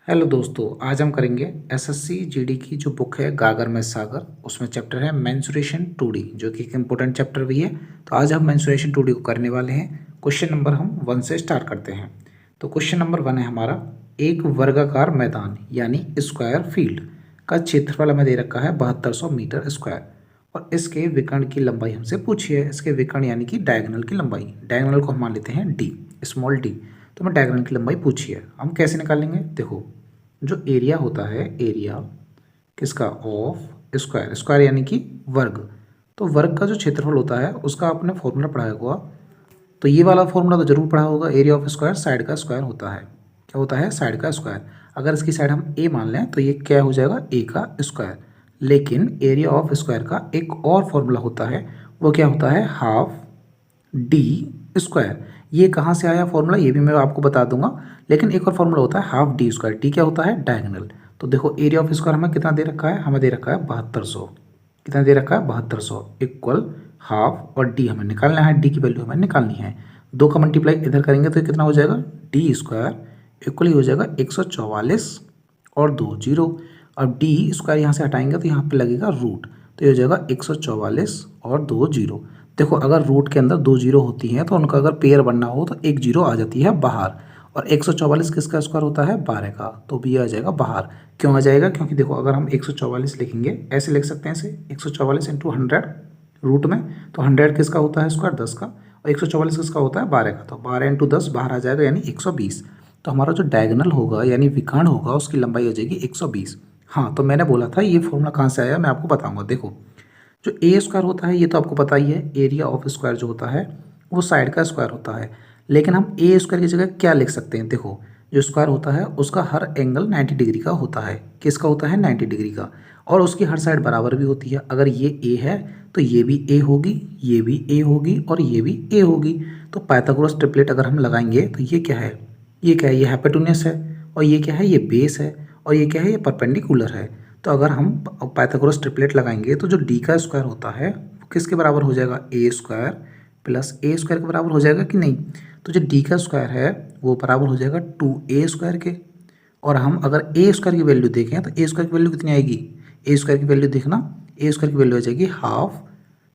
Hello दोस्तों, आज हम करेंगे एसएससी जीडी की जो बुक है गागर में सागर। उसमें चैप्टर है मेंसुरेशन 2D, जो कि एक इम्पोर्टेंट चैप्टर भी है। तो आज हम मेंसुरेशन 2D को करने वाले हैं। क्वेश्चन नंबर हम 1 से स्टार्ट करते हैं। तो क्वेश्चन नंबर 1 है हमारा, एक वर्गाकार मैदान यानी स्क्वायर फील्ड का क्षेत्रफल हमें दे रखा है 7200 मीटर स्क्वायर, और इसके विकर्ण की लंबाई हमसे पूछी है। इसके विकर्ण यानी कि डायगोनल की लंबाई, डायगोनल को हम मान लेते हैं डी, स्मॉल डी। तो हमें डायगोनल की लंबाई पूछी है, हम कैसे निकालेंगे? देखो, जो एरिया होता है, एरिया किसका? ऑफ स्क्वायर, स्क्वायर यानी कि वर्ग। तो वर्ग का जो क्षेत्रफल होता है उसका आपने फॉर्मूला पढ़ाया होगा, तो ये वाला फॉर्मूला तो जरूर पढ़ा होगा। एरिया ऑफ स्क्वायर साइड का स्क्वायर होता है। क्या होता है? साइड का स्क्वायर। अगर इसकी साइड हम ए मान लें तो ये क्या हो जाएगा? ए का स्क्वायर। लेकिन एरिया ऑफ स्क्वायर का एक और फॉर्मूला होता है, वो क्या होता है? Half D square. ये कहाँ से आया फॉर्मूला, ये भी मैं आपको बता दूंगा। लेकिन एक और फॉर्मूला होता है हाफ डी स्क्वायर। डी क्या होता है? डायगोनल। तो देखो, एरिया ऑफ स्क्वायर हमें कितना दे रखा है? हमें दे रखा है 7200। कितना दे रखा है? 7200 इक्वल हाफ, और डी हमें निकालना है, डी की वैल्यू हमें निकालनी है। दो का मल्टीप्लाई इधर करेंगे तो कितना हो जाएगा? डी स्क्वायर इक्वल ही हो जाएगा 144 और 2 जीरो। अब डी स्क्वायर यहाँ से हटाएंगे तो यहाँ पे लगेगा रूट, तो ये हो जाएगा 144 और 2 जीरो। देखो, अगर रूट के अंदर 2 जीरो होती हैं तो उनका अगर पेयर बनना हो तो एक जीरो आ जाती है बाहर। और 144 किसका स्क्वायर होता है? 12 का, तो भी आ जाएगा बाहर। क्यों आ जाएगा? क्योंकि देखो, अगर हम 144 लिखेंगे, ऐसे लिख सकते हैं इसे, 144 इंटू 100 रूट में, तो 100 किसका होता है स्क्वायर? 10 का, और 144 किसका होता है? 12 का, तो 12 इंटू 10 बाहर आ जाएगा, यानी 120। तो हमारा जो डायगोनल होगा यानी विकर्ण होगा, उसकी लंबाई हो जाएगी 120। हाँ, तो मैंने बोला था ये फॉर्मूला कहाँ से आया, मैं आपको बताऊंगा। देखो, जो ए स्क्वायर होता है ये तो आपको पता ही है, एरिया ऑफ स्क्वायर जो होता है वो साइड का स्क्वायर होता है। लेकिन हम ए स्क्वायर की जगह क्या लिख सकते हैं? देखो, जो स्क्वायर होता है उसका हर एंगल 90 डिग्री का होता है। किसका होता है? 90 डिग्री का। और उसकी हर साइड बराबर भी होती है। अगर ये ए है तो ये भी ए होगी, ये भी ए होगी, और ये भी ए होगी। तो पाइथागोरस ट्रिपलेट अगर हम लगाएंगे तो ये क्या है? ये क्या है? ये हाइपोटेन्यूस है। और ये क्या है? ये बेस है। और ये क्या है? ये परपेंडिकुलर है। तो अगर हम पाइथागोरस ट्रिपलेट लगाएंगे तो जो डी का स्क्वायर होता है वो किसके बराबर हो जाएगा? ए स्क्वायर प्लस ए स्क्वायर के बराबर हो जाएगा कि नहीं? तो जो डी का स्क्वायर है वो बराबर हो जाएगा 2a स्क्वायर के। और हम अगर ए स्क्वायर की वैल्यू देखें तो ए स्क्वायर की वैल्यू कितनी आएगी? ए स्क्वायर की वैल्यू देखना, ए स्क्वायर की वैल्यू आ जाएगी हाफ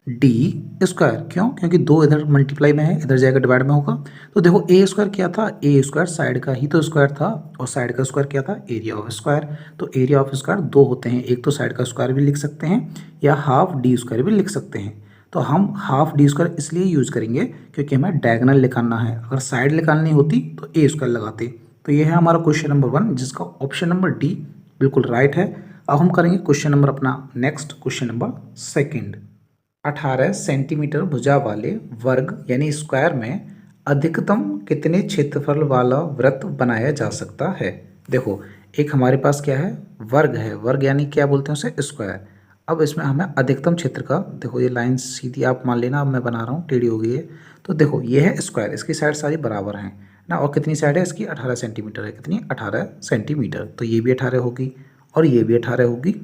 डी स्क्वायर। क्यों? क्योंकि दो इधर मल्टीप्लाई में है, इधर जाएगा डिवाइड में होगा। तो देखो, ए स्क्वायर क्या था? ए स्क्वायर साइड का ही तो स्क्वायर था, और साइड का स्क्वायर क्या था? Area of square. तो एरिया ऑफ स्क्वायर दो होते हैं, एक तो साइड का स्क्वायर भी लिख सकते हैं या हाफ डी स्क्वायर भी लिख सकते हैं। तो हम हाफ डी स्क्वायर इसलिए यूज करेंगे क्योंकि हमें डायगोनल निकालना है। अगर साइड निकालनी होती तो ए स्क्वायर लगाते। तो ये है हमारा क्वेश्चन नंबर 1, जिसका ऑप्शन नंबर डी बिल्कुल राइट है। अब हम करेंगे क्वेश्चन नंबर अपना नेक्स्ट, क्वेश्चन नंबर 2। 18 सेंटीमीटर भुजा वाले वर्ग यानी स्क्वायर में अधिकतम कितने क्षेत्रफल वाला वृत्त बनाया जा सकता है? देखो, एक हमारे पास क्या है? वर्ग है। वर्ग यानी क्या बोलते हैं उसे? स्क्वायर। अब इसमें हमें अधिकतम क्षेत्र का, देखो ये लाइन सीधी आप मान लेना, अब मैं बना रहा हूँ टेढ़ी हो गई है। तो देखो, ये है स्क्वायर, इसकी साइड सारी बराबर हैं ना। और कितनी साइड है इसकी? 18 सेंटीमीटर है। कितनी? 18 सेंटीमीटर। तो ये भी 18 होगी, और ये भी 18 होगी,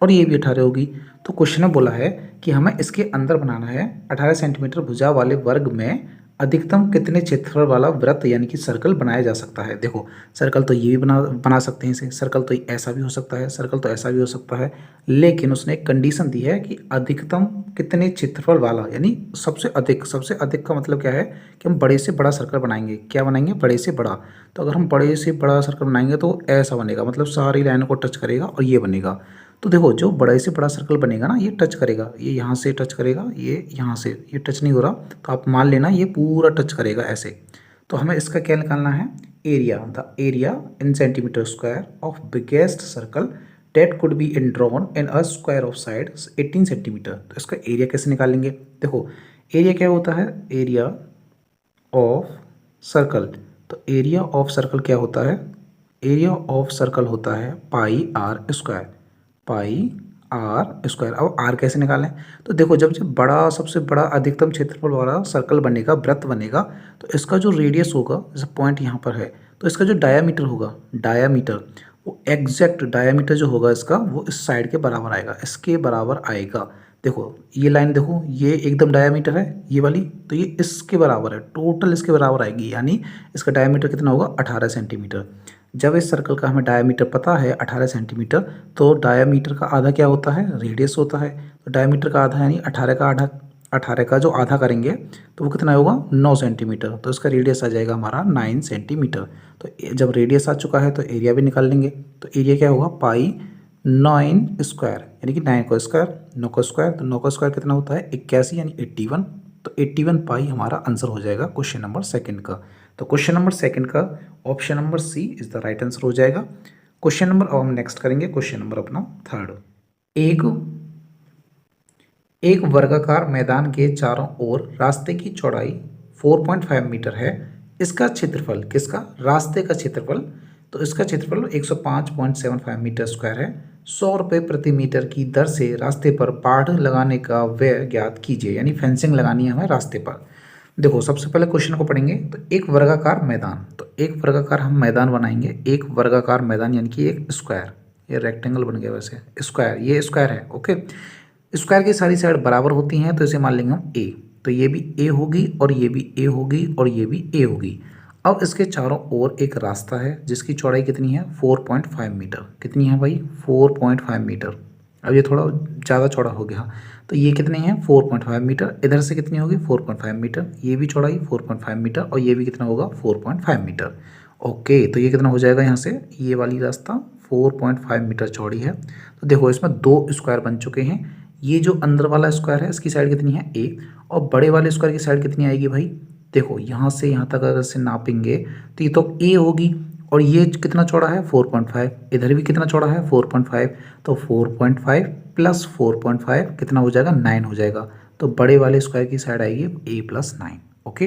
और ये भी 18 होगी। तो क्वेश्चन में बोला है कि हमें इसके अंदर बनाना है 18 सेंटीमीटर भुजा वाले वर्ग में अधिकतम कितने क्षेत्रफल वाला वृत्त यानी कि सर्कल बनाया जा सकता है। देखो, सर्कल तो ये भी बना सकते हैं इसे, सर्कल तो ऐसा भी हो सकता है, सर्कल तो ऐसा भी हो सकता है। लेकिन उसने एक कंडीशन दी है कि अधिकतम कितने क्षेत्रफल वाला, यानी सबसे अधिक। सबसे अधिक का मतलब क्या है? कि हम बड़े से बड़ा सर्कल बनाएंगे। क्या बनाएंगे? बड़े से बड़ा। तो अगर हम बड़े से बड़ा सर्कल बनाएंगे तो ऐसा बनेगा, मतलब सारी लाइनों को टच करेगा और ये बनेगा। तो देखो, जो बड़े से बड़ा सर्कल बनेगा ना, ये टच करेगा, ये यहाँ से टच करेगा, ये यहाँ से, ये टच नहीं हो रहा, तो आप मान लेना ये पूरा टच करेगा ऐसे। तो हमें इसका क्या निकालना है? Area, the area in centimetre square of biggest circle that could be in drawn in a square of side 18 centimetre. तो इसका एरिया कैसे निकालेंगे? देखो, एरिया क्या होता है? Area of circle. तो एरिया ऑफ सर्कल क्या होता है? एरिया ऑफ सर्कल होता है pi r square, pi r square. अब आर कैसे निकालें? तो देखो, जब जब बड़ा, सबसे बड़ा अधिकतम क्षेत्रफल वाला सर्कल बनेगा, वृत्त बनेगा, तो इसका जो रेडियस होगा, जैसे पॉइंट यहाँ पर है, तो इसका जो डायामीटर होगा, डायामीटर, वो एग्जैक्ट डायामीटर जो होगा इसका, वो इस साइड के बराबर आएगा, इसके बराबर आएगा। देखो, ये लाइन देखो, ये एकदम डायामीटर है ये वाली, तो ये इसके बराबर है, टोटल इसके बराबर आएगी। यानी इसका डायामीटर कितना होगा? 18 सेंटीमीटर। जब इस सर्कल का हमें डायमीटर पता है 18 सेंटीमीटर, तो डायमीटर का आधा क्या होता है, रेडियस होता है। तो डायमीटर का आधा यानी 18 का आधा, 18 का जो आधा करेंगे तो वो कितना होगा 9 सेंटीमीटर। तो इसका रेडियस आ जाएगा हमारा 9 सेंटीमीटर। तो जब रेडियस आ चुका है तो एरिया भी निकाल लेंगे। तो एरिया क्या होगा पाई 9 स्क्वायर, यानी कि 9 का स्क्वायर, 9 का स्क्वायर, तो 9 का स्क्वायर कितना होता है 81 यानी 81। तो 81 पाई हमारा आंसर हो जाएगा क्वेश्चन नंबर सेकंड का। तो क्वेश्चन नंबर सेकंड का option number C is the right answer हो जाएगा। क्वेश्चन नंबर अब हम नेक्स्ट करेंगे, क्वेश्चन नंबर अपना थर्ड। एक एक वर्गाकार मैदान के चारों ओर रास्ते की चौड़ाई 4.5 मीटर है। इसका क्षेत्रफल, किसका, रास्ते का क्षेत्रफल, तो इसका क्षेत्रफल 105.75 मीटर स्क्वायर है। 100 रुपये प्रति मीटर की दर से रास्ते पर बाढ़ लगाने का व्यय ज्ञात कीजिए, यानी फेंसिंग लगानी है हमें रास्ते पर। देखो सबसे पहले क्वेश्चन को पढ़ेंगे। तो एक वर्गाकार मैदान, तो एक वर्गाकार हम मैदान बनाएंगे, एक वर्गाकार मैदान यानी कि एक स्क्वायर, ये रेक्टेंगल बन गया वैसे, स्क्वायर, ये स्क्वायर है। ओके, स्क्वायर की सारी साइड बराबर होती हैं तो इसे मान लेंगे हम ए। तो ये भी ए होगी और ये भी ए होगी और ये भी ए होगी। अब इसके चारों ओर एक रास्ता है जिसकी चौड़ाई कितनी है 4.5 मीटर। कितनी है भाई 4.5 मीटर। अब ये थोड़ा ज़्यादा चौड़ा हो गया। तो ये कितने हैं 4.5 मीटर। इधर से कितनी होगी 4.5 मीटर, ये भी चौड़ाई 4.5 मीटर और ये भी कितना होगा 4.5 मीटर। ओके, तो ये कितना हो जाएगा यहाँ से, ये वाली रास्ता 4.5 मीटर चौड़ी है। तो देखो इसमें दो स्क्वायर बन चुके हैं। ये जो अंदर वाला स्क्वायर है इसकी साइड कितनी है ए, और बड़े वाले स्क्वायर की साइड कितनी आएगी भाई, देखो यहाँ से यहाँ तक अगर से नापेंगे तो ये तो ए होगी, और ये कितना चौड़ा है 4.5, इधर भी कितना चौड़ा है 4.5। तो 4.5 प्लस 4.5 कितना हो जाएगा 9 हो जाएगा। तो बड़े वाले स्क्वायर की साइड आएगी ए प्लस 9। ओके,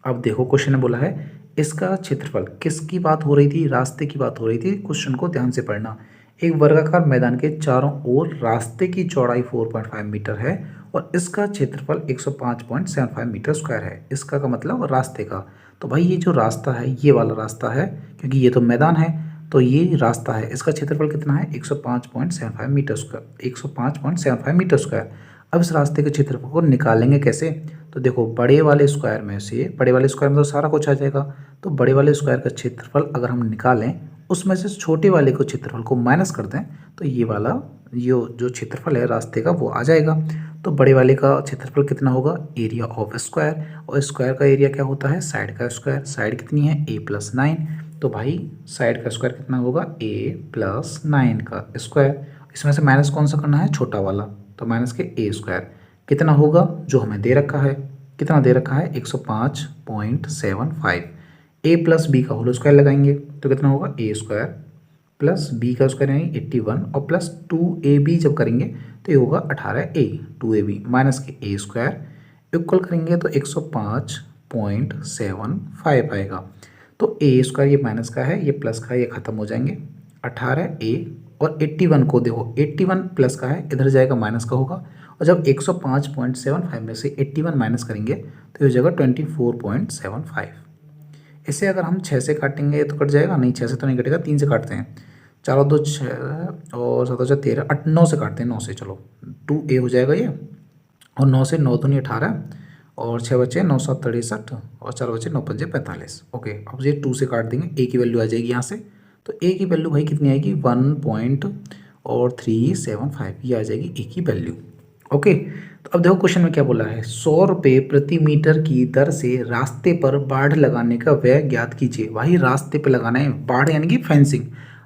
अब देखो क्वेश्चन ने बोला है इसका क्षेत्रफल, किसकी बात हो रही थी, रास्ते की बात हो रही थी। क्वेश्चन को ध्यान से पढ़ना। एक वर्गाकार मैदान के चारों ओर रास्ते की चौड़ाई 4.5 मीटर है और इसका क्षेत्रफल 105.75 मीटर स्क्वायर है। इसका का मतलब रास्ते का। तो भाई ये जो रास्ता है ये वाला रास्ता है, क्योंकि ये तो मैदान है, तो ये रास्ता है, इसका क्षेत्रफल कितना है 105.75 मीटर स्क्वायर, 105.75 मीटर स्क्वायर। अब इस रास्ते के क्षेत्रफल को निकालेंगे कैसे, तो देखो बड़े वाले स्क्वायर में से, बड़े वाले स्क्वायर में तो सारा कुछ आ जाएगा, तो बड़े वाले स्क्वायर का क्षेत्रफल अगर हम निकालें उसमें से छोटे वाले को क्षेत्रफल को माइनस कर दें तो ये वाला जो क्षेत्रफल है रास्ते का वो आ जाएगा। तो बड़े वाले का क्षेत्रफल कितना होगा एरिया ऑफ स्क्वायर, और स्क्वायर का एरिया क्या होता है साइड का स्क्वायर। साइड कितनी है ए प्लस 9, तो भाई साइड का स्क्वायर कितना होगा ए प्लस 9 का स्क्वायर। इसमें से माइनस कौन सा करना है छोटा वाला, तो माइनस के ए स्क्वायर कितना होगा जो हमें दे रखा है, कितना दे रखा है 105.75। ए प्लस बी का होल स्क्वायर लगाएंगे तो कितना होगा ए स्क्वायर प्लस बी का स्क्वायर यानी 81 और प्लस 2ab जब करेंगे तो ये होगा 18a, 2ab माइनस के ए स्क्वायर इक्वल करेंगे तो 105.75 आएगा। तो ए स्क्वायर ये माइनस का है, ये प्लस का है, ये खत्म हो जाएंगे। 18a और 81 को देखो 81 प्लस का है, इधर जाएगा माइनस का होगा, और जब 105.75 में से 81 माइनस करेंगे तो ये हो जाएगा 24.75। इसे अगर हम 6 से काटेंगे तो कट जाएगा, नहीं 6 से तो नहीं कटेगा, 3 से काटते हैं, 4 और 2 6 और 7 और 13 8 9 से काटते हैं, 9 से, चलो 2a हो जाएगा ये, और 9 से 9 दूनी 18 और 6 बचे 9 7 63 और 4 बचे 9 5 45। ओके, अब ये 2 से काट देंगे, a की वैल्यू आ जाएगी यहाँ से, तो a की वैल्यू भाई कितनी आएगी 1.375, ये आ जाएगी a की वैल्यू। ओके, तो अब देखो क्वेश्चन में क्या बोला है, 100 रुपये प्रति मीटर की दर से रास्ते पर बाढ़ लगाने का व्यय ज्ञात कीजिए। वही रास्ते पे लगाना है, बाढ़ यानी कि फेंसिंग।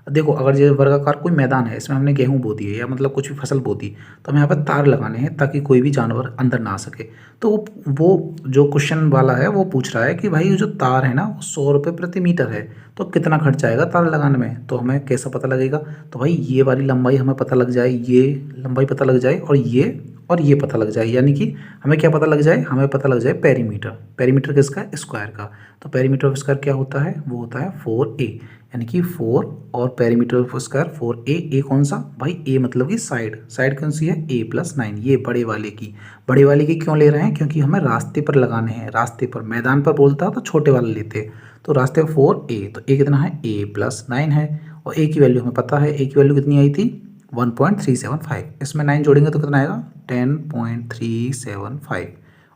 देखो अगर जैसे वर्गाकार कोई मैदान है, इसमें हमने गेहूं बो दी है या मतलब कुछ भी फसल बो दी, तो हमें यहाँ पर तार लगाने हैं ताकि कोई भी जानवर अंदर ना आ सके। तो वो जो क्वेश्चन वाला है वो पूछ रहा है कि भाई जो तार है ना वो 100 रुपये प्रति मीटर है, तो कितना खर्च आएगा तार लगाने में, तो हमें कैसा पता लगेगा। तो भाई ये वाली लंबाई हमें पता लग जाए, ये लंबाई पता लग जाए और ये पता लग जाए, यानी कि हमें क्या पता लग जाए, हमें पता लग जाए पेरीमीटर। पेरीमीटर किसका, स्क्वायर का। तो पेरीमीटर ऑफ स्क्वायर क्या होता है, वो होता है 4a, यानी कि 4 और पेरीमीटर ऑफ स्क्वायर 4a। ए कौन सा भाई, ए मतलब कि साइड, साइड कौन सी है a प्लस 9, ये बड़े वाले की। बड़े वाले की क्यों ले रहे हैं, क्योंकि हमें रास्ते पर लगाने हैं, रास्ते पर। मैदान पर बोलता तो छोटे वाले लेते, तो रास्ते पर 4a, तो a कितना है a प्लस 9 है, और a की वैल्यू हमें पता है, a की वैल्यू कितनी आई थी 1.375। इसमें 9 जोड़ेंगे तो कितना आएगा 10.375।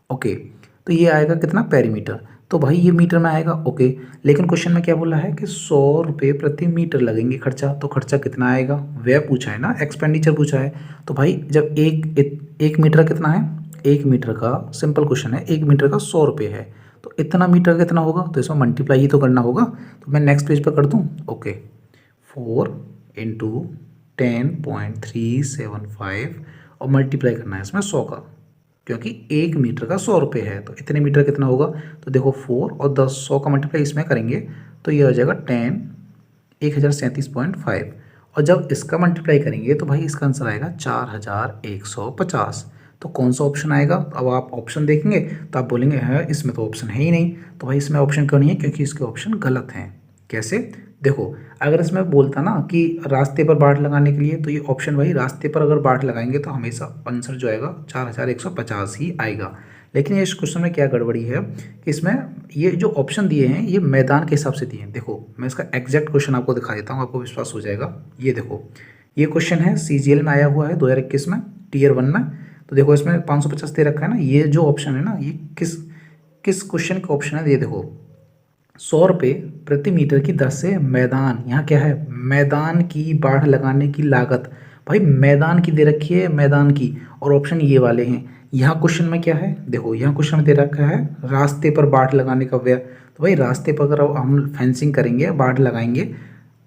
ओके, तो ये आएगा कितना पेरीमीटर। तो भाई ये मीटर में आएगा, ओके। लेकिन क्वेश्चन में क्या बोला है कि 100 रुपये प्रति मीटर लगेंगे खर्चा, तो खर्चा कितना आएगा, व्यय पूछा है ना, एक्सपेंडिचर पूछा है। तो भाई जब एक मीटर कितना है, एक मीटर का सिंपल क्वेश्चन है, एक मीटर का 100 रुपये है, तो इतना मीटर कितना होगा, तो इसमें मल्टीप्लाई ही तो करना होगा। तो मैं नेक्स्ट पेज पर कर दूँ, ओके। 4 इंटू 10.375 और मल्टीप्लाई करना है इसमें 100 का, क्योंकि एक मीटर का 100 रुपये है, तो इतने मीटर कितना होगा, तो देखो 4 और 10, 100 का मल्टीप्लाई इसमें करेंगे तो ये हो जाएगा 1037.5, और जब इसका मल्टीप्लाई करेंगे तो भाई इसका आंसर आएगा 4150। तो कौन सा ऑप्शन आएगा, अब आप ऑप्शन देखेंगे तो आप बोलेंगे है इसमें तो ऑप्शन है ही नहीं। तो भाई इसमें ऑप्शन क्यों नहीं है, क्योंकि इसके ऑप्शन गलत हैं। कैसे, देखो अगर इसमें बोलता ना कि रास्ते पर बाड़ लगाने के लिए, तो ये ऑप्शन भाई रास्ते पर अगर बाड़ लगाएंगे तो हमेशा आंसर जो आएगा 4150 ही आएगा। लेकिन इस क्वेश्चन में क्या गड़बड़ी है कि इसमें ये जो ऑप्शन दिए हैं ये मैदान के हिसाब से दिए हैं। देखो मैं इसका एग्जैक्ट क्वेश्चन आपको दिखा देता हूँ, आपको विश्वास हो जाएगा। ये देखो ये क्वेश्चन है CGL में आया हुआ है 2021 में, टीयर 1 में। तो देखो इसमें 550 दे रखा है ना, ये जो ऑप्शन है ना ये किस क्वेश्चन का ऑप्शन है, ये देखो 100 रुपये प्रति मीटर की दर से मैदान, यहाँ क्या है, मैदान की बाढ़ लगाने की लागत। भाई मैदान की दे रखी है, मैदान की, और ऑप्शन ये वाले हैं। यहाँ क्वेश्चन में क्या है, देखो यहाँ क्वेश्चन में दे रखा है रास्ते पर बाढ़ लगाने का व्यय। तो भाई रास्ते पर अगर हम फेंसिंग करेंगे, बाढ़ लगाएंगे,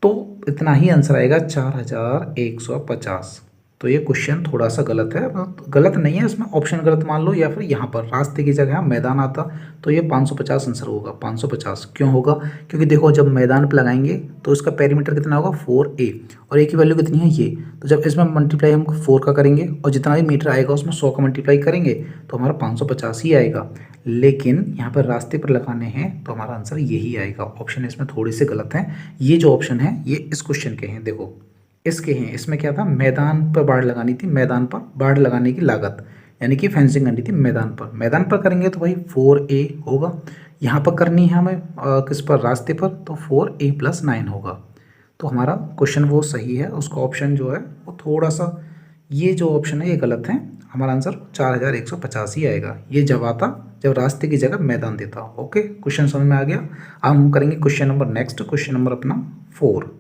तो इतना ही आंसर आएगा 4150। तो ये क्वेश्चन थोड़ा सा गलत है, गलत नहीं है, इसमें ऑप्शन गलत मान लो, या फिर यहाँ पर रास्ते की जगह मैदान आता तो ये 550 आंसर होगा। 550 क्यों होगा, क्योंकि देखो जब मैदान पर लगाएंगे तो इसका पेरीमीटर कितना होगा 4a, और a की वैल्यू कितनी है ये। तो जब इसमें मल्टीप्लाई हम 4 का करेंगे और जितना भी मीटर आएगा उसमें 100 का मल्टीप्लाई करेंगे तो हमारा 550 ही आएगा। लेकिन यहाँ पर रास्ते पर लगाने हैं तो हमारा आंसर यही आएगा। ऑप्शन इसमें थोड़े से गलत हैं। ये जो ऑप्शन है ये इस क्वेश्चन के हैं, देखो इसके हैं। इसमें क्या था, मैदान पर बाढ़ लगानी थी, मैदान पर बाढ़ लगाने की लागत, यानी कि फेंसिंग करनी थी मैदान पर। मैदान पर करेंगे तो भाई 4a होगा। यहाँ पर करनी है हमें किस पर, रास्ते पर, तो 4a + 9 होगा। तो हमारा क्वेश्चन वो सही है, उसका ऑप्शन जो है वो थोड़ा सा, ये जो ऑप्शन है ये गलत है। हमारा आंसर 4150 ही आएगा। ये जब आता जब रास्ते की जगह मैदान देता। ओके, क्वेश्चन समझ में आ गया। अब हम करेंगे question number next, question number अपना 4।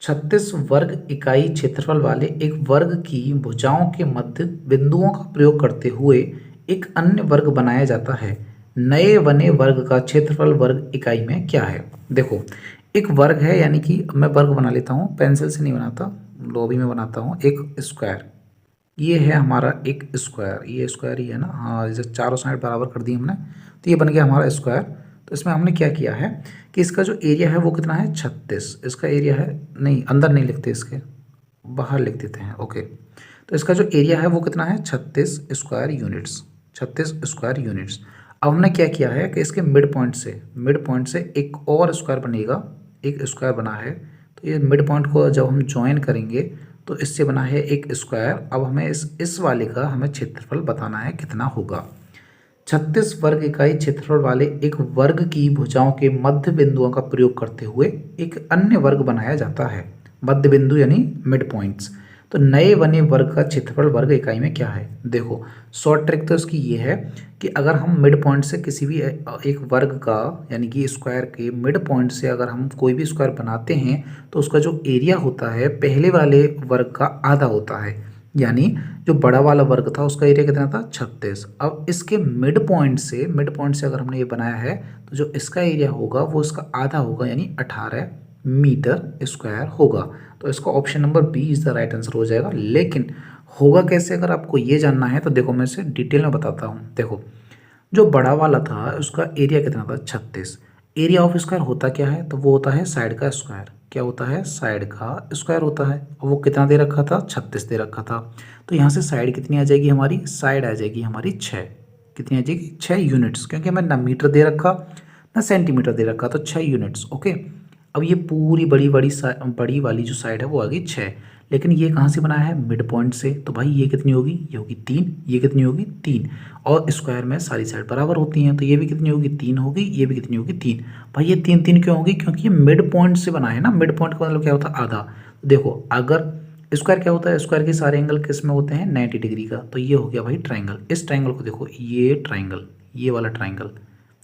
36 वर्ग इकाई क्षेत्रफल वाले एक वर्ग की भुजाओं के मध्य बिंदुओं का प्रयोग करते हुए एक अन्य वर्ग बनाया जाता है। नए बने वर्ग का क्षेत्रफल वर्ग इकाई में क्या है। देखो एक वर्ग है, यानी कि मैं वर्ग बना लेता हूँ, पेंसिल से नहीं बनाता, लॉबी में बनाता हूँ। एक स्क्वायर, ये है हमारा एक स्क्वायर, ये स्क्वायर ही है ना, हाँ, जैसे चारों साइड बराबर कर दी हमने, तो ये बन गया हमारा स्क्वायर। तो इसमें हमने क्या किया है कि इसका जो एरिया है वो कितना है 36, इसका एरिया है, नहीं अंदर नहीं लिखते, इसके बाहर लिख देते हैं। ओके, तो इसका जो एरिया है वो कितना है 36 स्क्वायर यूनिट्स, 36 स्क्वायर यूनिट्स। अब हमने क्या किया है कि इसके मिड पॉइंट से एक और स्क्वायर बनेगा, एक स्क्वायर बना है, तो ये मिड पॉइंट को जब हम ज्वाइन करेंगे तो इससे बना है एक स्क्वायर। अब हमें इस वाले का हमें क्षेत्रफल बताना है कितना होगा। 36 वर्ग इकाई क्षेत्रफल वाले एक वर्ग की भुजाओं के मध्य बिंदुओं का प्रयोग करते हुए एक अन्य वर्ग बनाया जाता है। मध्य बिंदु यानी मिड पॉइंट्स। तो नए बने वर्ग का क्षेत्रफल वर्ग इकाई में क्या है। देखो शॉर्ट ट्रिक तो इसकी ये है कि अगर हम मिड पॉइंट से किसी भी एक वर्ग का, यानी कि स्क्वायर के मिड पॉइंट से अगर हम कोई भी स्क्वायर बनाते हैं तो उसका जो एरिया होता है पहले वाले वर्ग का आधा होता है। यानी जो बड़ा वाला वर्ग था उसका एरिया कितना था 36। अब इसके मिड पॉइंट से अगर हमने ये बनाया है तो जो इसका एरिया होगा वो इसका आधा होगा, यानी 18 मीटर स्क्वायर होगा। तो इसका option number B is the right answer हो जाएगा। लेकिन होगा कैसे, अगर आपको ये जानना है तो देखो मैं इसे डिटेल में बताता हूँ। देखो जो बड़ा वाला था उसका एरिया कितना था 36। एरिया ऑफ स्क्वायर होता क्या है, तो वो होता है साइड का स्क्वायर। क्या होता है, साइड का स्क्वायर होता है। और वो कितना दे रखा था 36 दे रखा था। तो यहाँ से साइड कितनी आ जाएगी हमारी, साइड आ जाएगी हमारी 6। कितनी आ जाएगी 6 यूनिट्स, क्योंकि हमें ना मीटर दे रखा ना सेंटीमीटर दे रखा, तो 6 यूनिट्स। ओके, अब ये पूरी बड़ी वाली जो साइड है वो आ गई 6। लेकिन ये कहाँ से बना है, मिड पॉइंट से। तो भाई ये कितनी होगी, ये होगी 3, ये कितनी होगी 3। और स्क्वायर में सारी साइड बराबर होती हैं, तो ये भी कितनी होगी 3 होगी, ये भी कितनी होगी 3। भाई ये 3 3 क्यों होगी, क्योंकि ये मिड पॉइंट से बना है ना। मिड पॉइंट का मतलब क्या होता है, आधा। देखो अगर स्क्वायर क्या होता है, स्क्वायर के सारे एंगल किस में होते हैं 90 डिग्री का। तो ये हो गया भाई ट्राइंगल। इस ट्राइंगल को देखो, ये ट्राइंगल, ये वाला ट्राइंगल,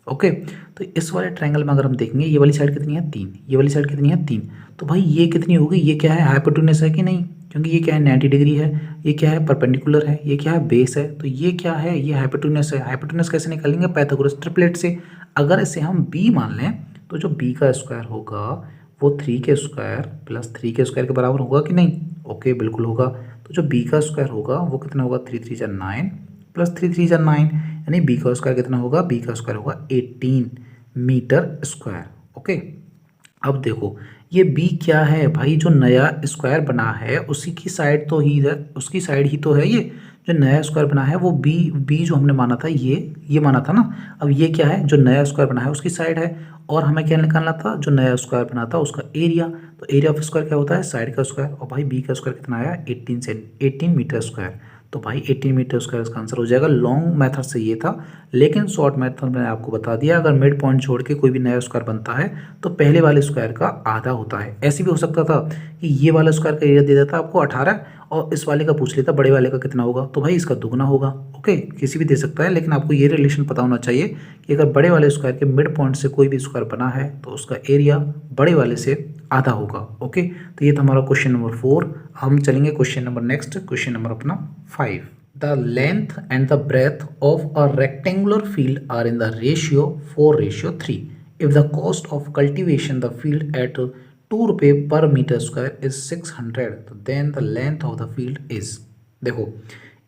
ओके, तो इस वाले ट्रायंगल में अगर हम देखेंगे ये वाली साइड कितनी है 3, ये वाली साइड कितनी है 3, तो भाई ये कितनी होगी, ये क्या है हाइपोटेन्यूस है कि नहीं, क्योंकि ये क्या है 90 डिग्री है, ये क्या है परपेंडिकुलर है, ये क्या है बेस है, तो ये क्या है ये हाइपोटेन्यूस है। हाइपोटेन्यूस कैसे निकालेंगे, पाइथागोरस ट्रिपलेट से। अगर इसे हम b मान लें तो जो b का स्क्वायर होगा वो 3 के स्क्वायर प्लस 3 के स्क्वायर के बराबर होगा कि नहीं, ओके बिल्कुल होगा। तो जो b का स्क्वायर होगा वो कितना होगा 3 3 जा 9 प्लस 3 3 जा 9, यानी b का स्क्वायर कितना होगा, b का स्क्वायर होगा 18 मीटर स्क्वायर। ओके, अब देखो ये b क्या है भाई, जो नया स्क्वायर बना है उसी की साइड तो ही है, उसकी साइड ही तो है ये, जो नया स्क्वायर बना है वो b जो हमने माना था ये माना था ना। अब ये क्या है, जो नया स्क्वायर बना है उसकी साइड है, और हमें क्या निकालना था, जो नया स्क्वायर बना था उसका एरिया। तो एरिया ऑफ स्क्वायर क्या होता है, साइड का स्क्वायर, और भाई b का स्क्वायर कितना आया 18 मीटर स्क्वायर। तो भाई 18 मीटर स्क्वायर इसका आंसर हो जाएगा। लॉन्ग मेथड से ये था, लेकिन शॉर्ट मेथड मैंने आपको बता दिया, अगर मिड पॉइंट छोड़ के कोई भी नया स्क्वायर बनता है तो पहले वाले स्क्वायर का आधा होता है। ऐसे भी हो सकता था कि ये वाला स्क्वायर का एरिया दे देता आपको 18 और इस वाले का पूछ लेता बड़े वाले का कितना होगा, तो भाई इसका दुगना होगा। ओके, किसी भी दे सकता है, लेकिन आपको ये रिलेशन पता होना चाहिए कि अगर बड़े वाले स्क्वायर के मिड पॉइंट से कोई भी स्क्वायर बना है तो उसका एरिया बड़े वाले से आधा होगा। ओके, तो ये था हमारा क्वेश्चन नंबर 4। हम चलेंगे question number next, question number अपना 5। The length and the breadth of a rectangular field are in the ratio 4:3. If the cost of cultivation the field at 2 रुपये per meter square is 600, then the length of the field is। देखो,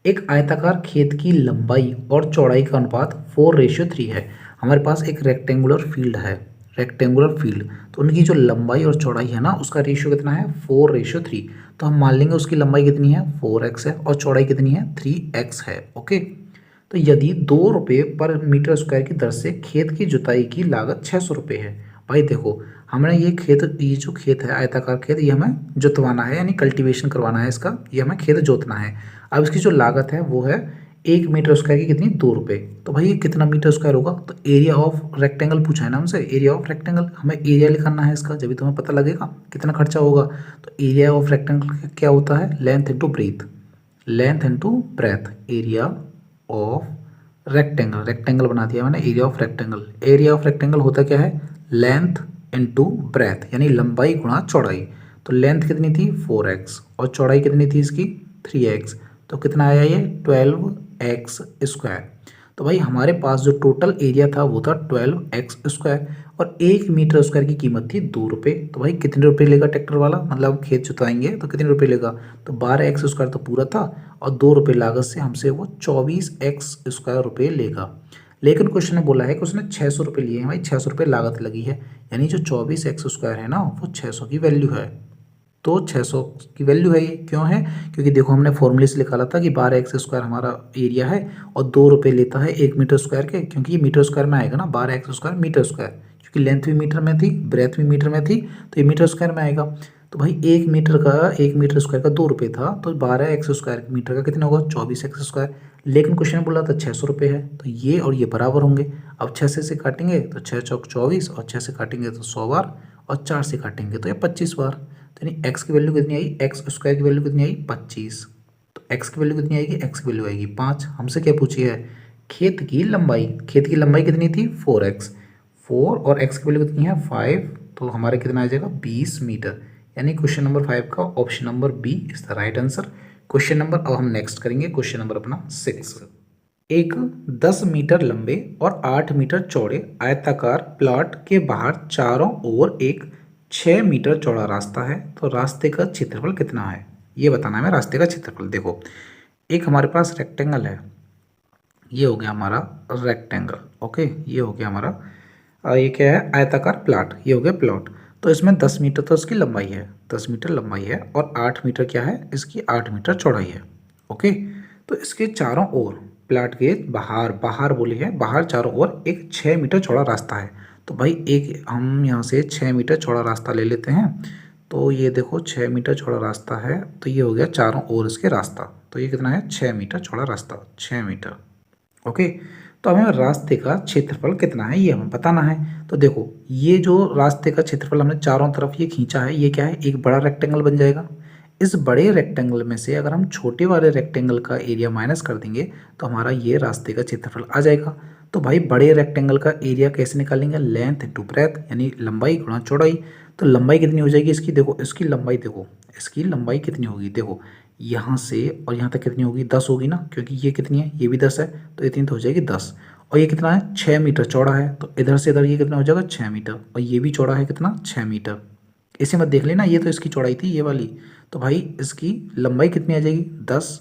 एक आयताकार खेत की लंबाई और चौड़ाई का अनुपात 4:3 है। हमारे पास एक रेक्टेंगुलर फील्ड है, रेक्टेंगुलर फील्ड, तो उनकी जो लंबाई और चौड़ाई है ना उसका रेशियो कितना है 4:3। तो हम मान लेंगे उसकी लंबाई कितनी है 4x है और चौड़ाई कितनी है 3x है। ओके, तो यदि 2 रुपये पर मीटर स्क्वायर की दर से खेत की जुताई की लागत 600 रुपये है। भाई देखो, हमने ये जो खेत है आयताकार खेत, ये हमें जुतवाना है, यानी कल्टीवेशन करवाना है इसका, ये हमें खेत जोतना है। अब इसकी जो लागत है वो है 1 मीटर स्क्वायर की कितनी 2 रुपये। तो भाई ये कितना मीटर स्क्वायर होगा, तो एरिया ऑफ रेक्टेंगल पूछा है ना हमसे, एरिया ऑफ रेक्टेंगल, हमें एरिया निकालना है इसका, जब भी तुम्हें पता लगेगा कितना खर्चा होगा। तो एरिया ऑफ रेक्टेंगल क्या होता है, length into breadth, length into breadth, area of rectangle, rectangle बना दिया मैंने, area of rectangle, area of rectangle होता क्या है लेंथ इंटू ब्रेथ, यानी लंबाई गुणा चौड़ाई। तो लेंथ कितनी थी 4x और चौड़ाई कितनी थी इसकी 3x, तो कितना आया ये 12x स्क्वायर। तो भाई हमारे पास जो टोटल एरिया था वो था 12x स्क्वायर और 1 मीटर स्क्वायर की कीमत थी 2 रुपये। तो भाई कितने रुपये लेगा ट्रैक्टर वाला, मतलब खेत जुताएंगे तो कितने रुपये लेगा, तो 12x स्क्वायर तो पूरा था और 2 रुपये लागत से हमसे वो 24x स्क्वायर रुपये लेगा। लेकिन क्वेश्चन ने बोला है कि उसने 600 रुपये लिए हैं, भाई 600 रुपये लागत लगी है, यानी जो 24x स्क्वायर है ना वो 600 की वैल्यू है। तो 600 की वैल्यू है ये, क्यों है, क्योंकि देखो हमने फॉर्मूले से निकाला था कि 12x स्क्वायर हमारा एरिया है और 2 रुपये लेता है 1 मीटर स्क्वायर के, क्योंकि ये मीटर स्क्वायर में आएगा ना, 12x स्क्वायर मीटर स्क्वायर, क्योंकि लेंथ भी मीटर में थी ब्रेथ भी मीटर में थी, तो ये मीटर स्क्वायर में आएगा। तो भाई 1 मीटर स्क्वायर का 2 रुपये था, तो 12x स्क्वायर मीटर का कितना होगा 24x स्क्वायर। लेकिन क्वेश्चन बोला था 600 रुपये है, तो ये और ये बराबर होंगे। अब 6 से काटेंगे तो 6 चौक 24 और 6 से काटेंगे तो 100 बार और 4 से काटेंगे तो ये 25 बार। तो यानी x की वैल्यू कितनी आई, एक्स स्क्वायर की वैल्यू कितनी आई 25। तो x की वैल्यू कितनी आएगी, x की वैल्यू आएगी 5। हमसे क्या पूछी है, खेत की लंबाई, खेत की लंबाई कितनी थी 4x, 4 और x की वैल्यू कितनी है 5, तो हमारे कितना आ जाएगा 20 मीटर। यानी क्वेश्चन नंबर 5 का option number B is the right answer. Question number, अब हम नेक्स्ट करेंगे क्वेश्चन नंबर अपना 6। एक 10 मीटर लंबे और 8 मीटर चौड़े आयताकार प्लॉट के बाहर चारों ओर एक 6 मीटर चौड़ा रास्ता है, तो रास्ते का क्षेत्रफल कितना है, ये बताना है हमें रास्ते का क्षेत्रफल। देखो, एक हमारे पास रेक्टेंगल है, ये हो गया हमारा रेक्टेंगल, ओके, ये हो गया हमारा, ये क्या है आयताकार प्लॉट, ये हो गया प्लॉट। तो इसमें 10 मीटर तो इसकी लंबाई है, 10 मीटर लंबाई है और 8 मीटर क्या है, इसकी 8 मीटर चौड़ाई है। ओके, तो इसके चारों ओर प्लॉट के बाहर, बाहर बोली है, बाहर चारों ओर एक 6 मीटर चौड़ा रास्ता है। तो भाई एक हम यहाँ से 6 मीटर चौड़ा रास्ता ले लेते हैं। तो ये देखो 6 मीटर चौड़ा रास्ता है, तो ये हो गया चारों ओर इसके रास्ता, तो ये कितना है 6 मीटर चौड़ा रास्ता, 6 मीटर। ओके, तो हमें रास्ते का क्षेत्रफल कितना है ये हमें बताना है। तो देखो, ये जो रास्ते का क्षेत्रफल हमने चारों तरफ ये खींचा है, ये क्या है एक बड़ा रेक्टेंगल बन जाएगा। इस बड़े रेक्टेंगल में से अगर हम छोटे वाले रेक्टेंगल का एरिया माइनस कर देंगे तो हमारा ये रास्ते का क्षेत्रफल आ जाएगा। तो भाई बड़े रेक्टेंगल का एरिया कैसे निकालेंगे, लेंथ इंटू ब्रेथ, यानी लंबाई गुणा चौड़ाई। तो लंबाई कितनी हो जाएगी इसकी, देखो इसकी लंबाई, देखो इसकी लंबाई कितनी होगी, देखो यहाँ से और यहाँ तक कितनी होगी, 10 होगी ना, क्योंकि ये कितनी है, ये भी 10 है, तो इतनी तो हो जाएगी 10। और ये कितना है, 6 मीटर चौड़ा है, तो इधर से इधर ये कितना हो जाएगा, 6 मीटर, और ये भी चौड़ा है कितना, 6 मीटर। इसे मत देख लेना, ये तो इसकी चौड़ाई थी ये वाली। तो भाई इसकी लंबाई कितनी आ जाएगी, 10,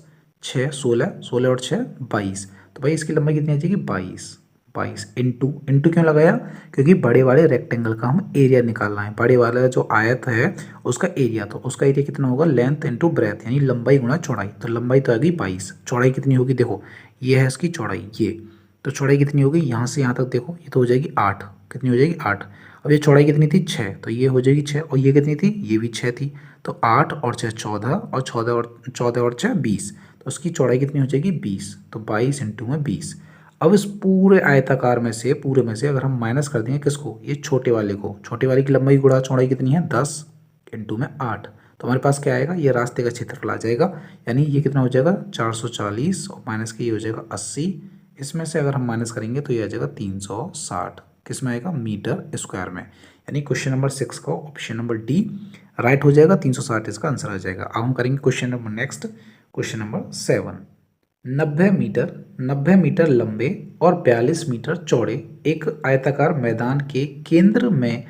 6, 16, 16 और 6 22। तो भाई इसकी लंबाई कितनी आ जाएगी, 22। 22 इंटू, इंटू क्यों लगाया, क्योंकि बड़े वाले रेक्टेंगल का हम एरिया निकालना है, बड़े वाला जो आयत है उसका एरिया, तो उसका एरिया कितना होगा, लेंथ इंटू ब्रेथ, यानी लंबाई गुणा चौड़ाई। तो लंबाई तो आ गई 22, चौड़ाई कितनी होगी, देखो ये है इसकी चौड़ाई, ये तो चौड़ाई कितनी होगी, यहाँ से यहाँ तक देखो ये तो हो जाएगी 8, कितनी हो जाएगी 8। अब ये चौड़ाई कितनी थी, 6, तो ये हो जाएगी 6, और ये कितनी थी, ये भी 6 थी, तो 8 और 6 14, और 14 और 6 20, तो उसकी चौड़ाई कितनी हो जाएगी 20, तो 22 इंटू में 20। अब इस पूरे आयताकार में से, पूरे में से अगर हम माइनस कर देंगे किसको, ये छोटे वाले को, छोटे वाले की लंबाई गुणा चौड़ाई कितनी है, 10 इंटू में 8, तो हमारे पास क्या आएगा, ये रास्ते का क्षेत्रफल आ जाएगा, यानी ये कितना हो जाएगा 440, और माइनस के ये हो जाएगा 80, इसमें से अगर हम माइनस करेंगे तो ये आ जाएगा 360, किस में आएगा, मीटर स्क्वायर में। यानी क्वेश्चन नंबर 6 का ऑप्शन नंबर डी राइट हो जाएगा, 360 इसका आंसर आ जाएगा। अब हम करेंगे question number next, question number 7। 90 metre लंबे और 42 मीटर चौड़े एक आयताकार मैदान के केंद्र में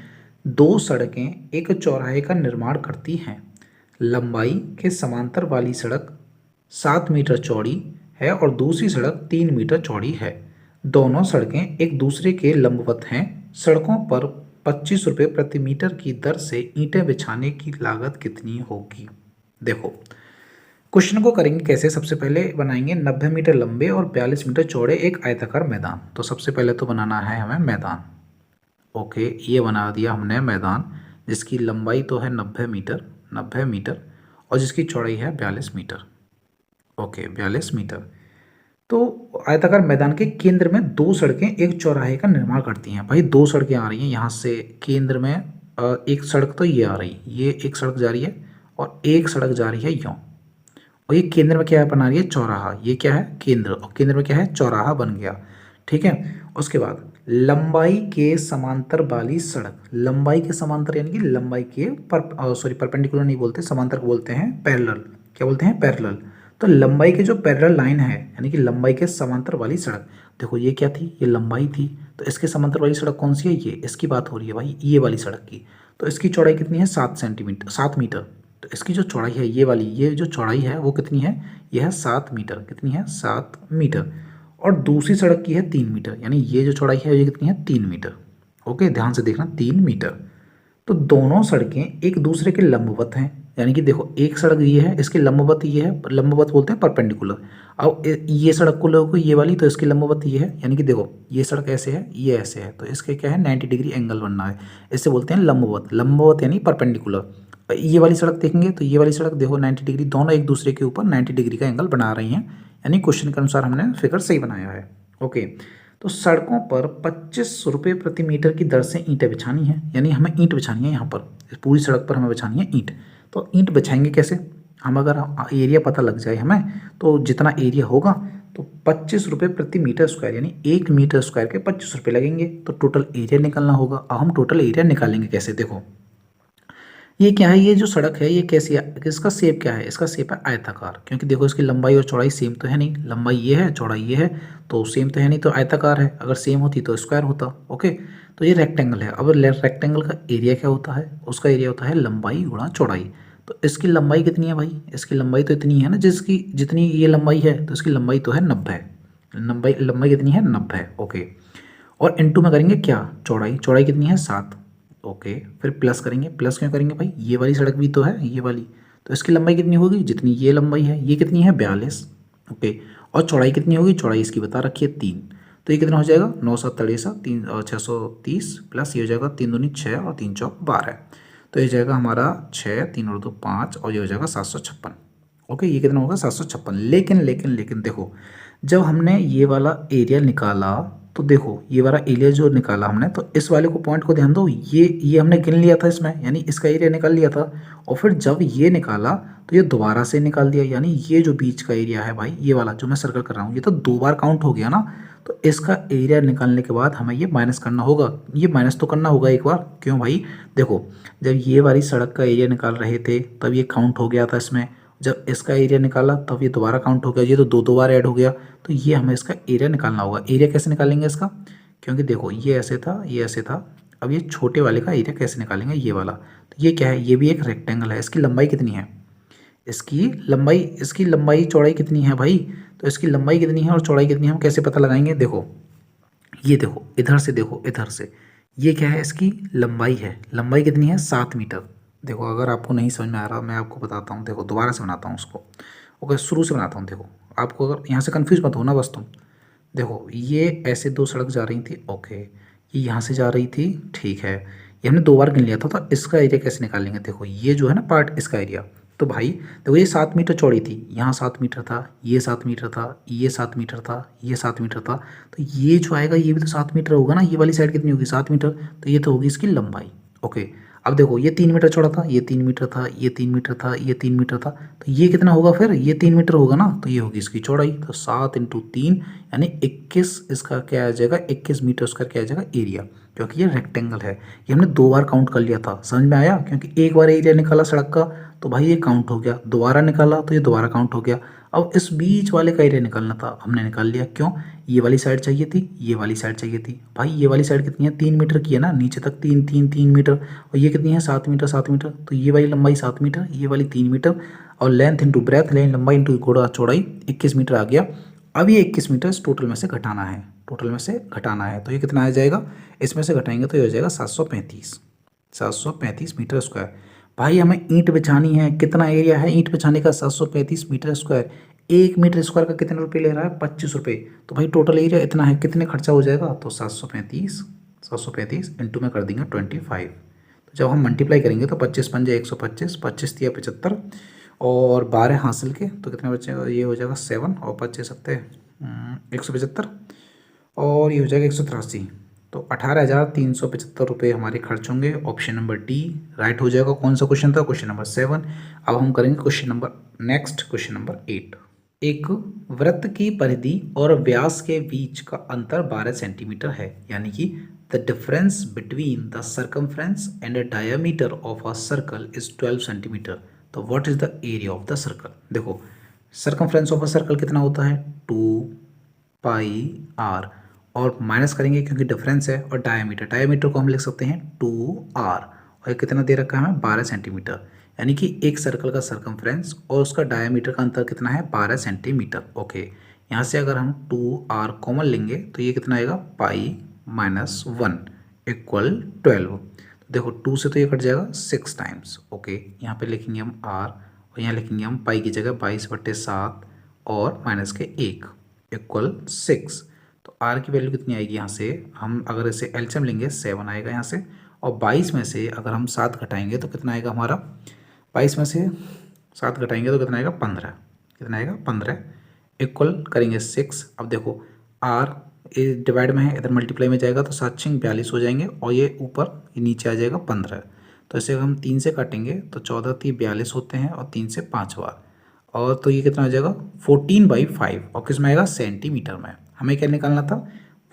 दो सड़कें एक चौराहे का निर्माण करती हैं। लंबाई के समांतर वाली सड़क 7 मीटर चौड़ी है और दूसरी सड़क 3 मीटर चौड़ी है। दोनों सड़कें एक दूसरे के लंबवत हैं। सड़कों पर 25 रुपये प्रति मीटर की दर से ईंटें बिछाने की लागत कितनी होगी। देखो क्वेश्चन को करेंगे कैसे, सबसे पहले बनाएंगे 90 मीटर लंबे और 42 मीटर चौड़े एक आयताकार मैदान। तो सबसे पहले तो बनाना है हमें मैदान। ओके, ये बना दिया हमने मैदान, जिसकी लंबाई तो है 90 मीटर और जिसकी चौड़ाई है 42 मीटर। Okay, 42 metre. तो आयताकार मैदान के केंद्र में दो सड़कें एक चौराहे का निर्माण करती हैं। भाई दो सड़कें आ रही हैं यहाँ से केंद्र में, एक सड़क तो ये आ रही, ये एक सड़क जा रही है और एक सड़क जा रही है यूँ, और ये केंद्र में क्या है बना रही है, चौराहा। ये क्या है, केंद्र, और केंद्र में क्या है, चौराहा बन गया। ठीक है, उसके बाद लंबाई के समांतर वाली सड़क, लंबाई के समांतर यानी कि लंबाई के परपेंडिकुलर नहीं बोलते, समांतर को बोलते हैं पैरेलल। क्या बोलते हैं, पैरेलल। तो लंबाई के जो पैरेलल लाइन है यानी कि लंबाई के समांतर वाली सड़क, देखो ये क्या थी, ये लंबाई थी, तो इसके समांतर वाली सड़क कौन सी है, ये, इसकी बात हो रही है भाई, ये वाली सड़क की। तो इसकी चौड़ाई कितनी है, 7 मीटर। तो इसकी जो चौड़ाई है ये वाली, ये जो चौड़ाई है वो कितनी है, ये है 7 मीटर। कितनी है, 7 मीटर। और दूसरी सड़क की है 3 मीटर, यानी ये जो चौड़ाई है ये कितनी है, 3 मीटर। ओके, ध्यान से देखना, 3 मीटर। तो दोनों सड़कें एक दूसरे के लंबवत हैं, यानी कि देखो एक सड़क ये है, इसके लंबवत ये है, लंबवत बोलते हैं परपेंडिकुलर। अब ये सड़क को लोगों को ये वाली, तो इसकी लंबवत ये है, यानी कि देखो ये सड़क ऐसे है, ये ऐसे है, तो इसके क्या है, 90 डिग्री एंगल बनना है, इससे बोलते हैं लंबवत। लंबवत यानी परपेंडिकुलर। ये वाली सड़क देखेंगे तो ये वाली सड़क देखो 90 डिग्री, दोनों एक दूसरे के ऊपर 90 डिग्री का एंगल बना रही हैं, यानी क्वेश्चन के अनुसार हमने फिगर सही बनाया है। ओके, तो सड़कों पर 25 रुपये प्रति मीटर की दर से ईंटें बिछानी है, यानी हमें ईंट बिछानी है यहाँ पर, इस पूरी सड़क पर हमें बिछानी है ईंट। तो ईंट बिछाएंगे कैसे, हम अगर एरिया पता लग जाए हमें, तो जितना एरिया होगा तो 25 रुपये प्रति मीटर स्क्वायर, यानी 1 मीटर स्क्वायर के 25 रुपये लगेंगे, तो टोटल एरिया निकालना होगा। अब हम टोटल एरिया निकालेंगे कैसे, देखो ये क्या है, ये जो सड़क है ये कैसी है, इसका शेप क्या है, इसका शेप है आयताकार, क्योंकि देखो इसकी लंबाई और चौड़ाई सेम तो है नहीं, लंबाई ये है चौड़ाई ये है, तो सेम तो है नहीं, तो आयताकार है, अगर सेम होती तो स्क्वायर होता। ओके, तो ये रेक्टेंगल है। अब रेक्टेंगल का एरिया क्या होता है, उसका एरिया होता है लंबाई गुणा चौड़ाई। तो इसकी लंबाई कितनी है भाई, इसकी लंबाई तो इतनी है ना, जिसकी जितनी ये लंबाई है, तो इसकी लंबाई तो है 90, लंबाई कितनी है 90। ओके, और इंटू में करेंगे क्या, चौड़ाई कितनी है 7। ओके, फिर प्लस करेंगे, प्लस क्यों करेंगे भाई, ये वाली सड़क भी तो है, ये वाली, तो इसकी लंबाई कितनी होगी, जितनी ये लंबाई है, ये कितनी है 42। ओके, और चौड़ाई कितनी होगी, चौड़ाई इसकी बता रखी है 3, तो ये कितना हो जाएगा 9 7 63 3 630 प्लस ये हो जाएगा 3 दूनी 6 और 3 चौक 12, तो ये जाएगा हमारा 6 3 और 2 5 और ये हो जाएगा 756। ओके, ये कितना होगा 756। लेकिन देखो जब हमने ये वाला एरिया निकाला, तो देखो ये वाला एरिया जो निकाला हमने, तो इस वाले को पॉइंट को ध्यान दो, ये हमने गिन लिया था इसमें, यानी इसका एरिया निकाल लिया था, और फिर जब ये निकाला तो ये दोबारा से निकाल दिया, यानी ये जो बीच का एरिया है भाई, ये वाला जो मैं सर्कल कर रहा हूँ, ये तो 2 बार काउंट हो गया ना। तो इसका एरिया निकालने के बाद हमें ये माइनस करना होगा, ये माइनस तो करना होगा एक बार। क्यों भाई, देखो जब ये वाली सड़क का एरिया निकाल रहे थे तब ये काउंट हो गया था इसमें, जब इसका एरिया निकाला तब ये दोबारा काउंट हो गया, ये तो दो बार ऐड हो गया। तो ये हमें इसका एरिया निकालना होगा। एरिया कैसे निकालेंगे इसका, क्योंकि देखो ये ऐसे था, ये ऐसे था। अब ये छोटे वाले का एरिया कैसे निकालेंगे, ये वाला। तो ये क्या है, ये भी एक रेक्टेंगल है। इसकी लंबाई कितनी है, इसकी लंबाई चौड़ाई कितनी है भाई, तो इसकी लंबाई कितनी है और चौड़ाई कितनी है हम कैसे पता लगाएंगे। देखो ये देखो इधर से, देखो इधर से, ये क्या है, इसकी लंबाई है। लंबाई कितनी है, 7 मीटर। देखो अगर आपको नहीं समझ में आ रहा मैं आपको बताता हूँ, देखो दोबारा से बनाता हूँ उसको। ओके शुरू से बनाता हूँ। देखो आपको अगर यहाँ से कन्फ्यूज मत होना बस तुम। देखो ये ऐसे दो सड़क जा रही थी, ओके ये यहाँ से जा रही थी, ठीक है, ये हमने दो बार गिन लिया था। तो इसका एरिया कैसे निकालेंगे, देखो ये जो है ना पार्ट, इसका एरिया। तो भाई देखो ये 7 मीटर चौड़ी थी, यहाँ 7 मीटर था, ये 7 मीटर था, ये 7 मीटर था, ये 7 मीटर था। तो ये जो आएगा ये भी तो 7 मीटर होगा ना, ये वाली साइड कितनी होगी, 7 मीटर। तो ये तो होगी इसकी लंबाई। ओके अब देखो ये 3 मीटर चौड़ा था, ये 3 मीटर था, ये 3 मीटर था, ये 3 मीटर था। तो ये कितना होगा फिर, ये 3 मीटर होगा ना, तो ये होगी इसकी चौड़ाई। तो 7 × 3 यानी 21, इसका क्या आ जाएगा, 21 मीटर उसका क्या आ जाएगा एरिया, क्योंकि ये रेक्टेंगल है। ये हमने दो बार काउंट कर लिया था, समझ में आया, क्योंकि एक बार एरिया निकाला सड़क का तो भाई ये काउंट हो गया, दोबारा निकाला तो ये दोबारा काउंट हो गया। अब इस बीच वाले का एरिया निकालना था, हमने निकाल लिया। क्यों, ये वाली साइड चाहिए थी, ये वाली साइड चाहिए थी। भाई ये वाली साइड कितनी है, 3 मीटर की है ना, नीचे तक 3 मीटर, और ये कितनी है 7 मीटर, 7 मीटर। तो ये वाली लंबाई 7 मीटर, ये वाली 3 मीटर, और लेंथ इंटू ब्रेथ, लेंथ लंबाई इंटू गोड़ा चौड़ाई 21 मीटर आ गया। अब ये 21 मीटर इस टोटल में से घटाना है, टोटल में से घटाना है। तो ये कितना आ जाएगा, इसमें से घटाएंगे तो ये हो जाएगा 735 मीटर स्क्वायर। भाई हमें ईंट बिछानी है, कितना एरिया है ईंट बिछाने का, 735 मीटर स्क्वायर। 1 मीटर स्क्वायर का कितने रुपये ले रहा है, 25 रुपये। तो भाई टोटल एरिया इतना है, कितने खर्चा हो जाएगा, तो 735 इंटू में कर देंगे 25। तो जब हम मल्टीप्लाई करेंगे तो 25 पंजे 125, 25 दिया 75, और 12 हासिल के तो कितने बचेगा, ये हो जाएगा 7, और 25 सत्ते 175, और ये हो जाएगा 183। तो 18,375 रुपये हमारे खर्च होंगे। ऑप्शन नंबर डी राइट हो जाएगा। कौन सा क्वेश्चन था, क्वेश्चन नंबर 7। अब हम करेंगे question number next, question number 8। एक वृत्त की परिधि और व्यास के बीच का अंतर 12 सेंटीमीटर है, यानी कि the difference between the circumference and the diameter of a circle is 12 centimetre. तो what is the area of the circle. देखो सर्कमफ्रेंस ऑफ अ सर्कल कितना होता है, 2πr, और माइनस करेंगे क्योंकि डिफरेंस है, और डायमीटर को हम लिख सकते हैं 2r, और ये कितना दे रखा है हमें, 12 सेंटीमीटर। यानी कि एक सर्कल का सर्कमफ्रेंस और उसका डायमीटर का अंतर कितना है, 12 सेंटीमीटर। ओके यहाँ से अगर हम 2r कॉमन लेंगे तो ये कितना आएगा, π-1 इक्वल 12। देखो 2 से तो ये कट जाएगा 6 टाइम्स। ओके यहाँ पे लिखेंगे हम r, और यहाँ लिखेंगे हम पाई की जगह 22/7 और माइनस के 1 इक्वल 6। तो r की वैल्यू कितनी आएगी, यहाँ से हम अगर इसे एलसीएम लेंगे 7 आएगा यहाँ से, और 22 में से अगर हम 7 घटाएंगे तो कितना आएगा हमारा, 22 में से 7 घटाएंगे तो कितना आएगा, 15। कितना आएगा, 15 इक्वल करेंगे 6। अब देखो r डिवाइड में है, इधर मल्टीप्लाई में जाएगा तो 7×6 42 हो जाएंगे, और ये ऊपर ये नीचे आ जाएगा 15। तो इसे हम 3 से काटेंगे तो 14×3 42 होते हैं, और 3 से 5 बार, और तो ये कितना आ जाएगा 14/5, और किस में आएगा, सेंटीमीटर में। हमें क्या निकालना था,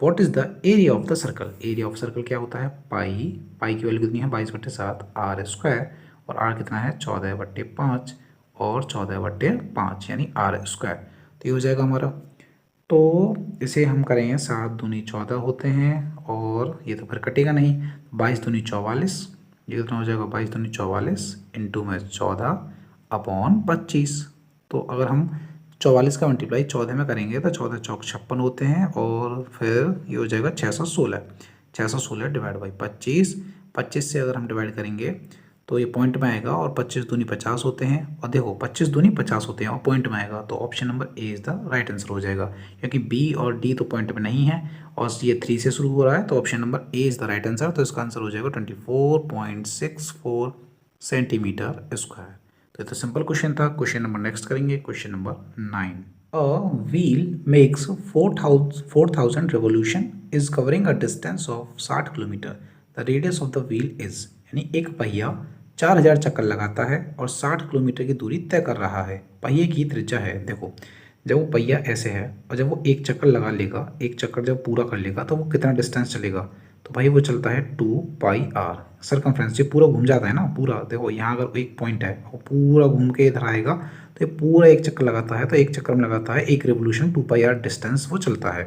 what is the area of the circle. Area of circle क्या होता है, पाई की वैल्यू कितनी है, 22/7 r स्क्वायर, और r कितना है 14/5, और 14/5 यानी r स्क्वायर। तो ये हो जाएगा हमारा। तो इसे हम करेंगे 7 दूनी 14 होते हैं, और ये तो फिर कटेगा नहीं, 22 दूनी 44, ये कितना हो जाएगा, 22 दूनी 44 इंटू में 14/25। तो अगर हम 44 का मल्टीप्लाई 14 में करेंगे तो 14 चौक 56 होते हैं, और फिर ये हो जाएगा 616 डिवाइड बाई 25। 25 से अगर हम डिवाइड करेंगे तो ये पॉइंट में आएगा, और 25 दूनी 50 होते हैं, और देखो 25 दूनी 50 होते हैं और पॉइंट में आएगा, तो option number A is the right answer हो जाएगा, क्योंकि बी और डी तो पॉइंट में नहीं है, और ये 3 से शुरू हो रहा है, तो option number A is the right answer. तो इसका आंसर हो जाएगा 24.64 सेंटीमीटर स्क्वायर। तो ये तो सिंपल क्वेश्चन था। क्वेश्चन नंबर नेक्स्ट करेंगे, question number 9। A wheel makes 4,000 revolution is covering a distance of 60 kilometre. The radius of the wheel is, यानी एक पहिया 4000 चक्कर लगाता है और 60 किलोमीटर की दूरी तय कर रहा है। पहिए की त्रिज्या है, देखो जब वो पहिया ऐसे है और जब वो एक चक्कर लगा लेगा, एक चक्कर जब पूरा कर लेगा तो वो कितना डिस्टेंस चलेगा, तो भाई वो चलता है 2πr सरकमफ्रेंस। ये पूरा घूम जाता है ना पूरा, देखो यहाँ अगर एक पॉइंट है वो पूरा घूम के इधर आएगा तो ये पूरा एक चक्कर लगाता है, तो एक चक्कर में लगाता है एक रेवोल्यूशन 2πr डिस्टेंस वो चलता है।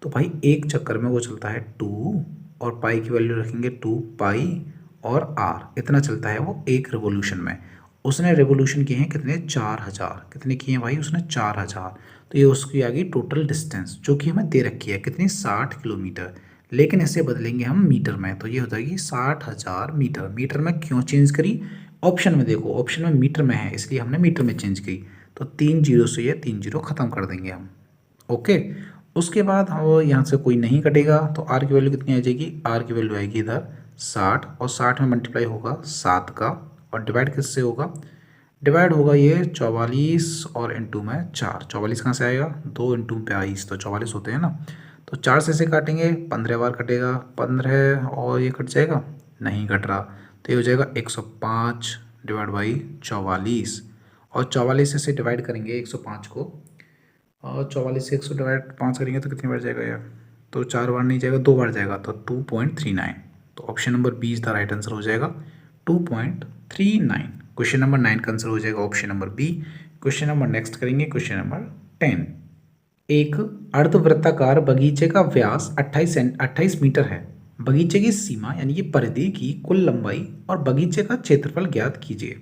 तो भाई एक चक्कर में वो चलता है 2 और पाई की वैल्यू रखेंगे 2π और r, इतना चलता है वो एक रेवोल्यूशन में। उसने रेवोल्यूशन किए हैं कितने, 4000। कितने किए हैं भाई उसने, 4000। तो ये उसकी आ गई टोटल डिस्टेंस जो कि हमें दे रखी है कितनी, 60 किलोमीटर। लेकिन इसे बदलेंगे हम मीटर में, तो ये हो जाएगी 60,000 मीटर। मीटर में क्यों चेंज करी, ऑप्शन में देखो, ऑप्शन में मीटर में है इसलिए हमने मीटर में चेंज की। तो 3 जीरो से ये 3 जीरो खत्म कर देंगे हम। ओके, उसके बाद हम यहाँ से कोई नहीं कटेगा तो आर की वैल्यू कितनी आ जाएगी, आर की वैल्यू आएगी इधर 60 और 60 में मल्टीप्लाई होगा 7 का, और डिवाइड किससे होगा, डिवाइड होगा ये 44 और इंटू में 4। 44 कहाँ से आएगा, 2 इंटू 22 तो 44 होते हैं ना। तो 4 से काटेंगे, 15 बार कटेगा, 15 और ये कट जाएगा, नहीं कट रहा, तो ये हो जाएगा 105 डिवाइड बाई 44। और 44 से डिवाइड करेंगे 105 को, और 44 से 100 डिवाइड 5 करेंगे तो कितनी बार जाएगा यार, तो 4 बार नहीं जाएगा, 2 बार जाएगा, तो 2.39। तो option number B is the right answer हो जाएगा 2.39। क्वेश्चन नंबर 9 का आंसर हो जाएगा option number B. Question number next करेंगे, क्वेश्चन नंबर 10। एक अर्धवृत्ताकार बगीचे का व्यास 28 मीटर है। बगीचे की सीमा यानी कि परिधि की कुल लंबाई और बगीचे का क्षेत्रफल ज्ञात कीजिए।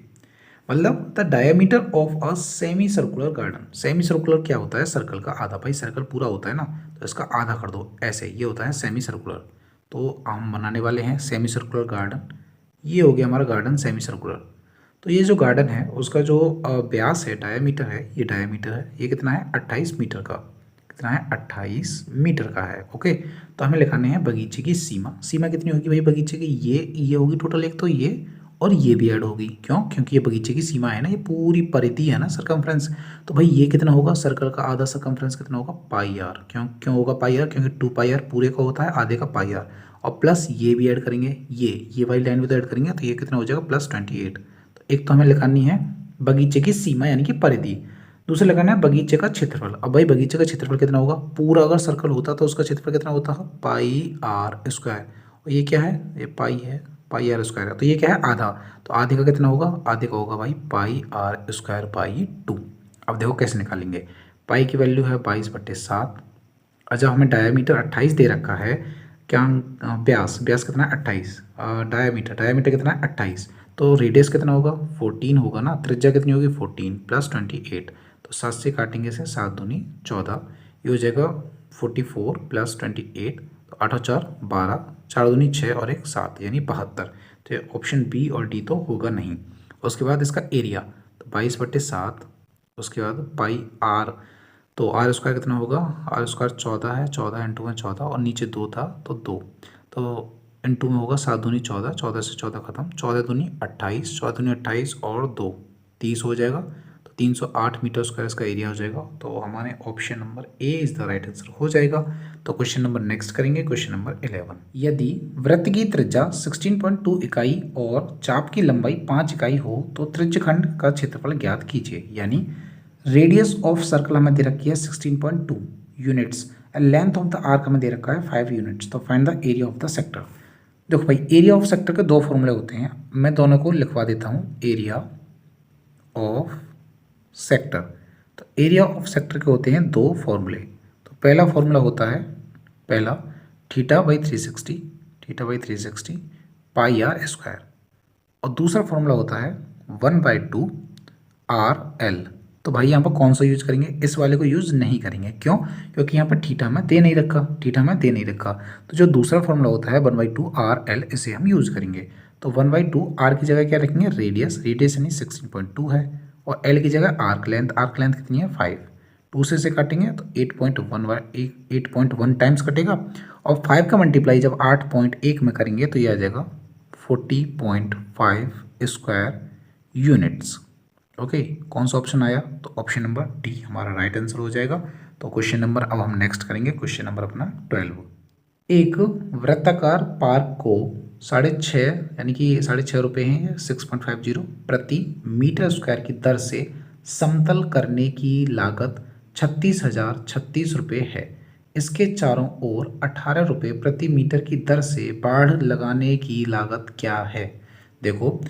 मतलब the diameter of a semi circular garden. Semi circular क्या होता है, सर्कल का आधा। भाई सर्कल पूरा होता है ना, तो इसका आधा कर दो ऐसे, ये होता है सेमी सर्कुलर। तो हम बनाने वाले हैं सेमी सर्कुलर गार्डन। ये हो गया हमारा गार्डन सेमी सर्कुलर। तो ये जो गार्डन है उसका जो व्यास है, डायमीटर है, ये डायमीटर है, ये कितना है 28 मीटर का। कितना है 28 मीटर का है। ओके, तो हमें लिखाने हैं बगीचे की सीमा। सीमा कितनी होगी भाई बगीचे की, ये होगी टोटल, एक तो ये और ये भी ऐड होगी। क्यों, क्योंकि ये बगीचे की सीमा है ना, ये पूरी परिधि है ना, सरकमफ्रेंस। तो भाई ये कितना होगा, सर्कल का आधा सरकमफ्रेंस कितना होगा, पाई आर। क्यों क्यों होगा पाई आर, क्योंकि 2πr पूरे का होता है, आधे का पाई आर। और प्लस ये भी ऐड करेंगे, ये वाली लाइन भी तो ऐड करेंगे, तो ये कितना हो जाएगा +28। तो एक तो हमें लिखानी है बगीचे की सीमा यानी कि परिधि, दूसरा लगाना है बगीचे का क्षेत्रफल। अब भाई बगीचे का क्षेत्रफल कितना होगा, पूरा अगर सर्कल होता तो उसका क्षेत्रफल कितना होता है, पाई आर स्क्वायर। और ये क्या है, ये पाई है, पाई आर स्क्वायर है, तो ये क्या है आधा। तो आधे का कितना होगा, आधे का होगा भाई पाई आर स्क्वायर बाई 2। अब देखो कैसे निकालेंगे, पाई की वैल्यू है 22/7, और जब हमें डायमीटर 28 दे रखा है, क्या व्यास कितना है 28, डायमीटर कितना है 28, तो रेडियस कितना होगा 14 होगा ना, त्रिज्या कितनी होगी 14 + 28। तो 7 से काटेंगे से 7 दूनी 14, ये हो जाएगा 44 + 28, तो 8 और 4 12, 4 दूनी 6 और 1 7 यानी 72। तो ऑप्शन बी और डी तो होगा नहीं। उसके बाद इसका एरिया, तो 22/7, उसके बाद पाई आर, तो आर स्क्वायर कितना होगा, आर स्क्वायर 14 है, 14 इंटू में 14 और नीचे 2 था तो 2, तो इंटू में होगा 7 दूनी 14, 14 से 14 खत्म, 14 दूनी 28, 14 दूनी 28 और 2 30 हो जाएगा। तो 308 मीटर स्क्वायर इसका एरिया हो जाएगा। तो हमारे option number A is the right answer हो जाएगा। तो क्वेश्चन नंबर नेक्स्ट करेंगे, क्वेश्चन नंबर 11। यदि वृत्त की त्रिज्या 16.2 इकाई और चाप की लंबाई 5 इकाई हो तो त्रिज्यखंड का क्षेत्रफल ज्ञात कीजिए। यानी रेडियस ऑफ सर्कल हमें दे रखी है 16.2 units, length of the arc हमें दे रखा है 5 यूनिट्स। तो find the area of the sector. देखो भाई एरिया ऑफ सेक्टर के दो फॉर्मूले होते हैं, मैं दोनों को लिखवा देता हूँ। एरिया ऑफ सेक्टर, तो एरिया ऑफ सेक्टर के होते हैं दो फॉर्मूले। तो पहला फॉर्मूला होता है, पहला θ/360 पाई आर स्क्वायर, और दूसरा फॉर्मूला होता है 1/2 RL। तो भाई यहाँ पर कौन सा यूज करेंगे, इस वाले को यूज नहीं करेंगे। क्यों, क्योंकि यहाँ पर थीटा में दे नहीं रखा, तो जो दूसरा फॉर्मूला होता है 1/2 RL, इसे हम यूज करेंगे। तो 1/2 R की जगह क्या रखेंगे, रेडियस यानी 16.2 है, और L की जगह आर्क लेंथ कितनी है 5। 2 से काटेंगे तो 8.1 टाइम्स कटेगा, और 5 का मल्टीप्लाई जब 8.1 में करेंगे तो ये आ जाएगा 40.5 स्क्वायर यूनिट्स। ओके, कौन सा ऑप्शन आया, तो ऑप्शन नंबर डी हमारा राइट आंसर हो जाएगा। तो क्वेश्चन नंबर अब हम नेक्स्ट करेंगे, क्वेश्चन नंबर अपना 12। एक वृत्ताकार पार्क को 6.5 यानी कि 6.5 रुपये हैं, 6.50 प्रति मीटर स्क्वायर की दर से समतल करने की लागत ₹36,036 है। इसके चारों ओर 18 रुपये प्रति मीटर की दर से बाढ़ लगाने की लागत क्या है? देखो,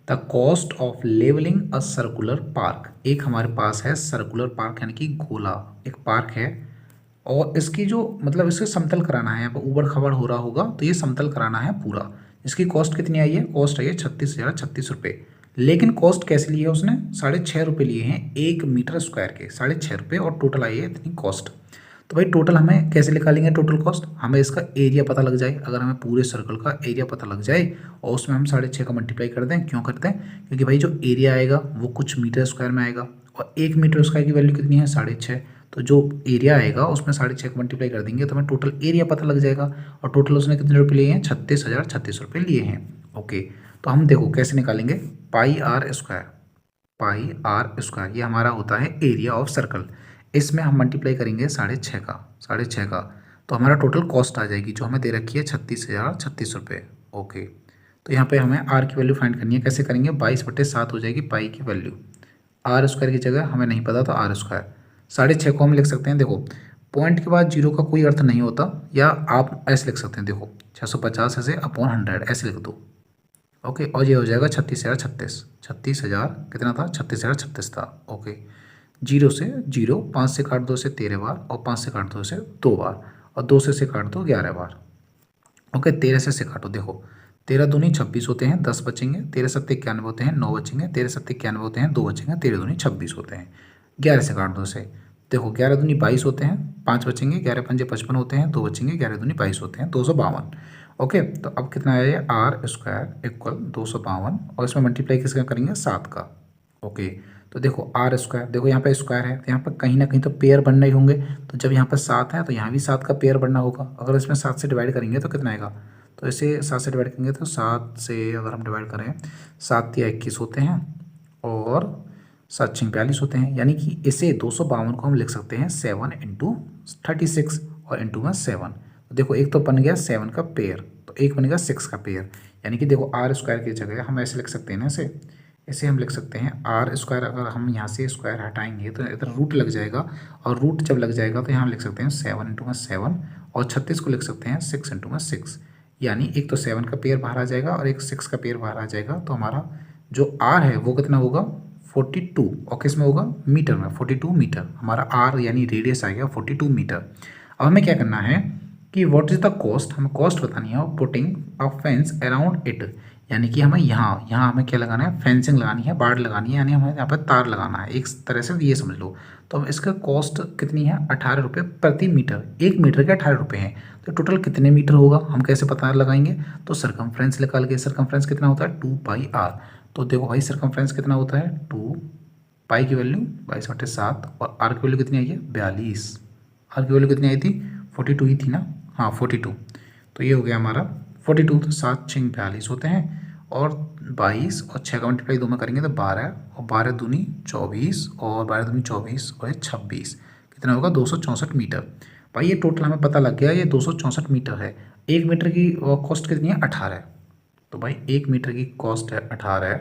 the cost of levelling a circular park, एक हमारे पास है सर्कुलर पार्क यानी कि गोला एक पार्क है, और इसकी जो मतलब इसे समतल कराना है, यहाँ पर ऊबड़ खाबड़ हो रहा होगा तो ये समतल कराना है पूरा। इसकी कॉस्ट कितनी आई है? कॉस्ट आई है ₹36,036। लेकिन कॉस्ट कैसे ली है उसने? ₹6.5 लिए हैं 1 मीटर स्क्वायर के, ₹6.5 और टोटल आई है इतनी कॉस्ट। तो भाई टोटल हमें कैसे निकालेंगे? टोटल कॉस्ट हमें इसका एरिया पता लग जाए, अगर हमें पूरे सर्कल का एरिया पता लग जाए और उसमें हम 6.5 का मल्टीप्लाई कर दें। क्यों करते हैं? क्योंकि भाई जो एरिया आएगा वो कुछ मीटर स्क्वायर में आएगा और 1 मीटर स्क्वायर की वैल्यू कितनी है? 6.5। तो जो एरिया आएगा उसमें 6.5 का मल्टीप्लाई कर देंगे तो हमें टोटल एरिया पता लग जाएगा। और टोटल उसने कितने रुपये लिए हैं? ₹36,036 लिए हैं। ओके, तो हम देखो कैसे निकालेंगे। पाई आर स्क्वायर ये हमारा होता है एरिया ऑफ सर्कल। इसमें हम मल्टीप्लाई करेंगे 6.5 का तो हमारा टोटल कॉस्ट आ जाएगी जो हमें दे रखी है ₹36,036। ओके, तो यहाँ पे हमें आर की वैल्यू फाइंड करनी है। कैसे करेंगे? 22/7 हो जाएगी पाई की वैल्यू। आर स्क्वायर की जगह हमें नहीं पता तो आर स्क्वायर। 6.5 को हम लिख सकते हैं, देखो पॉइंट के बाद जीरो का कोई अर्थ नहीं होता, या आप ऐसे लिख सकते हैं, देखो 650 ऐसे अपॉन 100 ऐसे लिख दो। ओके, और ये हो जाएगा 36,036। 36,000 कितना था? 36,036 था। ओके, जीरो से जीरो, 5 से काट दो से 13 बार, और 5 से काट दो से 2 बार, और 2 से काट दो 11 बार। ओके, 13 से काटो, देखो 13 दूनी 26 होते हैं, 10 बचेंगे, 13 सत्ते 91 होते हैं, 9 बचेंगे, 13 सत्ते 91 होते हैं, 2 बचेंगे, 13 दूनी 26 होते हैं। 11 से काट दो से, देखो 11 दूनी 22 होते हैं, 5 बचेंगे, 11 पंजे 55 होते हैं, 2 बचेंगे, 11 दूनी 22 होते हैं, 252। ओके, तो अब कितना आया ये? आर स्क्वायर इक्वल 252, और इसमें मल्टीप्लाई किसका करेंगे? 7 का। ओके, तो देखो आर स्क्वायर, देखो यहाँ पे स्क्वायर है तो यहाँ पर कहीं ना कहीं तो पेयर बनने ही होंगे, तो जब यहाँ पर 7 है तो यहाँ भी 7 का पेयर बनना होगा। अगर इसमें 7 से डिवाइड करेंगे तो कितना आएगा? तो इसे 7 से डिवाइड करेंगे तो 7 से अगर हम डिवाइड करें, 7 या 21 होते हैं और 7 6 42 होते हैं, यानी कि इसे 252 को हम लिख सकते हैं 7 इंटू 36 और इंटू में 7। तो देखो एक तो बन गया 7 का पेयर, तो एक बनेगा 6 का पेयर, यानी कि देखो आर स्क्वायर की जगह हम ऐसे लिख सकते हैं ना, इसे हम लिख सकते हैं आर स्क्वायर। अगर हम यहाँ से स्क्वायर हटाएंगे तो इधर रूट लग जाएगा, और रूट जब लग जाएगा तो यहाँ हम लिख सकते हैं 7 इंटू में 7, और 36 को लिख सकते हैं 6 इंटू में 6, यानी एक तो 7 का पेयर बाहर आ जाएगा और एक 6 का पेयर बाहर आ जाएगा। तो हमारा जो आर है वो कितना होगा? 42, और किस में होगा? मीटर में। 42 मीटर हमारा आर यानी रेडियस आ गया 42 मीटर। अब हमें क्या करना है कि व्हाट इज़ द कॉस्ट, हमें कॉस्ट बतानी है putting a fence around it, यानी कि हमें यहाँ हमें क्या लगाना है? फेंसिंग लगानी है, बाड़ लगानी है, यानी हमें यहाँ पर तार लगाना है, एक तरह से ये समझ लो। तो इसका कॉस्ट कितनी है? 18 रुपये प्रति मीटर, 1 मीटर के 18 रुपये हैं। तो टोटल कितने मीटर होगा हम कैसे पता लगाएंगे? तो सरकमफ्रेंस निकाल के, सरकमफ्रेंस कितना होता है? 2πr। तो देखो भाई सरकमफ्रेंस कितना होता है? 2 पाई की वैल्यू 22/7, और आर की वैल्यू कितनी आई है? 42। आर की वैल्यू कितनी आई थी? 42 ही थी ना? हाँ 42। तो ये हो गया हमारा 42, तो 7 6 42 होते हैं, और 22 और 6 का मल्टीप्लाई 2 में करेंगे तो 12, और 12 दूनी 24, और 12 दूनी 24 और 26, कितना होगा? 264 मीटर। भाई ये टोटल हमें पता लग गया, ये 264 मीटर है। 1 मीटर की कॉस्ट कितनी है? 18। तो भाई 1 मीटर की कॉस्ट है 18,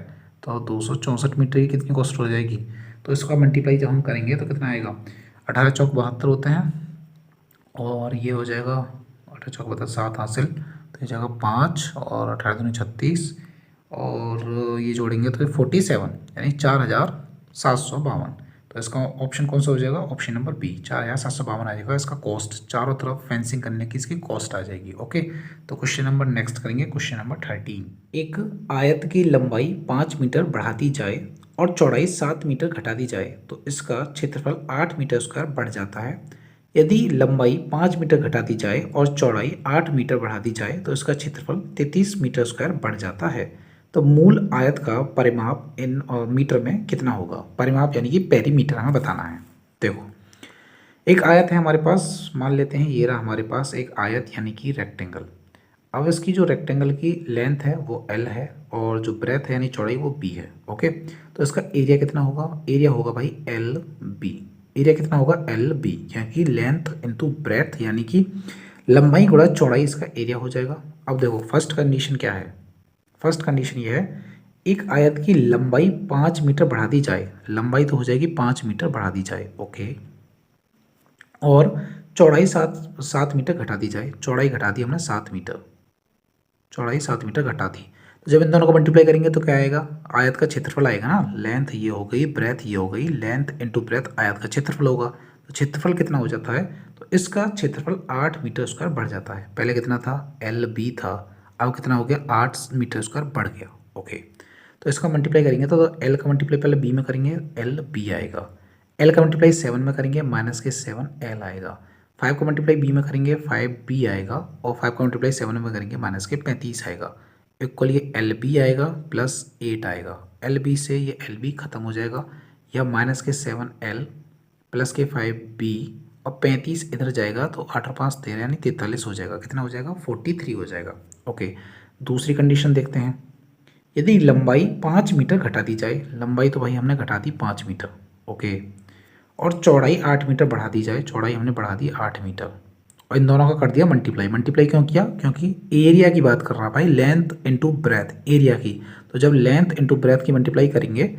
तो 264 मीटर की कितनी कॉस्ट हो जाएगी? तो इसका मल्टीप्लाई जब हम करेंगे तो कितना आएगा? 18 चौक 72 होते हैं, और ये हो जाएगा 18 चौक 72 7 हासिल, तो ये जाएगा 5, और 18 दूनी 36, और ये जोड़ेंगे तो 47, यानी 4,752। तो इसका ऑप्शन कौन सा हो जाएगा? ऑप्शन नंबर बी, 4,752 आ जाएगा इसका कॉस्ट। चारों तरफ फेंसिंग करने की इसकी कॉस्ट आ जाएगी। ओके, तो क्वेश्चन नंबर नेक्स्ट करेंगे, क्वेश्चन नंबर 13। एक आयत की लंबाई 5 मीटर बढ़ा दी जाए और चौड़ाई 7 मीटर घटा दी जाए तो इसका क्षेत्रफल 8 मीटर स्क्वायर बढ़ जाता है। यदि लंबाई 5 मीटर घटा दी जाए और चौड़ाई 8 मीटर बढ़ा दी जाए तो इसका क्षेत्रफल 33 मीटर स्क्वायर बढ़ जाता है। तो मूल आयत का परिमाप इन मीटर में कितना होगा? परिमाप यानी कि पेरीमीटर हमें बताना है। देखो एक आयत है हमारे पास, मान लेते हैं ये रहा हमारे पास एक आयत यानी कि रेक्टेंगल। अब इसकी जो रेक्टेंगल की लेंथ है वो L है, और जो ब्रेथ है यानी चौड़ाई वो B है। ओके, तो इसका एरिया कितना होगा? एरिया होगा भाई LB। एरिया कितना होगा? LB, यानी लेंथ इंटू ब्रेथ, यानी कि लंबाई गुणा चौड़ाई, इसका एरिया हो जाएगा। अब देखो फर्स्ट कंडीशन क्या है? फर्स्ट कंडीशन ये है, एक आयत की लंबाई 5 मीटर बढ़ा दी जाए, लंबाई तो हो जाएगी 5 मीटर बढ़ा दी जाए। ओके, और चौड़ाई 7 मीटर घटा दी जाए। चौड़ाई घटा दी हमने 7 मीटर, चौड़ाई 7 मीटर घटा दी। तो जब इन दोनों को मल्टीप्लाई करेंगे तो क्या आएगा, आयत का क्षेत्रफल आएगा ना। लेंथ ये हो गई, ब्रेथ ये हो गई, लेंथ इंटू ब्रेथ आयत का क्षेत्रफल होगा। तो क्षेत्रफल कितना हो जाता है, तो इसका क्षेत्रफल 8 मीटर स्क्वायर बढ़ जाता है। पहले कितना था, एल बी था, अब कितना हो गया, 8 मीटर स्क्वायर बढ़ गया। ओके, तो इसका मल्टीप्लाई करेंगे तो एल का मल्टीप्लाई पहले बी में करेंगे, एल बी आएगा। एल का मल्टीप्लाई 7 में करेंगे, माइनस के 7 एल आएगा। 5 का मल्टीप्लाई बी में करेंगे, 5 बी आएगा। और 5 का मल्टीप्लाई 7 में करेंगे, माइनस के 35 आएगा। इक्वल ये एल बी आएगा प्लस 8 आएगा। एल बी से ये एल बी खत्म हो जाएगा, या माइनस के 7 एल प्लस के 5 बी और 35 इधर जाएगा तो 8 और 5 13 यानी 43 हो जाएगा। कितना हो जाएगा, 43 हो जाएगा। ओके, दूसरी कंडीशन देखते हैं। यदि लंबाई 5 मीटर घटा दी जाए, लंबाई तो भाई हमने घटा दी 5 मीटर, ओके, और चौड़ाई 8 मीटर बढ़ा दी जाए, चौड़ाई हमने बढ़ा दी 8 मीटर, और इन दोनों का कर दिया मल्टीप्लाई। मल्टीप्लाई क्यों किया, क्योंकि एरिया की बात कर रहा भाई, लेंथ इंटू ब्रेथ एरिया की। तो जब लेंथ इंटू ब्रेथ की मल्टीप्लाई करेंगे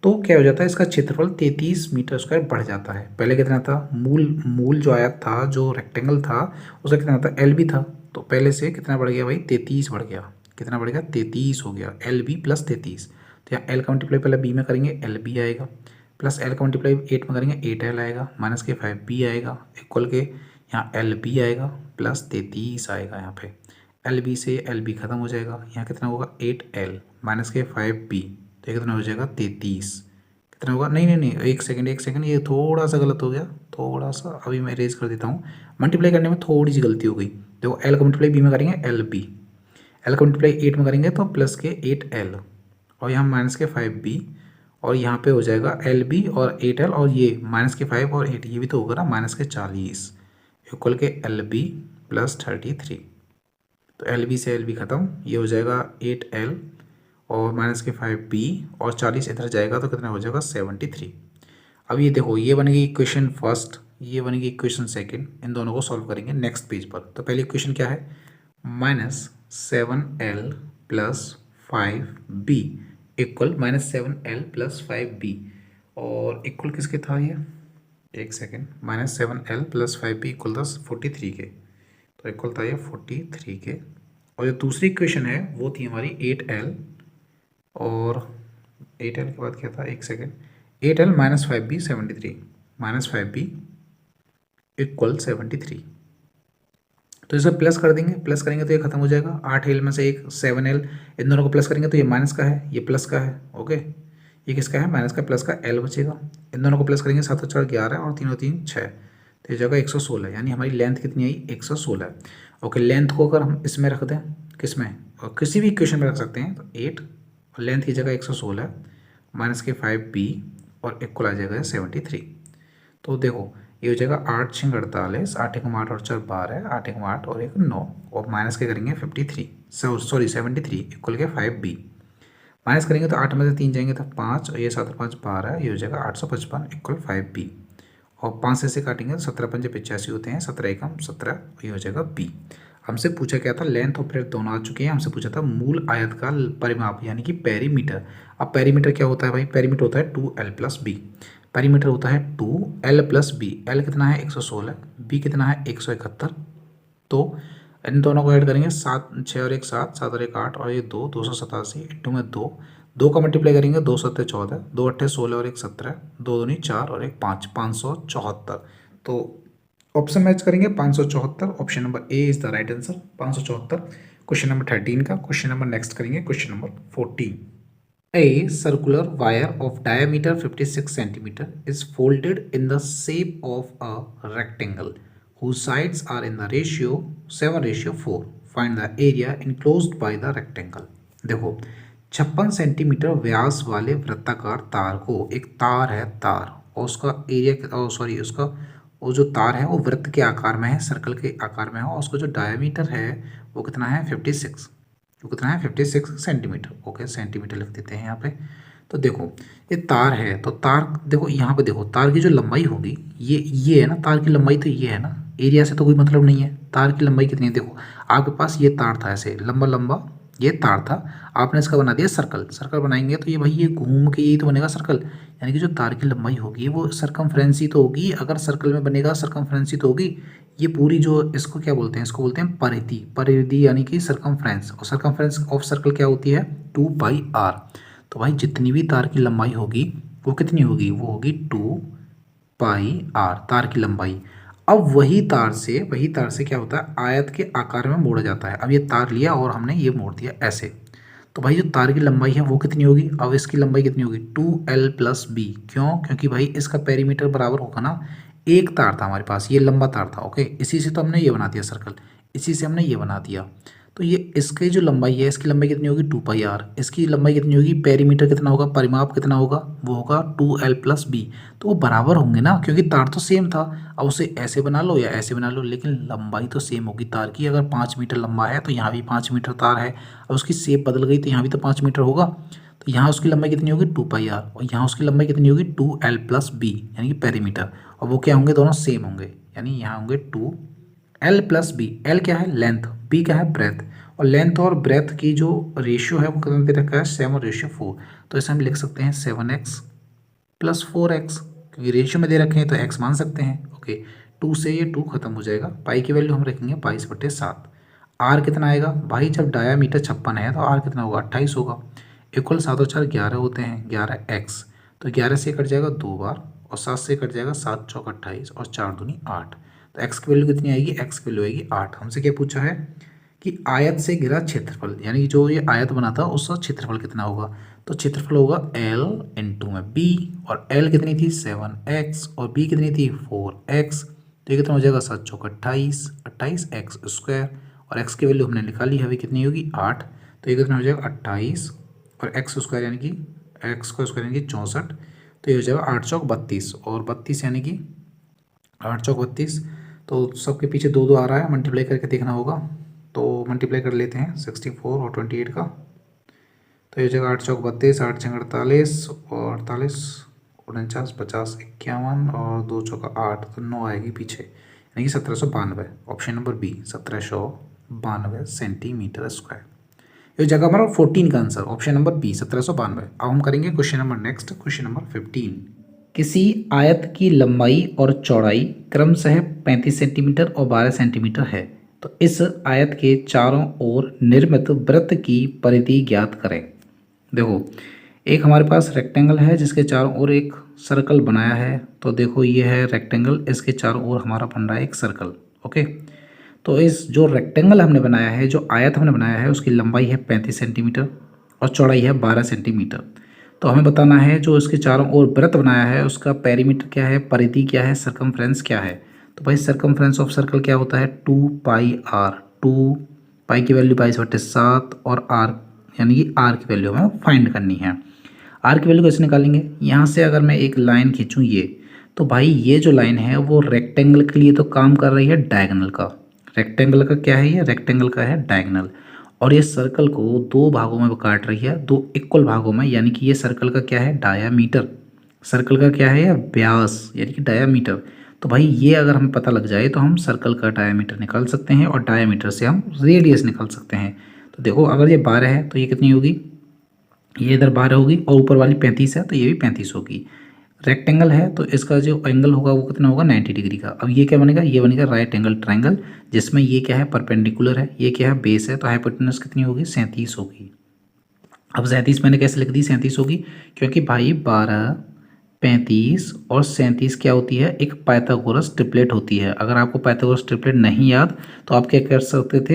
तो क्या हो जाता है, इसका क्षेत्रफल 33 मीटर स्क्वायर बढ़ जाता है। पहले कितना था, मूल जो आयत था, जो रेक्टेंगल था, उसका कितना था, एल बी था। तो पहले से कितना बढ़ गया भाई, 33 बढ़ गया। कितना बढ़ गया, 33 हो गया, एल बी प्लस 33। तो यहाँ एल का मल्टीप्लाई पहले बी में करेंगे, एल बी आएगा, प्लस एल का मल्टीप्लाई 8 में करेंगे, 8 एल आएगा, माइनस के 5 बी आएगा, इक्वल के यहाँ एल बी आएगा प्लस 33 आएगा। यहाँ पे एल बी से एल बी खत्म हो जाएगा, यहाँ कितना होगा, 8 एल माइनस के 5 बी, तो ये कितना हो जाएगा, 33। कितना होगा, नहीं नहीं नहीं, एक सेकंड, ये थोड़ा सा गलत हो गया, थोड़ा सा, अभी मैं इरेज कर देता हूँ। मल्टीप्लाई करने में थोड़ी सी गलती हो गई। देखो एल का मल्टीप्लाई बी में करेंगे, एल बी, एल का मल्टीप्लाई 8 में करेंगे तो प्लस के 8 एल, और यहाँ माइनस के 5 बी, और यहाँ पे हो जाएगा एल बी और 8 एल, और ये माइनस के 5 और 8, ये भी तो होगा ना, माइनस के 40, इक्वल के एल बी प्लस 33। तो एल बी से एल बी खत्म, ये हो जाएगा 8 एल और माइनस के 5 बी, और 40 इधर जाएगा तो कितना हो जाएगा, 73। अब ये देखो, ये बनेगी इक्वेशन फर्स्ट, ये बनेगी इक्वेशन सेकंड। इन दोनों को सॉल्व करेंगे नेक्स्ट पेज पर। तो पहली इक्वेशन क्या है, -7l plus 5b equal -7l plus 5b, और इक्वल किसके था ये, एक second, -7l plus 5b equal था 43 के, तो इक्वल था ये 43 के। और जो दूसरी इक्वेशन है वो थी हमारी 8l, और 8l के बाद क्या था, एक second, 8l minus 5b 73, minus 5b equal 73। तो इसे प्लस कर देंगे, प्लस करेंगे तो ये खत्म हो जाएगा, 8l में से एक 7l, इन दोनों को प्लस करेंगे तो ये माइनस का है, ये प्लस का है। ओके, ये किसका है, माइनस का, प्लस का, l बचेगा। इन दोनों को प्लस करेंगे, 7 और 4 11 और 3 और 3 6, तो ये जगह 116, यानी हमारी लेंथ कितनी आई, 116। ओके, लेंथ को अगर हम इसमें रख दें, किस में, और किसी भी इक्वेशन में रख सकते हैं, तो 8 और लेंथ की जगह 116 माइनस के 5b और इक्वल आ जाएगा 73। तो देखो ये हो जाएगा 8 6 48, 8 1 8 और 4 12, 8 1 8 और 1 9, और माइनस के करेंगे 53, सॉरी 73 इक्वल के 5b, माइनस करेंगे तो 8 में से 3 जाएंगे तो 5, और ये 7 और 5 12, ये हो जाएगा 855 इक्वल 5b, और 5 से काटेंगे तो 17 पंजे 85 होते हैं, 17 एकम 17, ये हो जाएगा b। हमसे पूछा क्या था, लेंथ और ब्रेथ दोनों आ चुके हैं। हमसे पूछा था मूल आयत का परिमाप, यानी कि पेरीमीटर। अब पेरीमीटर क्या होता है भाई, पेरीमीटर होता है 2l प्लस बी, पेरीमीटर होता है 2l प्लस बी। एल कितना है, 116, बी कितना है, 171। तो इन दोनों को ऐड करेंगे, 7 6 और 1 7, 7 और 1 8, और ये 2 287 इंटू में 2, 2 का मल्टीप्लाई करेंगे, 2 7 14, 2 8 16 और 1 17, 2 दूनी 4 और 1 5, 574। तो ऑप्शन मैच करेंगे, 574, option number A is the right answer, 574। Question number 13 का क्वेश्चन नंबर नेक्स्ट करेंगे, question number 14। A circular wire of diameter 56 centimeter is folded in the shape of a rectangle whose sides are in the ratio 7:4. Find the area enclosed by the rectangle. देखो 56 centimetre व्यास वाले वृत्ताकार तार को, एक तार है तार, और उसका एरिया, सॉरी उसका वो जो तार है वो वृत्त के आकार में है, सर्कल के आकार में है, और उसका जो डायमीटर है वो कितना है, 56, वो कितना है, 56 सेंटीमीटर। ओके, सेंटीमीटर लिख देते हैं यहाँ पे। तो देखो ये तार है, तो तार देखो यहाँ पे, देखो तार की जो लंबाई होगी, ये है ना, तार की लंबाई तो ये है ना, एरिया से तो कोई मतलब नहीं है। तार की लंबाई कितनी है, देखो आपके पास ये तार था ऐसे लंबा लंबा, ये तार था, आपने इसका बना दिया सर्कल। सर्कल बनाएंगे तो ये भाई ये घूम के यही तो बनेगा सर्कल, यानी कि जो तार की लंबाई होगी वो सरकमफ्रेंस ही तो होगी। अगर सर्कल में बनेगा सरकमफ्रेंस ही तो होगी। ये पूरी जो इसको क्या बोलते हैं, इसको बोलते हैं परिधि। परिधि यानी कि सरकमफ्रेंस, और सरकमफ्रेंस ऑफ सर्कल क्या होती है, 2πr। तो भाई जितनी भी तार की लंबाई होगी वो कितनी होगी, वो होगी 2πr तार की लंबाई। अब वही तार से क्या होता है, आयत के आकार में मोड़ा जाता है। अब ये तार लिया और हमने ये मोड़ दिया ऐसे। तो भाई जो तार की लंबाई है वो कितनी होगी, अब इसकी लंबाई कितनी होगी, 2l+b। क्यों, क्योंकि भाई इसका पेरीमीटर बराबर होगा ना, एक तार था हमारे पास, ये लंबा तार था, ओके, इसी से तो हमने ये बना दिया सर्कल, इसी से हमने ये बना दिया। तो ये इसकी जो लंबाई है, इसकी लंबाई कितनी होगी 2πr, इसकी लंबाई कितनी होगी, पेरीमीटर कितना होगा, परिमाप कितना होगा, वो होगा 2l+b। तो वो बराबर होंगे ना, क्योंकि तार तो सेम था। अब उसे ऐसे बना लो या ऐसे बना लो, लेकिन लंबाई तो सेम होगी तार की। अगर 5 मीटर लंबा है तो यहाँ भी 5 मीटर तार है, अब उसकी शेप बदल गई तो यहाँ भी तो 5 मीटर होगा। तो यहाँ उसकी लंबाई कितनी होगी 2πr, और यहाँ उसकी लंबाई कितनी होगी 2l+b, यानी कि पेरीमीटर। और वो क्या होंगे, दोनों सेम होंगे, यानी यहाँ होंगे 2l+b। एल क्या है, लेंथ, बी क्या है, ब्रेथ। और लेंथ और ब्रेथ की जो रेशियो है वो कितना दे रखा है, 7:4। तो इसे हम लिख सकते हैं 7x+4x, क्योंकि रेशियो में दे रखे हैं तो x मान सकते हैं, ओके। 2 से ये 2 खत्म हो जाएगा, पाई की वैल्यू हम रखेंगे 22/7। आर कितना आएगा भाई, जब डायामीटर 56 है तो आर कितना होगा, 28 होगा। इक्वल 7 और 4 11 होते हैं, 11x। तो 11 से कट जाएगा 2 बार, और 7 से कट जाएगा 7 चौक 28, और 4 दूनी 8। तो x की वैल्यू कितनी आएगी, x की वैल्यू आएगी 8। हमसे क्या पूछा है कि आयत से घिरा क्षेत्रफल, यानी कि जो ये आयत बना था उसका क्षेत्रफल कितना होगा। तो क्षेत्रफल होगा L इंटू में B, और L कितनी थी 7x, और B कितनी थी 4x। तो ये कितना हो जाएगा, 7 चौक 28, 28x², और x की वैल्यू हमने निकाली है, अभी कितनी होगी 8। तो ये कितना हो जाएगा 28 और x², यानी कि x का स्क्वायर यानी कि 64। तो ये हो जाएगा 8 चौक 32, और 32 यानी कि 8 चौक 32। तो सबके पीछे 2 2 आ रहा है, मल्टीप्लाई करके देखना होगा। तो मल्टीप्लाई कर लेते हैं 64 और 28 का। तो ये हो जाएगा 8 चौक 32, 8 छंग 48, और 48, 49, 50, 51, और 2 चौका 8, तो 9 आएगी पीछे, यानी कि 1792। Option number B 1792 centimetre square. ये जगह हमारा 14 का आंसर, ऑप्शन नंबर बी 1792। अब हम करेंगे question number next, question number 15। किसी आयत की लंबाई और चौड़ाई क्रमशः 35 सेंटीमीटर और 12 सेंटीमीटर है, तो इस आयत के चारों ओर निर्मित वृत्त की परिधि ज्ञात करें। देखो, एक हमारे पास रेक्टेंगल है जिसके चारों ओर एक सर्कल बनाया है। तो देखो ये है रेक्टेंगल, इसके चारों ओर हमारा बन रहा है एक सर्कल, ओके। तो इस जो रेक्टेंगल हमने बनाया है, जो आयत हमने बनाया है, उसकी लंबाई है 35 सेंटीमीटर और चौड़ाई है 12 सेंटीमीटर। तो हमें बताना है जो इसके चारों ओर वृत्त बनाया है उसका पेरीमीटर क्या है, परिधि क्या है, सरकमफ्रेंस क्या है। तो भाई सरकमफ्रेंस ऑफ सर्कल क्या होता है, 2πr। 2 की वैल्यू 22/7, और r यानी कि r की वैल्यू हमें फाइंड करनी है। r की वैल्यू कैसे निकालेंगे, यहाँ से अगर मैं एक लाइन खींचूँ ये, तो भाई ये जो लाइन है वो रेक्टेंगल के लिए तो काम कर रही है डायगोनल का। रेक्टेंगल का क्या है, ये रेक्टेंगल का है डायगोनल, और ये सर्कल को 2 भागों में काट रही है, 2 इक्वल भागों में, यानी कि ये सर्कल का क्या है, डायामीटर। सर्कल का क्या है, व्यास, यानी कि डायामीटर। तो भाई ये अगर हमें पता लग जाए तो हम सर्कल का डायामीटर निकाल सकते हैं, और डायामीटर से हम रेडियस निकाल सकते हैं। तो देखो अगर ये 12 है तो ये कितनी होगी, ये इधर 12 होगी, और ऊपर वाली 35 है तो ये भी 35 होगी। रेक्टेंगल है तो इसका जो एंगल होगा वो कितना होगा, 90 डिग्री का। अब ये क्या बनेगा, ये बनेगा राइट एंगल ट्रायंगल, जिसमें ये क्या है, परपेंडिकुलर है, ये क्या है, बेस है। तो हाइपोटेनस कितनी होगी, 37 होगी। अब 37 मैंने कैसे लिख दी, 37 होगी, क्योंकि भाई 12, 35 और 37 क्या होती है, एक पाइथागोरस ट्रिपलेट होती है। अगर आपको पाइथागोरस ट्रिपलेट नहीं याद तो आप क्या कर सकते थे,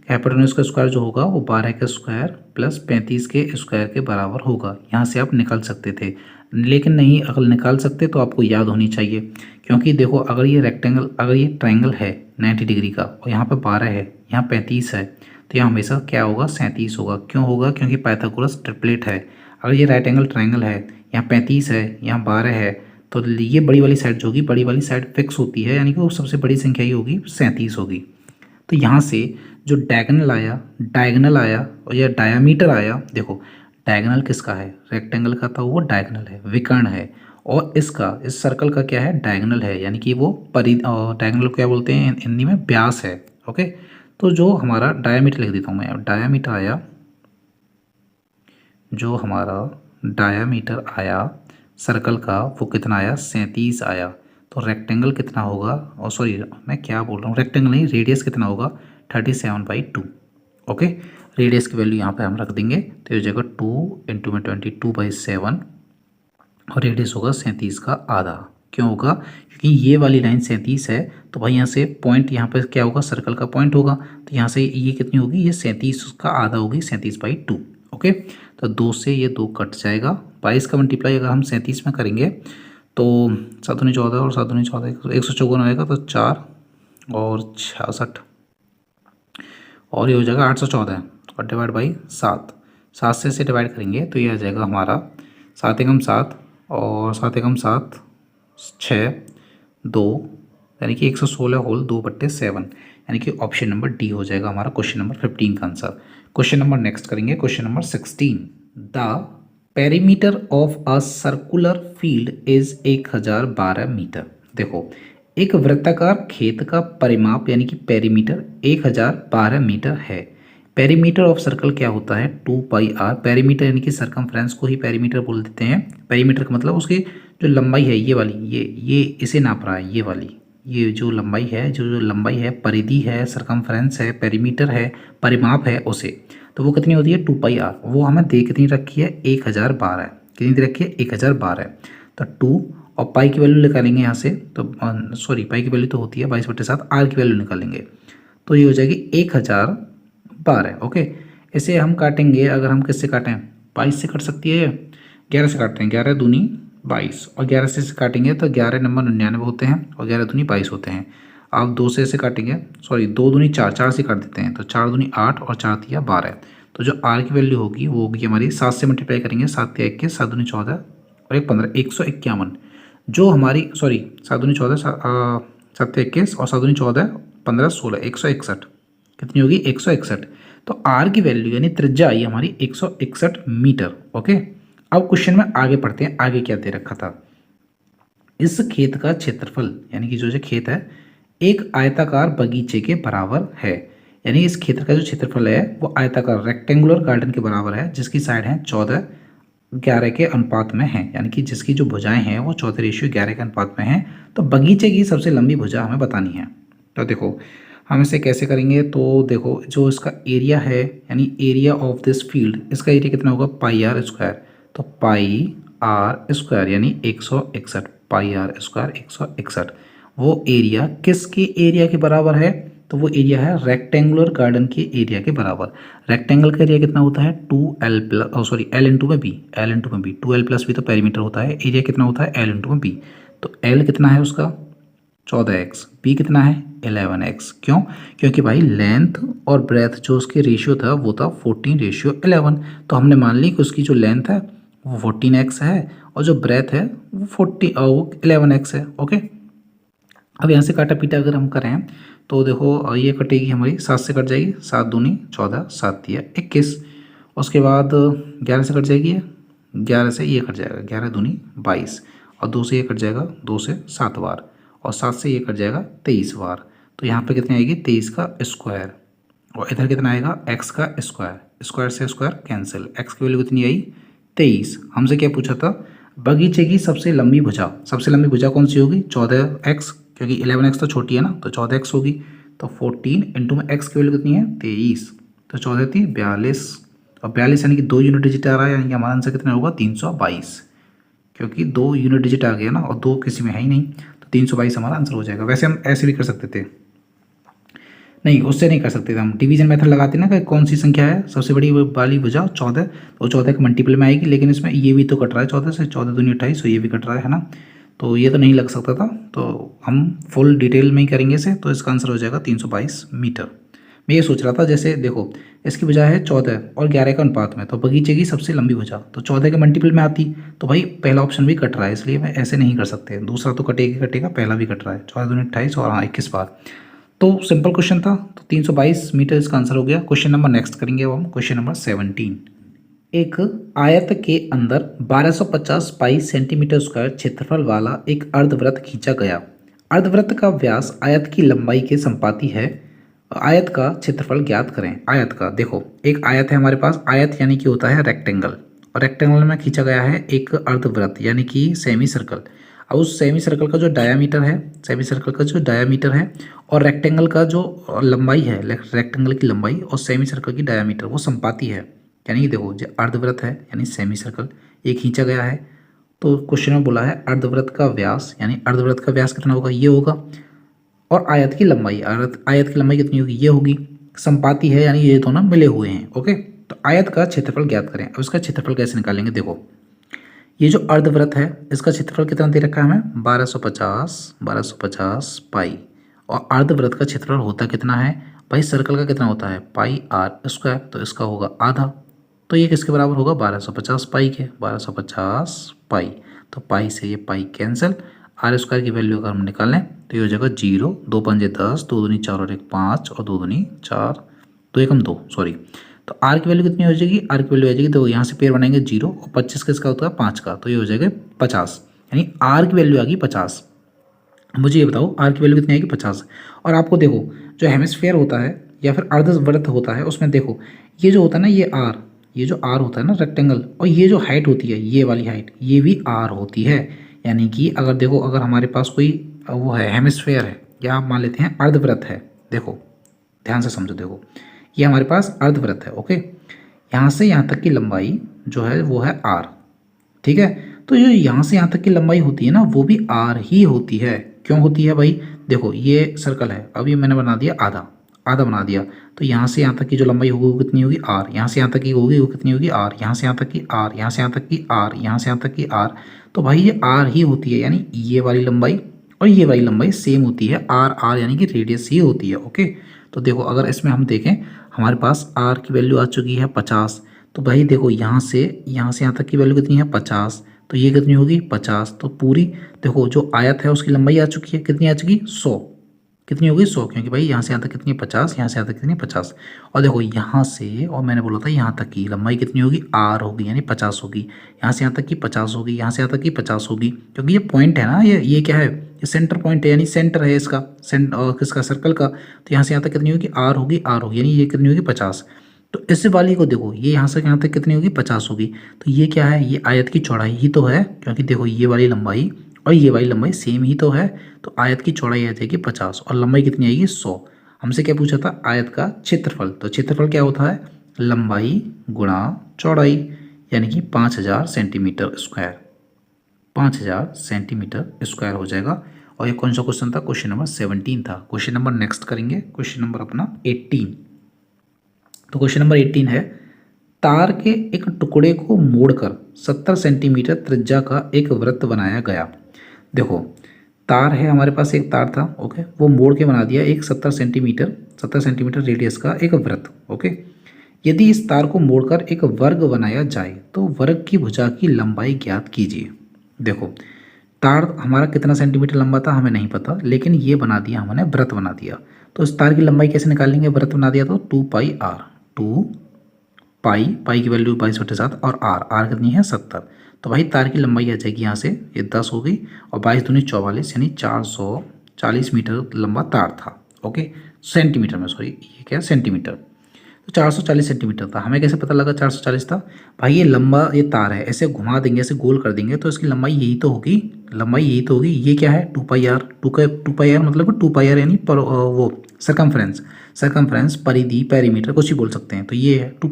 हाइपोटेनस का स्क्वायर जो होगा वो 12 के स्क्वायर प्लस 35 के स्क्वायर के बराबर होगा। यहाँ से आप निकाल सकते थे, लेकिन नहीं, अगर निकाल सकते तो आपको याद होनी चाहिए। क्योंकि देखो अगर ये रेक्टेंगल, अगर ये ट्रायंगल है 90 डिग्री का, और यहाँ पे 12 है, यहाँ 35 है, तो यहाँ हमेशा क्या होगा, 37 होगा। क्यों होगा, क्योंकि पाइथागोरस ट्रिपलेट है। अगर ये राइट एंगल ट्रायंगल है, यहाँ 35 है, यहाँ 12 है, तो ये बड़ी वाली साइड जो होगी, बड़ी वाली साइड फिक्स होती है, यानी कि वो सबसे बड़ी संख्या ही होगी, 37 होगी। तो यहाँ से जो डायगोनल आया और यह डायामीटर आया, देखो डायगोनल किसका है, रेक्टेंगल का, था वो डायगोनल है, विकर्ण है, और इसका, इस सर्कल का क्या है, डायगोनल है, यानी कि वो डायगोनल क्या बोलते हैं हिंदी में, व्यास है, ओके। तो जो हमारा डायामीटर लिख देता हूँ मैं, डायामीटर आया जो हमारा डायामीटर आया सर्कल का वो कितना आया 37 आया। तो रेक्टेंगल कितना होगा, और सॉरी मैं क्या बोल रहा हूँ, रेक्टेंगल नहीं, रेडियस कितना होगा 37/2। ओके, रेडियस की वैल्यू यहाँ पे हम रख देंगे, तो ये हो जाएगा 2 इंटू में 22/7 और रेडियस होगा 37 का आधा। क्यों होगा, क्योंकि ये वाली लाइन 37 है, तो भाई यहाँ से पॉइंट यहाँ पे क्या होगा, सर्कल का पॉइंट होगा, तो यहाँ से ये कितनी होगी, ये 37 का आधा होगी 37/2। ओके, तो 2 से ये 2 कट जाएगा, 22 का मल्टीप्लाई अगर हम 37 में करेंगे तो 7 दूनी 14 और 7 दूनी 14 154 आएगा, तो 4 और 66 और ये हो जाएगा 814 और डिवाइड बाई 7, 7 से इसे डिवाइड करेंगे तो ये आ जाएगा हमारा 7 एकम 7 और 7 एकम 7 6 2 यानी कि 116 होल 2/7, यानी कि ऑप्शन नंबर डी हो जाएगा हमारा क्वेश्चन नंबर 15 का आंसर। क्वेश्चन नंबर नेक्स्ट करेंगे, question number 16। The perimeter of a circular field is 1012 metre. देखो, एक वृत्ताकार खेत का परिमाप यानी कि पेरीमीटर 1012 मीटर है। पेरीमीटर ऑफ सर्कल क्या होता है 2πr। पेरीमीटर यानी कि सरकमफ्रेंस को ही पेरीमीटर बोल देते हैं। पेरीमीटर का मतलब उसकी जो लंबाई है, ये वाली, ये इसे नाप रहा है, ये वाली, ये जो लंबाई है, जो लंबाई है, परिधि है, सरकमफ्रेंस है, पेरीमीटर है, परिमाप है उसे, तो वो कितनी होती है 2πr। वो हमें दे कितनी रखी है 1012 है, कितनी दे रखी है 1012 है। तो 2 और पाई की वैल्यू निकालेंगे यहाँ से, तो सॉरी पाई की वैल्यू तो होती है 22/7, आर की वैल्यू निकालेंगे तो ये हो जाएगी 1012। ओके, इसे हम काटेंगे, अगर हम किससे काटें 22 से कट सकती है, 11 से काटते हैं, 11 दूनी 22 और 11 से काटेंगे तो 11 नंबर 99 होते हैं और 11 दूनी 22 होते हैं। आप 2 से इसे काटेंगे, सॉरी 2 दूनी 4, 4 से काट देते हैं, तो 4 दूनी 8 और 4 तिया 12। तो जो आर की वैल्यू होगी वो होगी हमारी 7 से मल्टीप्लाई करेंगे, 7 तिया 21, 7 दूनी 14 और 1 15, 151। जो हमारी, सॉरी 7 दूनी 14, 7 तिया 21 और 7 दूनी 14 15 16, 161, कितनी होगी 161। तो आर की वैल्यू यानी त्रिज्या आई हमारी 161 मीटर। ओके, अब क्वेश्चन में आगे पढ़ते हैं, आगे क्या दे रखा था। इस खेत का क्षेत्रफल यानी कि जो खेत है एक आयताकार बगीचे के बराबर है। यानी इस खेत का जो क्षेत्रफल है वो आयताकार रेक्टेंगुलर गार्डन के बराबर है, जिसकी साइड है 14:11 के अनुपात में है, यानी कि जिसकी जो भुजाएं हैं वो 14:11 के अनुपात में है। तो बगीचे की सबसे लंबी भुजा हमें बतानी है। तो देखो हम इसे कैसे करेंगे, तो देखो जो इसका एरिया है यानी एरिया ऑफ दिस फील्ड, इसका एरिया कितना होगा πr², तो πr² यानी 161, πr² 161। वो एरिया किसके एरिया के बराबर है, तो वो एरिया है रेक्टेंगुलर गार्डन के एरिया के बराबर। रेक्टेंगल का एरिया कितना होता है 2l सॉरी l इंटू में बी, l इंटू में बी, 2l+b तो पेरीमीटर होता है, एरिया कितना होता है l इंटू में बी। तो l कितना है उसका 14x, बी कितना है 11x। क्यों, क्योंकि भाई लेंथ और ब्रेथ जो उसके रेशियो था वो था 14:11। तो हमने मान ली कि उसकी जो लेंथ है वो 14x है और जो ब्रेथ है वो 11x है। ओके, अब यहाँ से काटा पीटा अगर हम करें तो देखो ये कटेगी हमारी 7 से कट जाएगी, 7 दूनी 14, 7 तिया 21। उसके बाद 11 से कट जाएगी, 11 से ये कट जाएगा, 11 दूनी 22 और 2 से ये कट जाएगा, 2 से 7 बार और 7 से ये कट जाएगा 23 बार। तो यहाँ पे कितनी आएगी 23 का स्क्वायर और इधर कितना आएगा x का स्क्वायर, स्क्वायर से स्क्वायर कैंसिल, x की वैल्यू कितनी आई 23। हमसे क्या पूछा था, बगीचे की सबसे लंबी भुजा, सबसे लंबी भुजा कौन सी होगी 14x, क्योंकि 11x तो छोटी है ना, तो 14x होगी। तो 14 इंटू में x की वैल्यू कितनी है 23, तो 14 थी 42 और 42 यानी कि 2 यूनिट डिजिट आ रहा है, यानी कि हमारा आंसर कितना होगा 322, क्योंकि 2 यूनिट डिजिट आ गया ना और 2 किसी में है ही नहीं, तो 322 हमारा आंसर हो जाएगा। वैसे हम ऐसे भी कर सकते थे, नहीं उससे नहीं कर सकते थे, हम डिवीजन मेथड लगाते ना कि कौन सी संख्या है सबसे बड़ी वाली भुजा 14, तो 14 के मल्टीपल में आएगी, लेकिन इसमें ये भी तो कट रहा है 14 से, 14 दूनी 28, तो ये भी कट रहा है ना, तो ये तो नहीं लग सकता था। तो हम फुल डिटेल में ही करेंगे इसे, तो इसका आंसर हो जाएगा 322 मीटर। मैं ये सोच रहा था जैसे देखो इसकी भुजा है 14 और 11 का अनुपात में, तो बगीचे की सबसे लंबी भुजा तो 14 के मल्टीपल में आती, तो भाई पहला ऑप्शन भी कट रहा है, इसलिए मैं ऐसे नहीं कर सकते, दूसरा तो कटेगा कटेगा, पहला भी कट रहा है, 14 दूनी 28 और 21 बार। तो सिंपल क्वेश्चन था, तो 322 मीटर इसका आंसर हो गया। क्वेश्चन नंबर नेक्स्ट करेंगे अब हम, क्वेश्चन नंबर 17। एक आयत के अंदर 1250 पाई सेंटीमीटर स्क्वायर क्षेत्रफल वाला एक अर्धवृत्त खींचा गया। अर्धवृत्त का व्यास आयत की लंबाई के संपाती है। आयत का क्षेत्रफल ज्ञात करें। आयत का देखो एक आयत है हमारे पास, आयत यानी कि होता है रेक्टेंगल, और रेक्टेंगल में खींचा गया है एक अर्धवृत्त यानी कि सेमी सर्कल। अब उस सेमी सर्कल का जो डायामीटर है, सेमी सर्कल का जो डायामीटर है और रेक्टेंगल का जो लंबाई है, रेक्टेंगल की लंबाई और सेमी सर्कल की डायामीटर वो संपाती है। यानी कि देखो जो अर्धवृत्त है यानी सेमी सर्कल ये खींचा गया है, तो क्वेश्चन में बोला है अर्धवृत्त का व्यास, यानी अर्धवृत्त का व्यास कितना होगा, ये होगा। और आयत की लंबाई, आयत की लंबाई कितनी होगी, ये होगी। संपाती है यानी ये दोनों मिले हुए हैं। ओके, तो आयत का क्षेत्रफल ज्ञात करें। अब इसका क्षेत्रफल कैसे निकालेंगे, देखो ये जो अर्धवृत्त है इसका क्षेत्रफल कितना दे रखा है हमें, 1250 पाई। और अर्धवृत्त का क्षेत्रफल होता कितना है भाई, सर्कल का कितना होता है पाई आर स्क्वायर, तो इसका होगा आधा। तो ये किसके बराबर होगा, 1250 पाई के, 1250 पाई। तो पाई से ये पाई कैंसिल, आर स्क्वायर की वैल्यू अगर हम निकालें तो ये हो जाएगा 0, 2 पंजे 10, 2 दूनी 4 और 1 5 और 2 दूनी 4, 2 एकम 2 सॉरी। तो आर की वैल्यू कितनी हो जाएगी, आर की वैल्यू आ जाएगी, तो यहाँ से पेयर बनाएंगे 0 और 25 किसका होता है 5 का, तो ये हो जाएगा 50, यानी आर की वैल्यू आ गई 50। मुझे ये बताओ आर की वैल्यू कितनी आएगी 50। और आपको देखो जो हेमिस्फेयर होता है या फिर अर्धवृत्त होता है उसमें देखो ये जो होता है ना ये आर, ये जो आर होता है ना रेक्टेंगल, और ये जो हाइट होती है ये वाली हाइट ये भी आर होती है। यानी कि अगर देखो अगर हमारे पास कोई वो है हेमिस्फेयर है या आप मान लेते हैं अर्धवृत्त है, देखो ध्यान से समझो, देखो ये हमारे पास अर्धवृत्त है। ओके, यहाँ से यहाँ तक की लंबाई जो है वो है आर, ठीक है। तो जो यहाँ से यहाँ तक की लंबाई होती है ना वो भी आर ही होती है। क्यों होती है भाई, देखो ये सर्कल है, अब ये मैंने बना दिया आधा, आधा बना दिया, तो यहाँ से यहाँ तक की जो लंबाई होगी वो कितनी होगी आर, यहाँ से यहाँ तक की होगी वो कितनी होगी आर, यहाँ से यहाँ तक की आर, यहाँ से यहाँ तक की आर, यहाँ से यहाँ तक की आर। तो भाई ये आर ही होती है, यानी ये वाली लंबाई और ये वाली लंबाई सेम होती है, आर आर यानी कि रेडियस ही होती है। ओके, तो देखो अगर इसमें हम देखें हमारे पास आर की वैल्यू आ चुकी है 50, तो भाई देखो यहाँ से यहाँ तक की वैल्यू कितनी है 50, तो ये कितनी होगी 50। तो पूरी देखो जो आयत है उसकी लंबाई आ चुकी है, कितनी आ चुकी 100, कितनी होगी 100, क्योंकि भाई यहाँ से यहाँ तक कितनी है 50, यहाँ से यहाँ तक कितनी है 50। और देखो यहाँ से, और मैंने बोला था यहाँ तक की लंबाई कितनी होगी आर होगी, यानी 50 होगी, यहाँ से यहाँ तक की 50 होगी, यहाँ से यहाँ तक की 50 होगी, क्योंकि ये पॉइंट है ना, ये क्या है, ये सेंटर पॉइंट है, यानी सेंटर है इसका किसका सर्कल का। तो यहाँ से यहाँ तक कितनी होगी आर होगी, यानी ये कितनी होगी 50। तो इस वाली को देखो ये यहाँ से यहाँ तक कितनी होगी 50 होगी, तो ये क्या है, ये आयत की चौड़ाई ही तो है, क्योंकि देखो ये वाली लंबाई और ये वाली लंबाई सेम ही तो है। तो आयत की चौड़ाई आ जाएगी 50 और लंबाई कितनी आएगी 100। हमसे क्या पूछा था, आयत का क्षेत्रफल, तो क्षेत्रफल क्या होता है लंबाई गुणा चौड़ाई, यानी कि 5000 सेंटीमीटर स्क्वायर, 5000 सेंटीमीटर स्क्वायर हो जाएगा। और ये कौन सा क्वेश्चन था, क्वेश्चन नंबर 17 था। क्वेश्चन नंबर नेक्स्ट करेंगे, क्वेश्चन नंबर अपना 18। तो क्वेश्चन नंबर 18 है, तार के एक टुकड़े को मोड़कर 70 सेंटीमीटर त्रिज्या का एक वृत्त बनाया गया। देखो तार है हमारे पास, एक तार था, ओके, वो मोड़ के बना दिया एक 70 सेंटीमीटर रेडियस का एक वृत्त। ओके, यदि इस तार को मोड़कर एक वर्ग बनाया जाए तो वर्ग की भुजा की लंबाई ज्ञात कीजिए। देखो तार हमारा कितना सेंटीमीटर लंबा था हमें नहीं पता, लेकिन ये बना दिया हमने, वृत्त बना दिया। तो इस तार की लंबाई कैसे निकालेंगे, वृत्त बना दिया तो 2 पाई आर, 2 पाई की वैल्यू 22/7 और आर कितनी है 70। तो भाई तार की लंबाई आ जाएगी यहाँ से ये 10 हो गई और 22 दूनी 44, यानी 440 मीटर लंबा तार था। ओके, सेंटीमीटर में, सॉरी ये क्या सेंटीमीटर, तो 440 सेंटीमीटर था। हमें कैसे पता लगा 440 था, भाई ये लंबा ये तार है, ऐसे घुमा देंगे, ऐसे गोल कर देंगे तो इसकी लंबाई यही तो होगी, लंबाई यही तो होगी। ये क्या है 2 पाई आर, 2 पाई आर मतलब 2 पाई आर यानी वो सरकमफ्रेंस परिधि पेरीमीटर कुछ ही बोल सकते हैं। तो ये है 2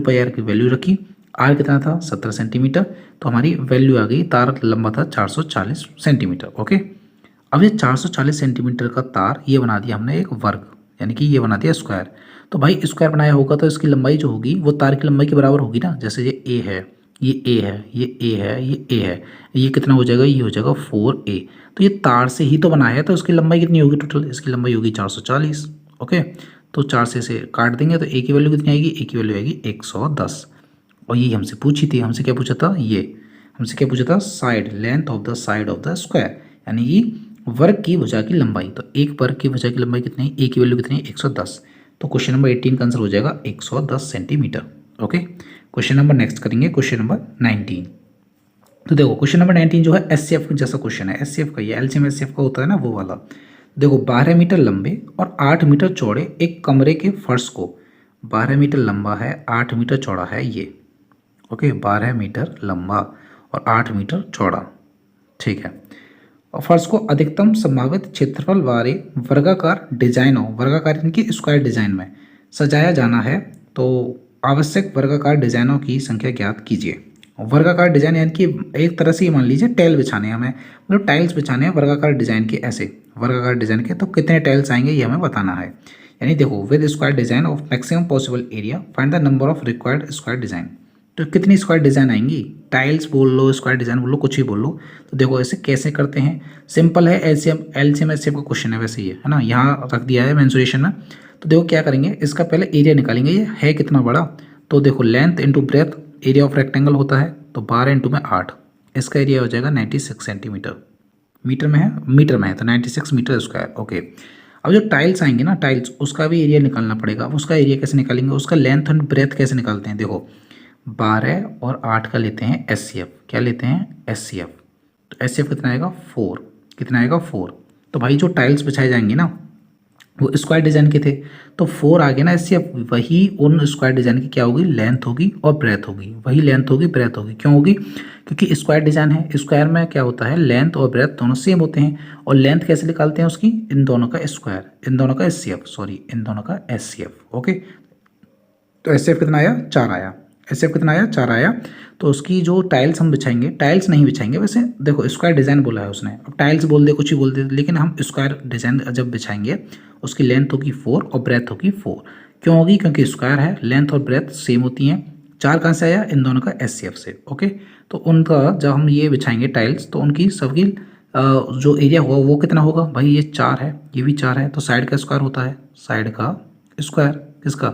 पाई आर की वैल्यू रखी, आर कितना था 70 सेंटीमीटर, तो हमारी वैल्यू आ गई, तार लंबा था 440 सेंटीमीटर। ओके, अब ये 440 सेंटीमीटर का तार ये बना दिया हमने एक वर्ग, यानी कि ये बना दिया स्क्वायर। तो भाई स्क्वायर बनाया होगा तो इसकी लंबाई जो होगी वो तार की लंबाई के बराबर होगी ना, जैसे ये ए है, ये ए है, ये ए है, ये ए है, ये कितना हो जाएगा, ये हो जाएगा 4a। तो ये तार से ही तो बनाया है, तो इसकी लंबाई कितनी होगी टोटल, इसकी लंबाई होगी 440। ओके, तो 4 से काट देंगे तो ए की वैल्यू कितनी आएगी, ए की वैल्यू आएगी 110। और ये हमसे पूछी थी, हमसे क्या पूछा था, ये हमसे क्या पूछा था, side length of the side of the square, यानी कि वर्ग की भुजा की लंबाई। तो एक वर्ग की भुजा की लंबाई कितनी है, ए की वैल्यू कितनी है 110। तो क्वेश्चन नंबर 18 का आंसर हो जाएगा 110 centimetre. Okay, question number next करेंगे, क्वेश्चन नंबर 19। तो देखो क्वेश्चन नंबर 19 जो है एचसीएफ जैसा क्वेश्चन है, एचसीएफ का, ये एलसीएम एचसीएफ का होता है ना वो वाला। देखो 12 मीटर लंबे और 8 मीटर चौड़े एक कमरे के फर्श को, 12 मीटर लंबा है 8 मीटर चौड़ा है ये, ओके, 12 मीटर लंबा और 8 मीटर चौड़ा। ठीक है। और फर्श को अधिकतम संभावित क्षेत्रफल वाले वर्गाकार डिजाइनों, वर्गाकार यानी कि स्क्वायर डिजाइन में सजाया जाना है तो आवश्यक वर्गाकार डिजाइनों की संख्या ज्ञात कीजिए। वर्गाकार डिजाइन यानी कि एक तरह से ये मान लीजिए टाइल बिछाने हैं हमें, मतलब टाइल्स बिछाने हैं वर्गाकार डिजाइन के, ऐसे वर्गाकार डिजाइन के, तो कितने टाइल्स आएंगे ये हमें बताना है। यानी देखो, with square design of maximum possible area find the number of required square design. तो कितनी स्क्वायर डिजाइन आएंगी, टाइल्स बोल लो, स्क्वायर डिजाइन बोल लो, कुछ ही बोल लो। तो देखो ऐसे कैसे करते हैं, सिंपल है, एलसीएम एचसीएफ का क्वेश्चन है वैसे ये, है ना, यहाँ रख दिया है मेंसुरेशन में। तो देखो क्या करेंगे, इसका पहले एरिया निकालेंगे, ये है कितना बड़ा। तो देखो length into breadth, area of rectangle होता है, तो 12 इंटू में 8, इसका एरिया हो जाएगा 96 सेंटीमीटर। मीटर में है, मीटर में है तो 96 मीटर स्क्वायर। ओके, अब जो टाइल्स आएंगे ना, टाइल्स, उसका भी एरिया निकालना पड़ेगा। अब उसका एरिया कैसे निकालेंगे, उसका लेंथ एंड ब्रेथ कैसे निकालते हैं, देखो 12 और 8 का लेते हैं एचसीएफ। क्या लेते हैं, एचसीएफ। तो एचसीएफ कितना आएगा, 4। कितना आएगा, 4। तो भाई जो टाइल्स बिछाए जाएंगे ना वो स्क्वायर डिजाइन के थे, तो 4 आ गया ना एचसीएफ, वही उन स्क्वायर डिजाइन की क्या होगी, लेंथ होगी और ब्रेथ होगी, वही लेंथ होगी ब्रेथ होगी। क्यों होगी, क्योंकि स्क्वायर डिजाइन है, स्क्वायर में क्या होता है, लेंथ और ब्रेथ दोनों सेम होते हैं। और लेंथ कैसे निकालते हैं उसकी, इन दोनों का स्क्वायर, इन दोनों का एचसीएफ, सॉरी इन दोनों का एचसीएफ। ओके, तो एचसीएफ कितना आया, 4 आया। एचसीएफ कितना आया, 4 आया। तो उसकी जो टाइल्स हम बिछाएंगे, टाइल्स नहीं बिछाएंगे वैसे, देखो स्क्वायर डिजाइन बोला है उसने, अब टाइल्स बोल दे कुछ ही बोल दे, लेकिन हम स्क्वायर डिजाइन जब बिछाएंगे उसकी लेंथ होगी 4 और ब्रेथ होगी 4। क्यों होगी, क्योंकि स्क्वायर है, लेंथ और ब्रेथ सेम होती हैं। 4 कहाँ से आया, इन दोनों का एचसीएफ से। ओके, तो उनका जब हम ये बिछाएंगे टाइल्स तो उनकी सबकी जो एरिया होगा वो कितना होगा, भाई ये 4 है, ये भी 4 है, तो साइड का स्क्वायर होता है, साइड का स्क्वायर किसका,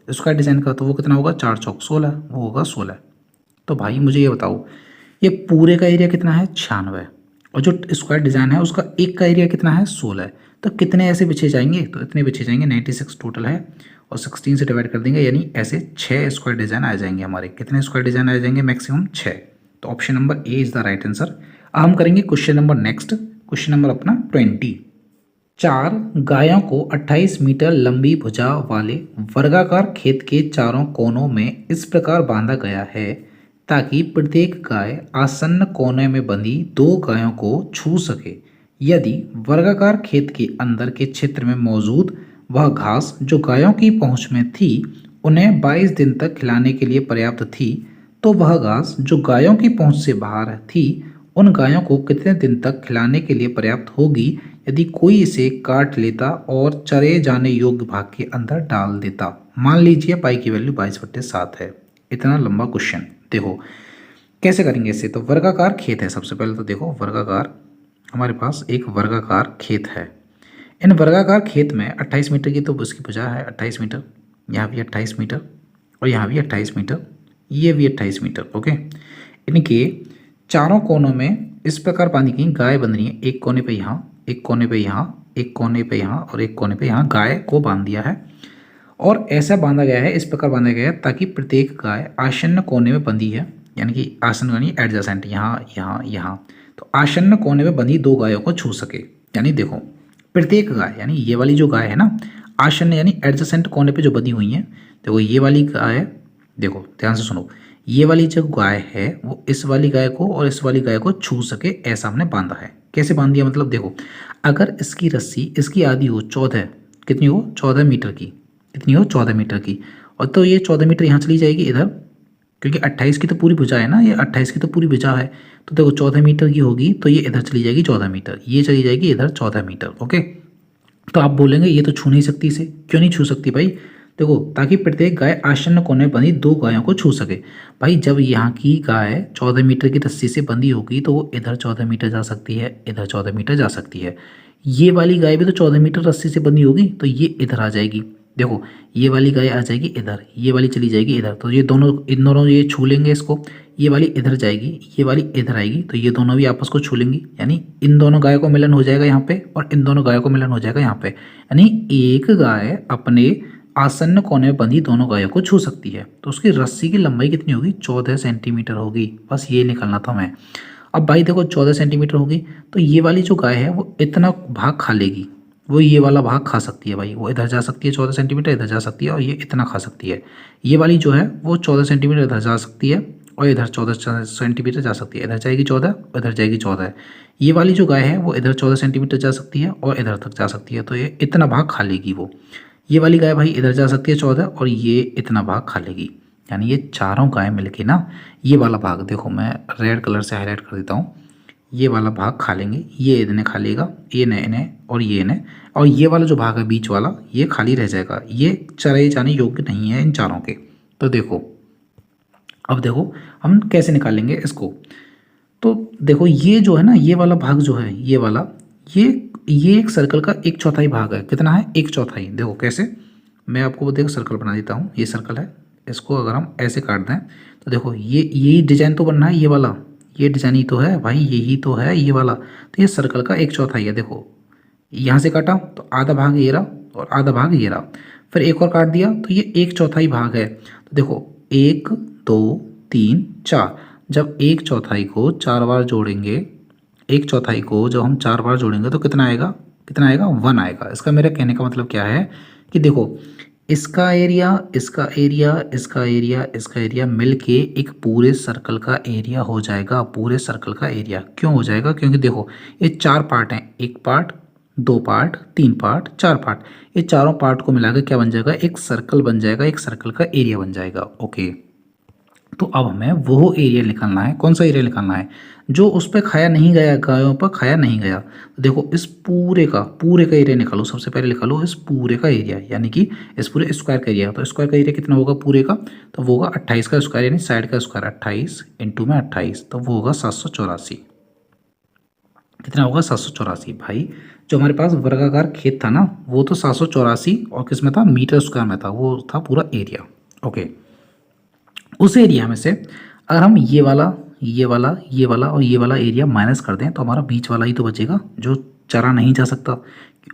स्क्वायर डिजाइन का, तो वो कितना होगा, 4 चौक 16, वो होगा 16। तो भाई मुझे ये बताओ, ये पूरे का एरिया कितना है, 96, और जो स्क्वायर डिजाइन है उसका एक का एरिया कितना है, 16। तो कितने ऐसे बिछे जाएंगे, तो इतने बिछे जाएंगे, 96 टोटल है और 16 से डिवाइड कर देंगे, यानी ऐसे 6 स्क्वायर डिजाइन आ जाएंगे हमारे। कितने स्क्वायर डिजाइन आ जाएंगे, मैक्सिमम 6। तो option number A is the right answer. अब हम करेंगे question number next, question number अपना 20। 4 गायों को 28 मीटर लंबी भुजा वाले वर्गाकार खेत के चारों कोनों में इस प्रकार बांधा गया है ताकि प्रत्येक गाय आसन्न कोने में बंधी 2 गायों को छू सके। यदि वर्गाकार खेत के अंदर के क्षेत्र में मौजूद वह घास जो गायों की पहुंच में थी उन्हें 22 दिन तक खिलाने के लिए पर्याप्त थी, तो वह घास जो गायों की पहुंच से बाहर थी उन गायों को कितने दिन तक खिलाने के लिए पर्याप्त होगी यदि कोई इसे काट लेता और चरे जाने योग्य भाग के अंदर डाल देता। मान लीजिए पाई की वैल्यू 22/7 है। इतना लंबा क्वेश्चन, देखो कैसे करेंगे इसे। तो वर्गाकार खेत है, सबसे पहले तो देखो वर्गाकार, हमारे पास एक वर्गाकार खेत है। इन वर्गाकार खेत में 28 मीटर की तो उसकी भुजा है, 28 मीटर, यहाँ भी 28 मीटर और यहाँ भी 28 मीटर, ये भी 28 मीटर। ओके, इनके चारों कोनों में इस प्रकार बांधी गई गाय बंध रही है, एक कोने पे यहाँ, एक कोने पे यहाँ, एक कोने पे यहाँ और एक कोने पे यहाँ गाय को बांध दिया है। और ऐसा बांधा गया है, इस प्रकार बांधा गया है ताकि प्रत्येक गाय आसन्न कोने में बंधी है, यानी कि आसन्न यानी एडजेसेंट, यहाँ यहाँ यहाँ, तो आसन्न कोने में बंधी 2 गायों को छू सके। यानी देखो प्रत्येक गाय, यानी ये वाली जो गाय है ना, आसन्न यानी एडजेसेंट कोने पे जो बंधी हुई है, देखो ये वाली गाय, देखो ध्यान से सुनो, ये वाली जो गाय है वो इस वाली गाय को और इस वाली गाय को छू सके ऐसा हमने बांधा है। कैसे बांध दिया, मतलब देखो अगर इसकी रस्सी इसकी आधी हो 14, कितनी हो 14 मीटर की, कितनी हो 14 मीटर की, और तो ये 14 मीटर यहाँ चली जाएगी इधर, क्योंकि 28 की तो पूरी भुजा है ना, ये 28 की तो पूरी भुजा है, तो देखो 14 मीटर की होगी तो ये इधर चली जाएगी 14 मीटर, ये चली जाएगी इधर 14 मीटर। ओके, तो आप बोलेंगे ये तो छू नहीं सकती इसे, क्यों नहीं छू सकती भाई, देखो ताकि प्रत्येक गाय आसन्न कोने में बंधी 2 गायों को छू सके। भाई जब यहाँ की गाय 14 मीटर की रस्सी से बंधी होगी तो वो इधर 14 मीटर जा सकती है, इधर 14 मीटर जा सकती है। ये वाली गाय भी तो 14 मीटर रस्सी से बंधी होगी तो ये इधर आ जाएगी, देखो ये वाली गाय आ जाएगी इधर, ये वाली चली जाएगी इधर, तो ये दोनों, इन दोनों ये छू लेंगे इसको, ये वाली इधर जाएगी, ये वाली इधर आएगी, तो ये दोनों भी आपस को छू लेंगी, यानी इन दोनों गायों को मिलन हो जाएगा यहाँ पे और इन दोनों गायों को मिलन हो जाएगा यहाँ पे, यानी एक गाय अपने आसन्न कोने में बंधी दोनों गायों को छू सकती है। तो उसकी रस्सी की लंबाई कितनी होगी, 14 सेंटीमीटर होगी, बस ये निकालना था हमें। अब भाई देखो 14 सेंटीमीटर होगी तो ये वाली जो गाय है वो इतना भाग खा लेगी, वो ये वाला भाग खा सकती है भाई, वो इधर जा सकती है 14 सेंटीमीटर, इधर जा सकती है और ये इतना खा सकती है। ये वाली जो है वो 14 सेंटीमीटर इधर जा सकती है और इधर 14 सेंटीमीटर जा सकती है। इधर जाएगी 14, इधर जाएगी 14। ये वाली जो गाय है वो इधर 14 सेंटीमीटर जा सकती है और इधर तक जा सकती है, तो ये इतना भाग खा लेगी वो। ये वाली गाय भाई इधर जा सकती है 14 और ये इतना भाग खा लेगी। यानी ये चारों गाय मिलके ना ये वाला भाग, देखो मैं रेड कलर से हाईलाइट कर देता हूँ, ये वाला भाग खा लेंगे। ये इन्हें खा लेगा, ये इन्हें और ये इन्हें, और ये वाला जो भाग है बीच वाला ये खाली रह जाएगा। ये चराए जाने योग्य नहीं है इन चारों के। तो देखो अब देखो हम कैसे निकालेंगे इसको। तो देखो ये जो है ना ये वाला भाग जो है ये वाला, ये एक सर्कल का 1/4 भाग है। कितना है? 1/4। देखो कैसे, मैं आपको देखो सर्कल बना देता हूँ। ये सर्कल है, इसको अगर हम ऐसे काट दें तो देखो ये यही डिजाइन तो बनना है। ये वाला ये डिजाइन ही तो है भाई, यही तो है ये वाला। तो ये सर्कल का 1/4 है। देखो यहाँ से काटा तो आधा भाग ये रहा और आधा भाग ये रहा, फिर एक और काट दिया तो ये 1/4 भाग है। तो देखो 1 2 3 4, जब 1/4 को 4 बार जोड़ेंगे, 1/4 को जब हम 4 बार जोड़ेंगे तो कितना आएगा? कितना आएगा? 1 आएगा। इसका मेरा कहने का मतलब क्या है कि देखो इसका एरिया, इसका एरिया, इसका एरिया, इसका एरिया मिलके एक पूरे सर्कल का एरिया हो जाएगा। पूरे सर्कल का एरिया क्यों हो जाएगा? क्योंकि देखो ये 4 पार्ट हैं, 1 पार्ट, 2 पार्ट, 3 पार्ट, 4 पार्ट। ये चारों पार्ट को मिलाकर क्या बन जाएगा? एक सर्कल बन जाएगा, एक सर्कल का एरिया बन जाएगा। ओके, तो अब हमें वो एरिया निकालना है। कौन सा एरिया निकालना है? जो उस पर खाया नहीं गया, गायों पर खाया नहीं गया। तो देखो इस पूरे का एरिया निकालो। सबसे पहले निकालो इस पूरे का एरिया, यानी कि इस पूरे स्क्वायर का एरिया। तो स्क्वायर का एरिया कितना होगा पूरे का? तो वो होगा 28 का स्क्वायर, यानी साइड का स्क्वायर 28 इंटू में 28, तो वो होगा 784। कितना होगा? 784। भाई जो हमारे पास वर्गाकार खेत था ना वो तो 784 और किस में था? मीटर स्क्वायर में था। वो था पूरा एरिया। ओके, उस एरिया में से अगर हम ये वाला, ये वाला, ये वाला और ये वाला एरिया माइनस कर दें तो हमारा बीच वाला ही तो बचेगा जो चरा नहीं जा सकता।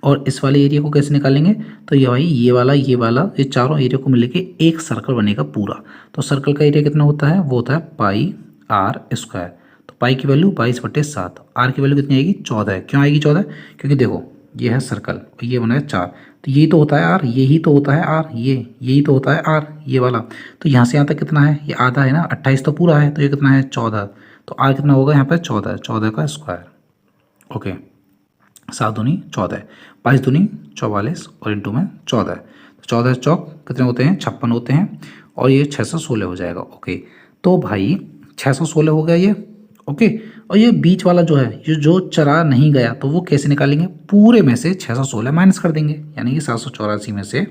और इस वाले एरिया को कैसे निकालेंगे? तो ये भाई ये वाला, ये वाला, ये चारों एरिया को मिलके एक सर्कल बनेगा पूरा। तो सर्कल का एरिया कितना होता है? वो होता है पाई आर स्क्वायर। तो पाई की वैल्यू 22/7, आर की वैल्यू कितनी आएगी? 14। क्यों आएगी 14? क्योंकि देखो ये है सर्कल और ये बना है 4, तो यही तो होता है आर, यही तो होता है आर, यही तो होता है आर, ये वाला। तो यहाँ से यहाँ तक कितना है? ये आधा है ना, 28 तो पूरा है, तो ये कितना है? 14। तो आर कितना होगा यहाँ पे? 14, 14 का स्क्वायर। ओके, 7 दूनी 14, 22 दूनी 44 और इंटू में 14। तो 14 चौक कितने होते हैं? 56 होते हैं और ये 616 हो जाएगा। ओके, तो भाई 616 हो गया ये। ओके, और ये बीच वाला जो है, ये जो चरा नहीं गया, तो वो कैसे निकालेंगे? पूरे में से 616 माइनस कर देंगे, यानी कि 784 में से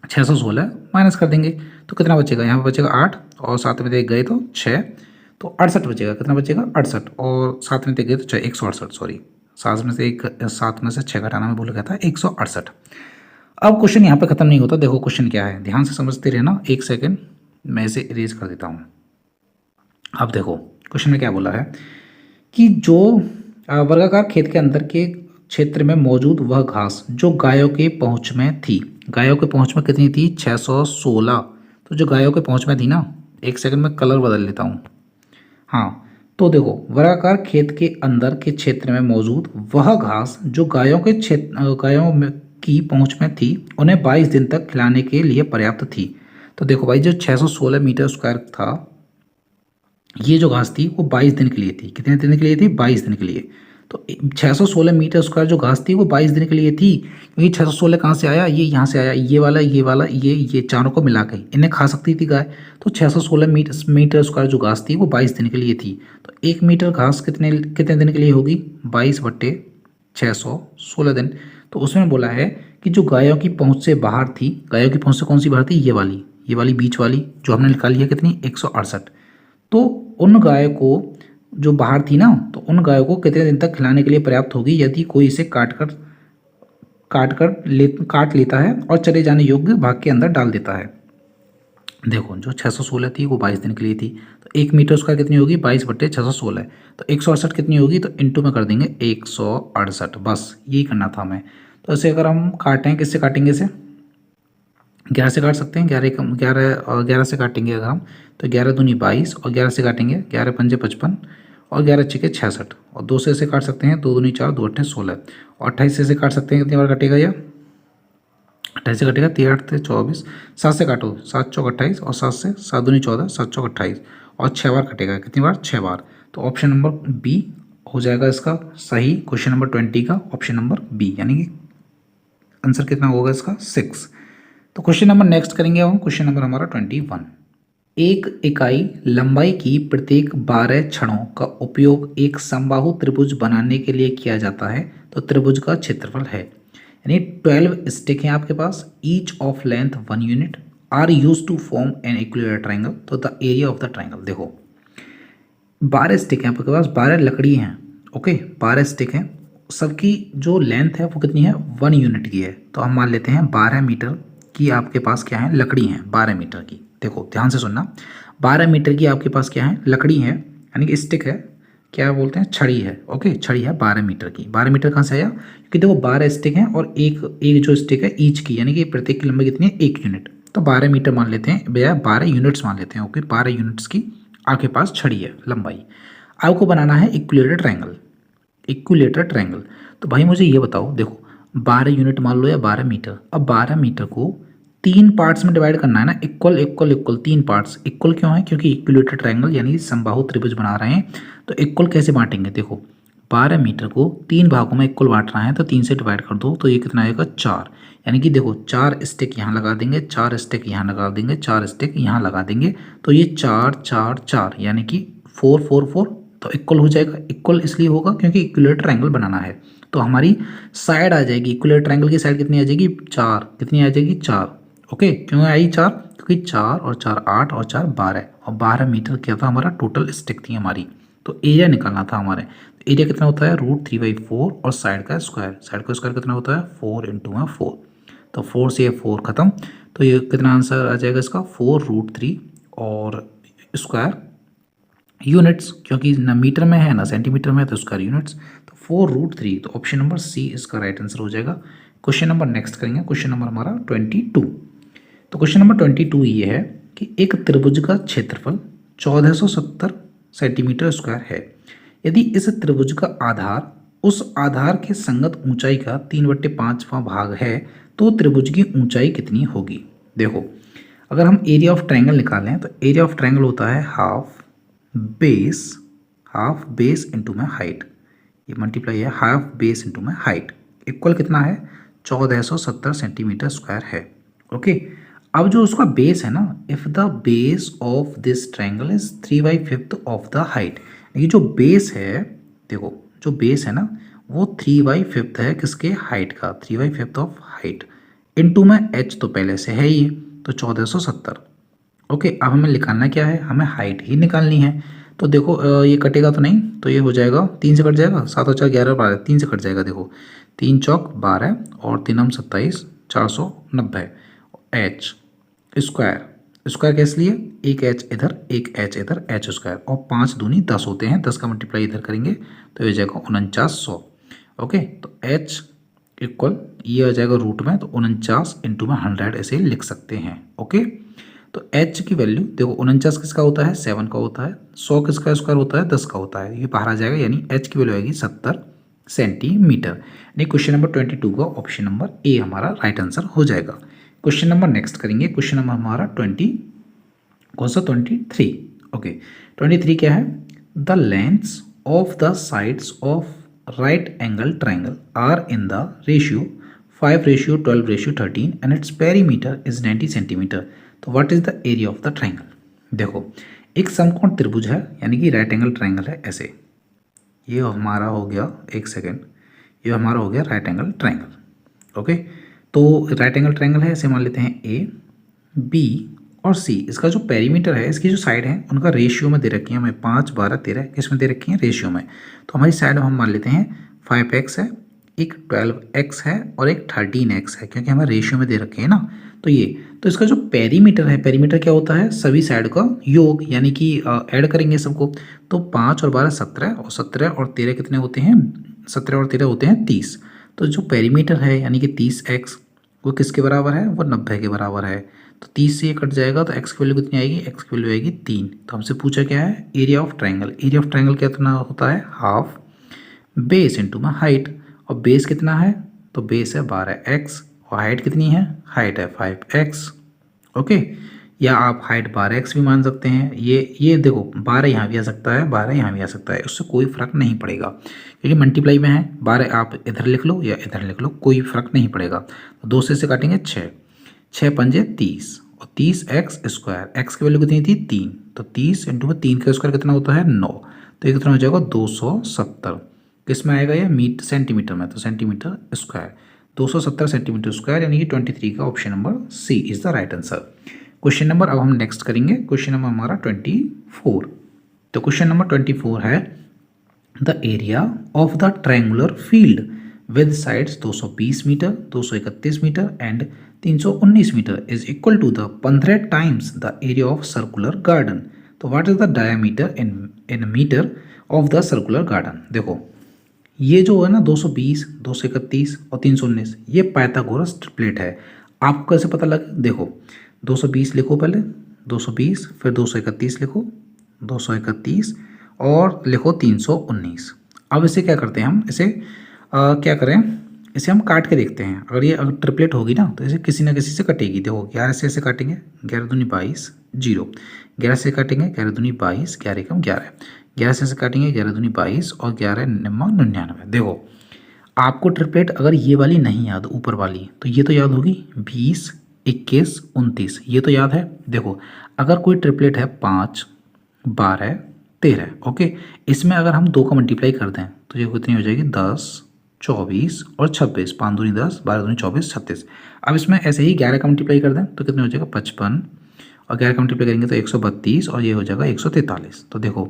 616 माइनस कर देंगे तो कितना बचेगा? यहाँ पे बचेगा 8 और 7 में देख गए तो 6, तो 68 बचेगा। कितना बचेगा? 68 और 7 में देख गए तो 6, 168। सॉरी, 7 में से 6 घटाना मैं भूल गया था, 168। अब क्वेश्चन यहाँ पे खत्म नहीं होता। देखो क्वेश्चन क्या है, ध्यान से समझते रहना। 1 सेकेंड मैं इसे इरेज कर देता हूँ। अब देखो क्वेश्चन में क्या बोला है कि जो वर्गाकार खेत के अंदर के क्षेत्र में मौजूद वह घास जो गायों के पहुंच में थी, गायों के पहुंच में कितनी थी? 616। तो जो गायों के पहुंच में थी ना, 1 सेकंड में कलर बदल लेता हूँ। हाँ, तो देखो वर्गाकार खेत के अंदर के क्षेत्र में मौजूद वह घास जो गायों की पहुंच में थी, उन्हें 22 दिन तक खिलाने के लिए पर्याप्त थी। तो देखो भाई जो 616 मीटर स्क्वायर था, ये जो घास थी वो 22 दिन के लिए थी। कितने दिन के लिए थी? 22 दिन के लिए। तो 616 मीटर स्क्वायर जो घास थी वो 22 दिन के लिए थी, क्योंकि 616 कहाँ से आया? ये यहाँ से आया। ये वाला, ये वाला, ये चारों को मिला के इन्हें खा सकती थी गाय। तो 616 मीटर स्क्वायर जो घास थी वो 22 दिन के लिए थी। तो 1 मीटर घास कितने दिन के लिए होगी? 22/616 दिन। तो उसमें बोला है कि जो गायों की पहुँच से बाहर थी, गायों की पहुँच से कौन सी बाहर थी? ये वाली बीच वाली जो हमने निकाली है, कितनी? 168। तो उन गायों को जो बाहर थी ना, तो उन गायों को कितने दिन तक खिलाने के लिए पर्याप्त होगी यदि कोई इसे काट लेता है और चले जाने योग्य भाग के अंदर डाल देता है। देखो जो 616 थी वो 22 दिन के लिए थी, तो 1 मीटर स्क्वायर कितनी होगी? 22/616। तो 168 कितनी होगी? तो इंटू में कर देंगे 168। बस यही करना था हमें। तो इसे अगर हम काटें, किससे काटेंगे इसे? 11 से काट सकते हैं। 11 से काटेंगे अगर हम, तो 11 दूनी 22 और 11 से काटेंगे 11 पंजे 55 और 11 छिके 66 और 2 से इसे काट सकते हैं, 2 दूनी 4, 2 अट्ठे 16 और 28 से इसे काट सकते हैं। कितनी बार कटेगा ये? 28 से कटेगा, 3 8 24, 7 से काटो, 7 चौक 28 और 7 से 7 दूनी 14, 7 चौक 28 और 6 बार कटेगा, कितनी बार? 6 बार। तो ऑप्शन नंबर बी हो जाएगा इसका सही, क्वेश्चन नंबर 20 का ऑप्शन नंबर बी, यानी कि आंसर कितना होगा इसका? 6। तो क्वेश्चन नंबर नेक्स्ट करेंगे हम, क्वेश्चन नंबर हमारा 21। एक इकाई लंबाई की प्रत्येक 12 छड़ों का उपयोग एक समबाहु त्रिभुज बनाने के लिए किया जाता है, तो त्रिभुज का क्षेत्रफल है, यानी 12 स्टिक हैं आपके पास, each of length 1 unit are use to form an equilateral triangle, तो the area of the triangle. देखो 12 स्टिक हैं आपके पास, 12 लकड़ी हैं, ओके 12 स्टिक हैं, सबकी जो लेंथ है वो कितनी है? 1 यूनिट की है। तो हम मान लेते हैं 12 मीटर की आपके पास क्या है? लकड़ी है 12 मीटर की। देखो ध्यान से सुनना, 12 मीटर की आपके पास क्या है? लकड़ी है, यानी कि स्टिक है, क्या बोलते हैं? छड़ी है, ओके छड़ी है 12 मीटर की। 12 मीटर कहाँ से आया? क्योंकि देखो 12 स्टिक हैं और एक जो स्टिक है ईच की, यानी कि प्रत्येक की लंबाई कितनी है? 1 यूनिट। तो 12 मीटर मान लेते हैं, भैया 12 यूनिट्स मान लेते हैं, ओके 12 यूनिट्स की आपके पास छड़ी है लंबाई। आपको बनाना है इक्विलेटरल ट्रायंगल, इक्विलेटरल ट्रायंगल। तो भाई मुझे ये बताओ, देखो 12 यूनिट मान लो या 12 मीटर, अब 12 मीटर को 3 पार्ट्स में डिवाइड करना है ना, equal equal equal 3 parts. Equal क्यों है? क्योंकि इक्विलेटरल ट्रायंगल यानी समबाहु त्रिभुज बना रहे हैं, तो इक्वल कैसे बांटेंगे? देखो 12 मीटर को 3 भागों में इक्वल बांटना है, तो 3 से डिवाइड कर दो, तो ये कितना आएगा? 4। यानी कि देखो 4 स्टिक यहाँ लगा देंगे, 4 स्टिक यहाँ लगा देंगे, 4 स्टिक यहाँ लगा देंगे, तो ये 4 4 4 यानी कि 4 4 4, तो इक्वल हो जाएगा। इक्वल इसलिए होगा क्योंकि इक्विलेटरल ट्रायंगल बनाना है, तो हमारी साइड आ जाएगी, इक्विलेटरल ट्रायंगल की साइड कितनी आ जाएगी? 4। कितनी आ जाएगी? 4। ओके क्यों आई 4? क्योंकि 4 और 4 8 और 4 12, और 12 मीटर क्या था हमारा? टोटल स्टिक थी हमारी, तो एरिया निकालना था हमारे। तो एरिया कितना होता है? √3/4 और साइड का स्क्वायर, साइड का स्क्वायर कितना होता है? 4 × 4, तो 4 से ये 4 खत्म, तो ये कितना आंसर आ जाएगा इसका? 4√3 और स्क्वायर यूनिट्स, क्योंकि ना मीटर में है ना सेंटीमीटर में है, तो स्क्वायर यूनिट्स, तो 4√3, तो ऑप्शन नंबर सी इसका राइट आंसर हो जाएगा। क्वेश्चन नंबर नेक्स्ट करेंगे, क्वेश्चन नंबर हमारा 22। तो क्वेश्चन नंबर 22 ये है कि एक त्रिभुज का क्षेत्रफल 1470 सेंटीमीटर स्क्वायर है। यदि इस त्रिभुज का आधार उस आधार के संगत ऊंचाई का 3/5वां भाग है, तो त्रिभुज की ऊंचाई कितनी होगी? देखो अगर हम एरिया ऑफ ट्रायंगल निकालें, तो एरिया ऑफ ट्रायंगल होता है हाफ बेस इंटू में हाइट, ये मल्टीप्लाई है, हाफ बेस इंटू में हाइट, इक्वल कितना है? 1470 सेंटीमीटर स्क्वायर है। ओके अब जो उसका बेस है ना, if the base of this triangle is 3/5 of the height, ये जो बेस है, देखो जो बेस है ना वो 3/5 है किसके? हाइट का, 3/5 ऑफ हाइट इंटू में h तो पहले से है ही, तो 1470। ओके अब हमें निकालना क्या है? हमें हाइट ही निकालनी है। तो देखो ये कटेगा तो नहीं, तो ये हो जाएगा 3 से कट जाएगा, 7 और 4 11 12, 3 से कट जाएगा। देखो 3 चौक 12 और 3 27, 490 h स्क्वायर, स्क्वायर कैसे लिए? एक h इधर एक h इधर, h स्क्वायर, और 5 दूनी 10 होते हैं, 10 का मल्टीप्लाई इधर करेंगे तो ये हो जाएगा 4900। ओके तो h इक्वल ये आ जाएगा रूट में, तो 49 इंटू में 100 ऐसे लिख सकते हैं। ओके तो h की वैल्यू देखो 49 किसका होता है? 7 का होता है, 100 किसका स्क्वायर होता है? 10 का होता है, ये बाहर आ जाएगा, यानी h की वैल्यू आएगी 70 सेंटीमीटर। यानी क्वेश्चन नंबर 22 का ऑप्शन नंबर ए हमारा राइट आंसर हो जाएगा। क्वेश्चन नंबर नेक्स्ट करेंगे, क्वेश्चन नंबर हमारा 20 कौन सा? 23। ओके 23 क्या है? The lengths of the sides of right angle triangle are in the ratio 5:12:13 and its perimeter is 90 centimetre, तो what is the area of the triangle? देखो एक समकोण त्रिभुज है, यानी कि राइट एंगल ट्राइंगल है ऐसे, ये हमारा हो गया, एक सेकेंड, ये हमारा हो गया राइट एंगल ट्राइंगल। ओके तो राइट एंगल ट्राइंगल है, ऐसे मान लेते हैं ए बी और सी, इसका जो पेरीमीटर है, इसकी जो साइड है उनका रेशियो में दे रखी है हमें, 5 12 13 किस में दे रखी है? रेशियो में। तो हमारी साइड हम मान लेते हैं 5x है, एक 12x है और एक 13x है, क्योंकि हमें रेशियो में दे रखे हैं ना। तो ये तो इसका जो पेरीमीटर है, पेरीमीटर क्या होता है? सभी साइड का योग, यानी कि ऐड करेंगे सबको, तो 5 और 12 17, और 17 और 13 कितने होते हैं? 17 और 13 होते हैं 30। तो जो पेरीमीटर है यानी कि 30x वो किसके बराबर है? वो 90 के बराबर है। तो 30 से ये कट जाएगा, तो x की वैल्यू कितनी आएगी? x की वैल्यू आएगी 3। तो हमसे पूछा क्या है? Area of triangle. Area of triangle कितना होता है? हाफ बेस इंटू में हाइट, और बेस कितना है? तो बेस है 12x और हाइट कितनी है, हाइट है 5x। ओके, या आप हाइट 12x भी मान सकते हैं। ये देखो 12 यहाँ भी आ सकता है, 12 यहाँ भी आ सकता है, उससे कोई फ़र्क नहीं पड़ेगा क्योंकि मल्टीप्लाई में है। 12 आप इधर लिख लो या इधर लिख लो, कोई फ़र्क नहीं पड़ेगा। तो 2 से काटेंगे 6, 6 पंजे 30 और 30x स्क्वायर, एक्स की वैल्यू कितनी थी 3, तो 30 इंटू में 3 का स्क्वायर कितना होता है 9, तो ये कितना हो जाएगा 270। किस में आएगा ये सेंटीमीटर में, तो सेंटीमीटर स्क्वायर 270 सेंटीमीटर स्क्वायर, यानी कि 23 का option number C is the right answer. Question number अब हम नेक्स्ट करेंगे, क्वेश्चन नंबर हमारा 24। तो क्वेश्चन नंबर 24 है the area of the triangular field with sides 220 metre, 231 metre and 319 metre is equal to the 15 times the area of circular garden. तो what is the diameter in metre of the circular garden. देखो ये जो है ना 220, 231 और 319, ये Pythagoras triplet है। आपको कैसे पता लगे, देखो 220 लिखो पहले, 220 फिर 231 लिखो, 231 और लिखो 319। अब इसे क्या करते हैं हम, इसे क्या करें, इसे हम काट के देखते हैं। अगर ट्रिपलेट होगी ना तो इसे किसी ना किसी से कटेगी। देखो 11 से ऐसे काटेंगे, 11 दूनी 22, 0, 11 से काटेंगे 11 दूनी 22, 11 कम 11, 11 से ऐसे काटेंगे 11 दूनी 22 और 11 निम्मा 99। देखो आपको ट्रिपलेट अगर ये वाली नहीं याद ऊपर वाली, तो ये तो याद होगी 20, 21, 29, ये तो याद है। देखो अगर कोई ट्रिपलेट है 5, 12, 13, ओके, इसमें अगर हम 2 का मल्टीप्लाई कर दें तो ये कितनी हो जाएगी 10, 24 और 26, 5 दूनी 10, 12 दूनी 24, 36। अब इसमें ऐसे ही 11 का मल्टीप्लाई कर दें तो कितने हो जाएगा 55 और 11 का मल्टीप्लाई करेंगे तो 132 और ये हो जाएगा 143। तो देखो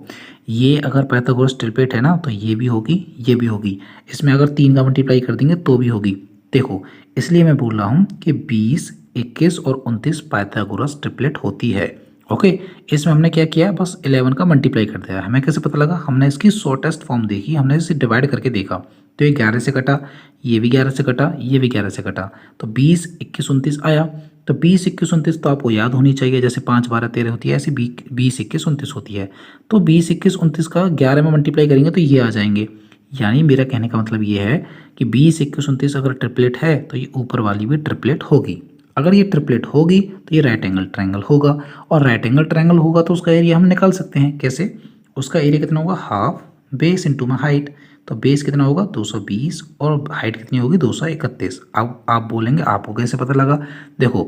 ये अगर पाइथागोरस ट्रिपलेट है ना तो ये भी होगी, ये भी होगी। इसमें अगर 3 का मल्टीप्लाई कर देंगे तो भी होगी। देखो इसलिए मैं बोल रहा हूँ कि 20, 21 और 29 पाइथागोरस ट्रिपलेट होती है। ओके, इसमें हमने क्या किया, बस 11 का मल्टीप्लाई कर दिया। हमें कैसे पता लगा, हमने इसकी शॉर्टेस्ट फॉर्म देखी, हमने इसे डिवाइड करके देखा। तो ये 11 से कटा, ये भी 11 से कटा, ये भी 11 से कटा, तो 20, 21, 29 आया। तो 20, 21, 29 तो आपको याद होनी चाहिए, जैसे 5, 12, 13 होती है ऐसे 20, 21, 29 होती है। तो 20, 21, 29 का 11 में मल्टीप्लाई करेंगे तो ये आ जाएंगे। यानी मेरा कहने का मतलब ये है कि 20, 21, 29 अगर ट्रिपलेट है तो ये ऊपर वाली भी ट्रिपलेट होगी। अगर ये ट्रिपलेट होगी तो ये राइट एंगल ट्रायंगल होगा, और राइट एंगल ट्रायंगल होगा तो उसका एरिया हम निकाल सकते हैं। कैसे, उसका एरिया कितना होगा, हाफ बेस इंटू में हाइट। तो बेस कितना होगा 220 और हाइट कितनी होगी 231। अब आप बोलेंगे आपको कैसे पता लगा, देखो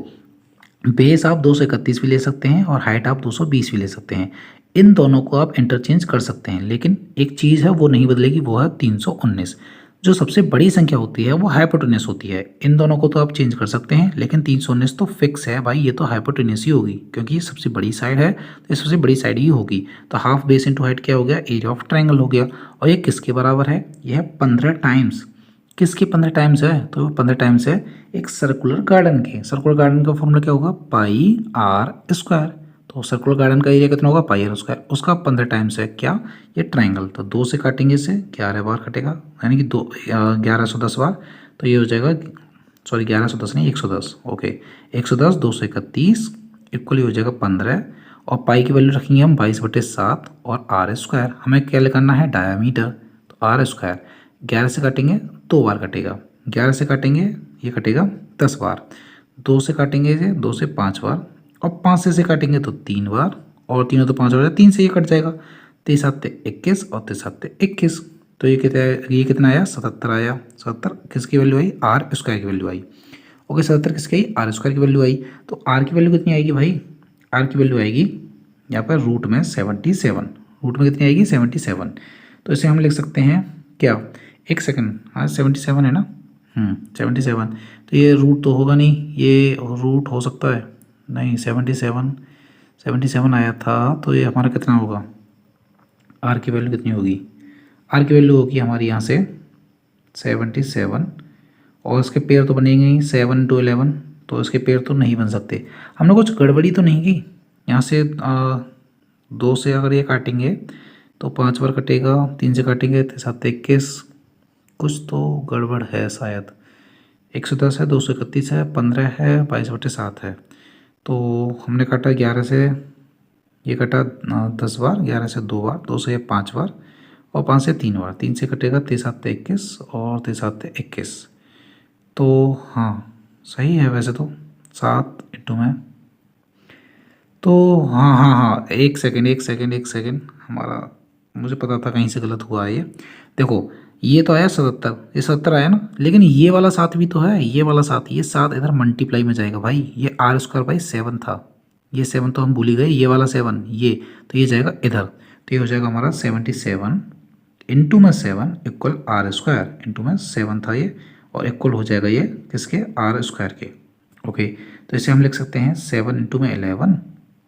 बेस आप 231 भी ले सकते हैं और हाइट आप 220 भी ले सकते हैं। इन दोनों को आप इंटरचेंज कर सकते हैं, लेकिन एक चीज़ है वो नहीं बदलेगी, वो है 319। जो सबसे बड़ी संख्या होती है वो हाइपोटेन्यूस होती है। इन दोनों को तो आप चेंज कर सकते हैं, लेकिन 319 तो फिक्स है भाई, ये तो हाइपोटेन्यूस ही होगी क्योंकि ये सबसे बड़ी साइड है, तो ये सबसे बड़ी साइड ही होगी। तो हाफ बेस इंटू हाइट क्या हो गया, एरिया ऑफ ट्रायंगल हो गया। और ये किसके बराबर है, ये है 15 टाइम्स। किसके 15 टाइम्स है, तो 15 टाइम्स है एक सर्कुलर गार्डन के। सर्कुलर गार्डन का फॉर्मूला क्या होगा, पाई आर स्क्वायर। तो सर्कुलर गार्डन का एरिया कितना होगा, पाई आर स्क्वायर, उसका 15 टाइम्स है क्या, ये ट्राइंगल। तो 2 से काटेंगे इसे, 11 बार कटेगा, यानी कि 1110 बार। तो ये हो जाएगा, सॉरी 1110 नहीं 110, ओके 110, 231 इक्वली हो जाएगा 15, और पाई की वैल्यू रखेंगे हम 22/7 और आर स्क्वायर। हमें क्या निकालना है, डायामीटर। तो आर स्क्वायर 11 से काटेंगे 2 बार कटेगा, 11 से काटेंगे ये कटेगा 10 बार, 2 से काटेंगे इसे 2 से 5 बार, और 5 से काटेंगे तो 3 बार, और 3 तो 5 हो जाएगा, 3 से ये कट जाएगा, 3 7 21 और 3 7 21। तो ये कितना आया 77 आया। 77 किसकी वैल्यू आई, आर स्क्वायर की वैल्यू आई। ओके 77 किसकी आई, आर स्क्वायर की वैल्यू आई। तो आर की वैल्यू कितनी आएगी भाई, आर की वैल्यू आएगी यहाँ पर रूट में 77, रूट में कितनी आएगी 77। तो इसे हम लिख सकते हैं क्या, एक सेकंड, हाँ 77 है ना, 77। तो ये रूट तो होगा नहीं, ये रूट हो सकता है नहीं, 77 आया था, तो ये हमारा कितना होगा, आर की वैल्यू कितनी होगी, आर की वैल्यू होगी हमारी यहाँ से 77, और इसके पेड़ तो बनेंगे ही 7 to 11, तो इसके पेड़ तो नहीं बन सकते। हमने कुछ गड़बड़ी तो नहीं की, यहाँ से 2 से अगर ये काटेंगे तो 5 बार कटेगा, 3 से काटेंगे तो 7 21, कुछ तो गड़बड़ है शायद। 110 है, 231 है, 15 है, 22/7 है। तो हमने काटा 11 से, ये कटा 10 बार, 11 से 2 बार, 2 से 5 बार, और 5 से 3 बार, 3 से कटेगा 3 7 21 और 3 7 21। तो हाँ सही है वैसे तो, 7 इंटू में, तो हाँ हाँ हाँ, एक सेकेंड हमारा, मुझे पता था कहीं से गलत हुआ है ये। देखो ये तो आया 77, ये 77 आया ना, लेकिन ये वाला 7 भी तो है, ये वाला 7, ये 7 इधर मल्टीप्लाई में जाएगा भाई, ये आर स्क्वायर बाई 7 था, ये 7 तो हम भूल ही गए, ये वाला 7 ये, तो ये जाएगा इधर, तो ये हो जाएगा हमारा 77 इंटू में 7 इक्वल आर स्क्वायर, इंटू में 7 था ये, और इक्वल हो जाएगा ये किसके, आर स्क्वायर के। ओके, तो इसे हम लिख सकते हैं 7 इंटू में 11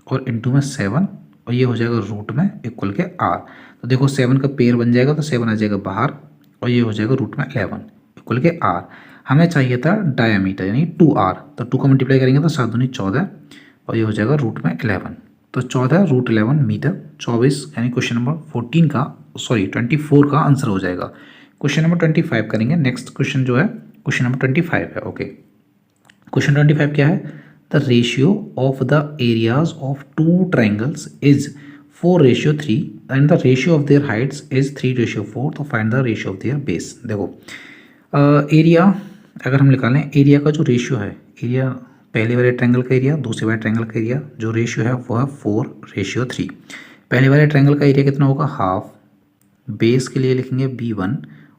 और इंटू में 7, और ये हो जाएगा रूट में इक्वल के आर। तो देखो 7 का पेयर बन जाएगा तो 7 आ जाएगा बाहर, और ये हो जाएगा रूट में 11 इक्वल के आर। हमें चाहिए था डायामीटर यानी 2r, तो 2 का मल्टीप्लाई करेंगे तो 7 दूनी 14, और ये हो जाएगा रूट में 11, तो 14 रूट 11 मीटर, 24 यानी क्वेश्चन नंबर 14 का, सॉरी 24 का आंसर हो जाएगा। क्वेश्चन नंबर 25 करेंगे, नेक्स्ट क्वेश्चन जो है क्वेश्चन नंबर 25 है। ओके, क्वेश्चन 25 क्या है, the ratio of the areas of two triangles is 4:3 and the ratio of their Heights is 3:4, तो find the ratio of their base. देखो एरिया अगर हम निकालें, एरिया का जो रेशियो है, एरिया पहले वाले ट्रायंगल का एरिया, दूसरे वाले ट्रायंगल का एरिया, जो रेशियो है वो है 4:3। पहले वाले ट्रायंगल का एरिया कितना होगा, हाफ, बेस के लिए लिखेंगे b1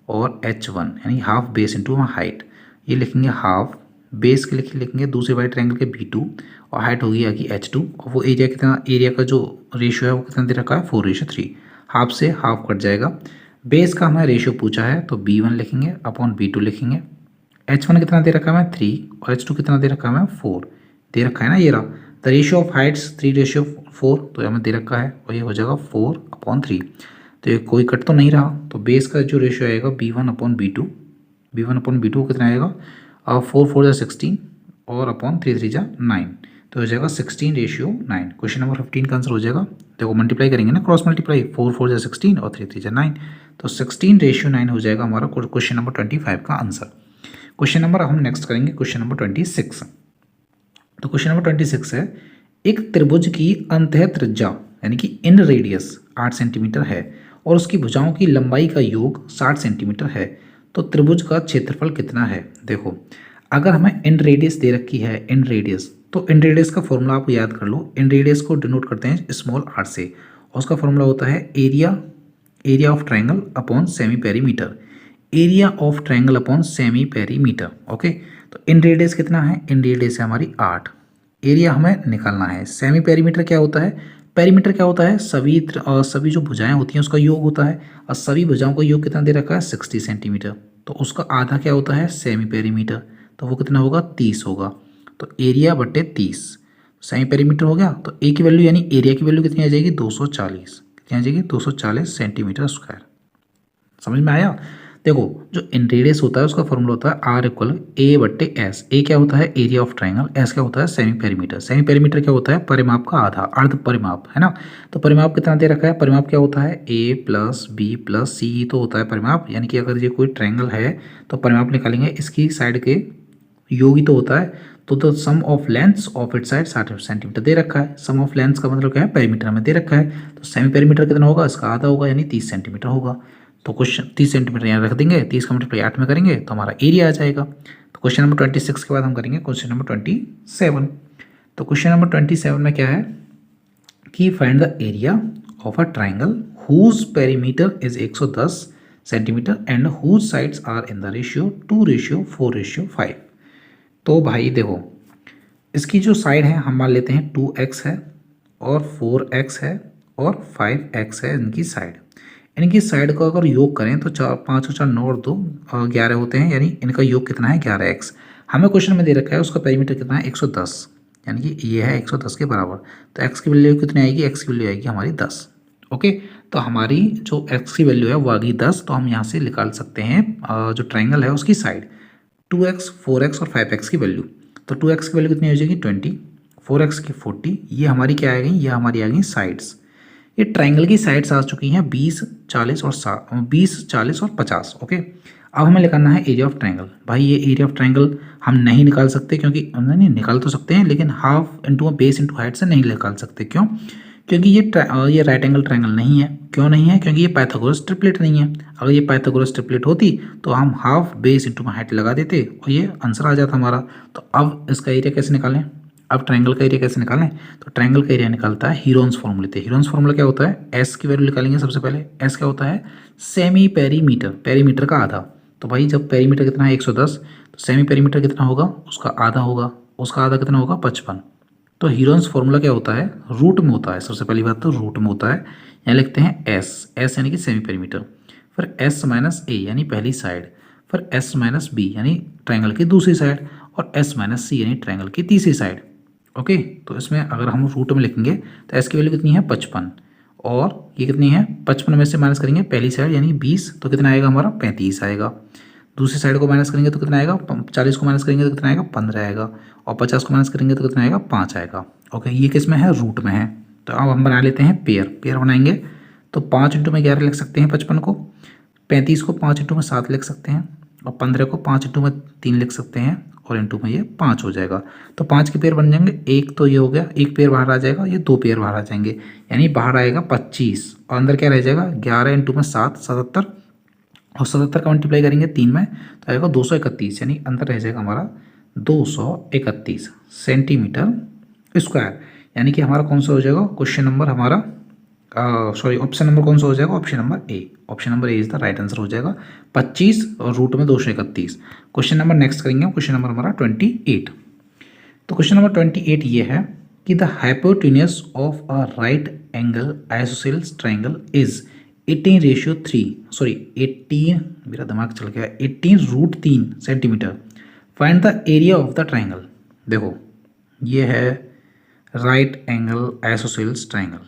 और h1 यानी हाफ बेस इंटू हाइट, ये लिखेंगे हाफ, बेस के लिए लिखेंगे दूसरे वाले ट्रायंगल के b2 और हाइट होगी आगे h2, और वो एरिया कितना, एरिया का जो रेशियो है वो कितना दे रखा है 4:3, हाफ से हाफ कट जाएगा। बेस का हमें रेशियो पूछा है तो b1 लिखेंगे अपॉन b2 लिखेंगे, h1 कितना दे रखा है हमें 3 और h2 कितना दे रखा है हमें 4 दे रखा है ना, ये रहा। द रेशियो ऑफ हाइट्स 3:4, तो हमें दे रखा है, और ये हो जाएगा 4/3, तो ये कोई कट तो नहीं रहा, तो बेस का जो रेशियो आएगा b1 अपॉन b2, कितना आएगा 4×4 = 16 और अपॉन 3×3 = 9, तो हो जाएगा 16:9। क्वेश्चन नंबर 15 का आंसर हो जाएगा, देखो मल्टीप्लाई करेंगे ना, क्रॉस मल्टीप्लाई, 4×4 = 16 और 3×3 = 9, तो 16:9 हो जाएगा हमारा क्वेश्चन नंबर 25 का आंसर। क्वेश्चन नंबर हम नेक्स्ट करेंगे क्वेश्चन नंबर 26। तो क्वेश्चन नंबर 26 है, एक त्रिभुज की अंतः त्रिज्या यानी कि इन रेडियस 8 सेंटीमीटर है और उसकी भुजाओं की लंबाई का योग 60 सेंटीमीटर है, तो त्रिभुज का क्षेत्रफल कितना है। देखो अगर हमें इन रेडियस दे रखी है, इन रेडियस, तो इन रेडियस का फॉर्मूला आप याद कर लो, इन रेडियस को डिनोट करते हैं स्मॉल r से, और उसका फॉर्मूला होता है area of triangle upon semi perimeter, area of triangle upon semi perimeter. Okay, तो इन रेडियस कितना है, इन रेडियस है हमारी 8, एरिया हमें निकालना है। सेमी पेरीमीटर क्या होता है, पेरीमीटर क्या होता है, सभी जो भुजाएं होती हैं उसका योग होता है, और सभी भुजाओं का योग कितना दे रखा है 60 सेंटीमीटर, तो उसका आधा क्या होता है सेमी पेरीमीटर, तो वो कितना होगा 30 होगा, तो एरिया बटे 30 सेमी पेरीमीटर हो गया, तो ए की वैल्यू यानी एरिया की वैल्यू कितनी आ जाएगी 240, कितनी आ जाएगी 240 सेंटीमीटर स्क्वायर। समझ में आया। देखो जो इन रेडियस होता है उसका फॉर्मूला होता है R = A/S। ए क्या होता है एरिया ऑफ ट्राइंगल, एस क्या होता है सेमी पेरीमीटर, सेमी पेरीमीटर क्या होता है परिमाप का आधा, अर्ध परिमाप है ना, तो परिमाप कितना दे रखा है, परिमाप क्या होता है A + B + C तो होता है परिमाप, यानी कि अगर ये कोई ट्राइंगल है तो परिमाप निकालेंगे, इसकी साइड के योग ही तो होता है, तो the some of lengths of it side 60 centimetre दे रखा है, सम ऑफ लेंथ्स का मतलब क्या है पेरीमीटर में दे रखा है, तो सेमी पेरीमीटर कितना होगा इसका आधा होगा यानी 30 सेंटीमीटर होगा, तो क्वेश्चन 30 सेंटीमीटर यहाँ रख देंगे, 30 का मल्टीप्लाई 8 में करेंगे तो हमारा एरिया आ जाएगा। तो क्वेश्चन नंबर 26 के बाद हम करेंगे क्वेश्चन नंबर 27। तो क्वेश्चन नंबर 27 में क्या है कि find the area of a triangle whose perimeter is 110 centimetre and whose sides are in the ratio 2:4:5। तो भाई देखो इसकी जो साइड है हम मान लेते हैं 2x है और 4x है और 5x है, इनकी साइड, इनकी साइड का अगर योग करें तो 5 और 4 9 और 2 11 होते हैं, यानी इनका योग कितना है 11x। हमें क्वेश्चन में दे रखा है उसका पेरीमीटर कितना है 110, यानी कि ये है 110 के बराबर, तो x की वैल्यू कितनी आएगी, x की वैल्यू आएगी हमारी 10। ओके, तो हमारी जो x की वैल्यू है वो आ गई 10, तो हम यहाँ से निकाल सकते हैं जो ट्राइंगल है उसकी साइड 2x 4x और 5x की वैल्यू, तो 2x की वैल्यू कितनी हो जाएगी 20, 4x की 40, ये हमारी क्या आ गई, ये हमारी आ गई साइड्स। ये ट्राइंगल की साइड्स आ चुकी हैं 20, 40 और 50। ओके, अब हमें निकालना है एरिया ऑफ ट्राइंगल। भाई ये एरिया ऑफ ट्राइंगल हम नहीं निकाल सकते, क्योंकि नहीं निकाल तो सकते हैं लेकिन half into base into height से नहीं निकाल सकते। क्यों, क्योंकि ये राइट एंगल ट्रायंगल नहीं है। क्यों नहीं है? क्योंकि ये पाइथागोरस ट्रिपलेट नहीं है। अगर ये पाइथागोरस ट्रिपलेट होती तो हम हाफ बेस इंटू हाइट लगा देते और ये आंसर आ जाता हमारा। तो अब इसका एरिया कैसे निकालें? अब ट्रायंगल का एरिया कैसे निकालें? तो ट्रायंगल का एरिया निकलता है हीरोन्स फॉर्मूले से। हीरोन्स फॉर्मूला क्या होता है? एस की वैल्यू निकालेंगे सबसे पहले। एस क्या होता है? सेमी पेरीमीटर, पेरीमीटर का आधा। तो भाई जब पेरीमीटर कितना है 110, तो सेमी पेरीमीटर कितना होगा? उसका आधा होगा। उसका आधा कितना होगा? 55। तो हीरोन्स फॉर्मूला क्या होता है? रूट में होता है। सबसे पहली बात तो रूट में होता है। यहाँ लिखते हैं एस, एस यानी कि सेमी पेरीमीटर, फिर एस माइनस ए यानी पहली साइड, फिर एस माइनस बी यानी ट्रायंगल की दूसरी साइड, और एस माइनस सी यानी ट्रायंगल की तीसरी साइड। ओके, तो इसमें अगर हम रूट में लिखेंगे तो एस की वैल्यू कितनी है? 55, और ये कितनी है? 55 में से माइनस करेंगे पहली साइड यानी 20, तो कितना आएगा हमारा? 35 आएगा। दूसरी साइड को माइनस करेंगे तो कितना आएगा? 40 को माइनस करेंगे तो कितना आएगा? 15 आएगा, और 50 को माइनस करेंगे तो कितना आएगा? 5 आएगा। ओके, ये किस में है? रूट में है। तो अब हम बना लेते हैं पेयर। पेयर बनाएंगे तो 5 इंटू में 11 लिख सकते हैं 55 को, 35 को 5 इंटू में 7 लिख सकते हैं, और 15 को 5 इंटू में 3 लिख सकते हैं, और इंटू में ये 5 हो जाएगा। तो 5 के पेयर बन जाएंगे। एक तो ये हो गया, एक पेयर बाहर आ जाएगा, ये 2 पेयर बाहर आ जाएंगे, यानी बाहर आएगा 25, और अंदर क्या रह जाएगा? 11 इंटू में 7 77, और 77 का मल्टीप्लाई करेंगे 3 में तो आएगा 231, यानी अंदर रह जाएगा हमारा 231 सेंटीमीटर स्क्वायर। यानी कि हमारा कौन सा हो जाएगा क्वेश्चन नंबर हमारा? सॉरी, ऑप्शन नंबर कौन सा हो जाएगा? Option number A. Option number A is the right answer हो जाएगा। 25 और रूट में 231। क्वेश्चन नंबर नेक्स्ट करेंगे, क्वेश्चन नंबर हमारा 28। तो क्वेश्चन नंबर 28 ये है कि the hypotenuse of a right angle isosceles triangle is 18:3, sorry 18, मेरा दिमाग चल गया, 18√3 centimetre. Find the area of the triangle. देखो ये है राइट एंगल आइसोसेलेस ट्रायंगल,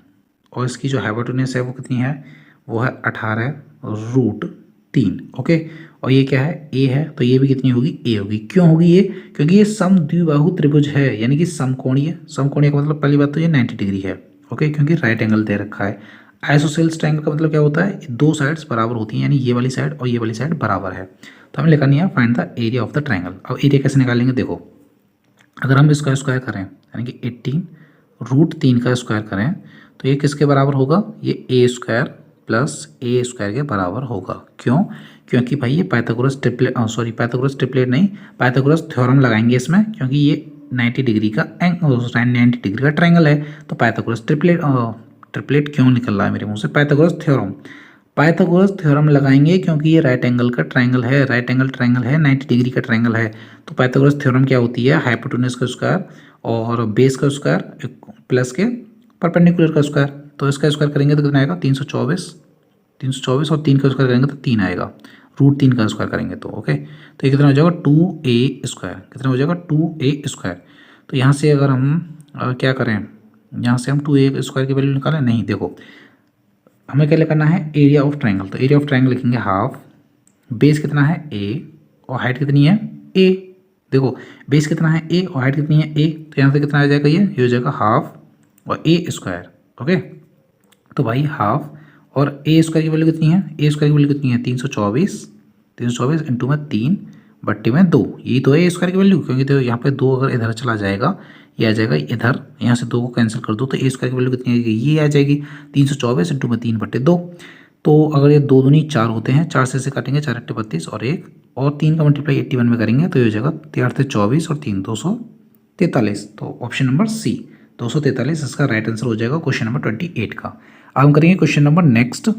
और इसकी जो हाइपोटेन्यूज है वो कितनी है? वो है 18√3। ओके, और ये क्या है? ए है, तो ये भी कितनी होगी? ए होगी। क्यों होगी ये? क्योंकि ये समद्विबाहु त्रिभुज है, यानी कि समकोणीय। समकोणीय का मतलब पहली बात तो ये 90 डिग्री है। ओके, क्योंकि राइट एंगल दे रखा है। आइसोसेलेस ट्रायंगल का मतलब क्या होता है? दो साइड्स बराबर होती हैं, यानी ये वाली साइड और ये वाली साइड बराबर है। तो हमें लिखनी है find the area of the triangle. अब एरिया कैसे निकालेंगे? देखो, अगर हम इसका स्क्वायर करें यानी कि 18√3 का स्क्वायर करें तो ये किसके बराबर होगा? ये ए स्क्वायर प्लस ए स्क्वायर के बराबर होगा। क्यों? क्योंकि भाई ये Pythagoras triplet, sorry Pythagoras triplet नहीं, पाइथागोरस थ्योरम लगाएंगे इसमें, क्योंकि ये 90 डिग्री का 90 डिग्री का ट्रायंगल है। तो पाइथागोरस ट्रिपलेट, ट्रिपलेट क्यों निकल रहा है मेरे मुंह से? पाइथागोरस थ्योरम, पाइथागोरस थ्योरम लगाएंगे क्योंकि ये राइट एंगल का ट्रायंगल है, राइट एंगल ट्रायंगल है, 90 डिग्री का ट्रायंगल है। तो पाइथागोरस थ्योरम क्या होती है? हाइपोटेन्यूज का स्क्वायर और बेस का स्क्वायर प्लस के परपेंडिकुलर का स्क्वायर। तो इसका स्क्वायर करेंगे तो कितना आएगा? 324, 324, और 3 का स्क्वायर करेंगे तो 3 आएगा। √3 का स्क्वायर करेंगे तो ओके, तो ये कितना हो जाएगा? 2a square. कितना हो जाएगा? 2a square. तो यहाँ से अगर हम क्या करें, यहाँ से हम 2a स्क्वायर की वैल्यू निकालें? नहीं, देखो हमें क्या करना है? Area of triangle. तो एरिया ऑफ ट्रायंगल लिखेंगे हाफ, बेस कितना है? a, और हाइट कितनी है? a। देखो बेस कितना है? a, और हाइट कितनी है? a, तो यहाँ से कितना आ जाएगा? ये हो जाएगा हाफ और a स्क्वायर। ओके, तो भाई हाफ और a स्क्वायर की वैल्यू कितनी है? a स्क्वायर की वैल्यू कितनी है? 324, 324 इंटू में 3 बट्टे में 2, यही तो है a स्क्वायर की वैल्यू। क्योंकि तो यहाँ पे 2 अगर इधर चला जाएगा, ये आ जाएगा इधर, यहाँ से 2 को कैंसिल कर दो तो a स्क्वायर की वैल्यू कितनी आएगी? ये आ जाएगी 324 इंटू में 3 बट्टे 2। तो अगर ये 2 दूनी 4 होते हैं, 4 से काटेंगे, 4 8 32, और 1 और 3 का मल्टीप्लाई 81 में करेंगे तो ये हो जाएगा 3 8 24 और 3 243। तो ऑप्शन नंबर सी 243 इसका राइट आंसर हो जाएगा क्वेश्चन नंबर 28 का। अब हम करेंगे क्वेश्चन नंबर नेक्स्ट।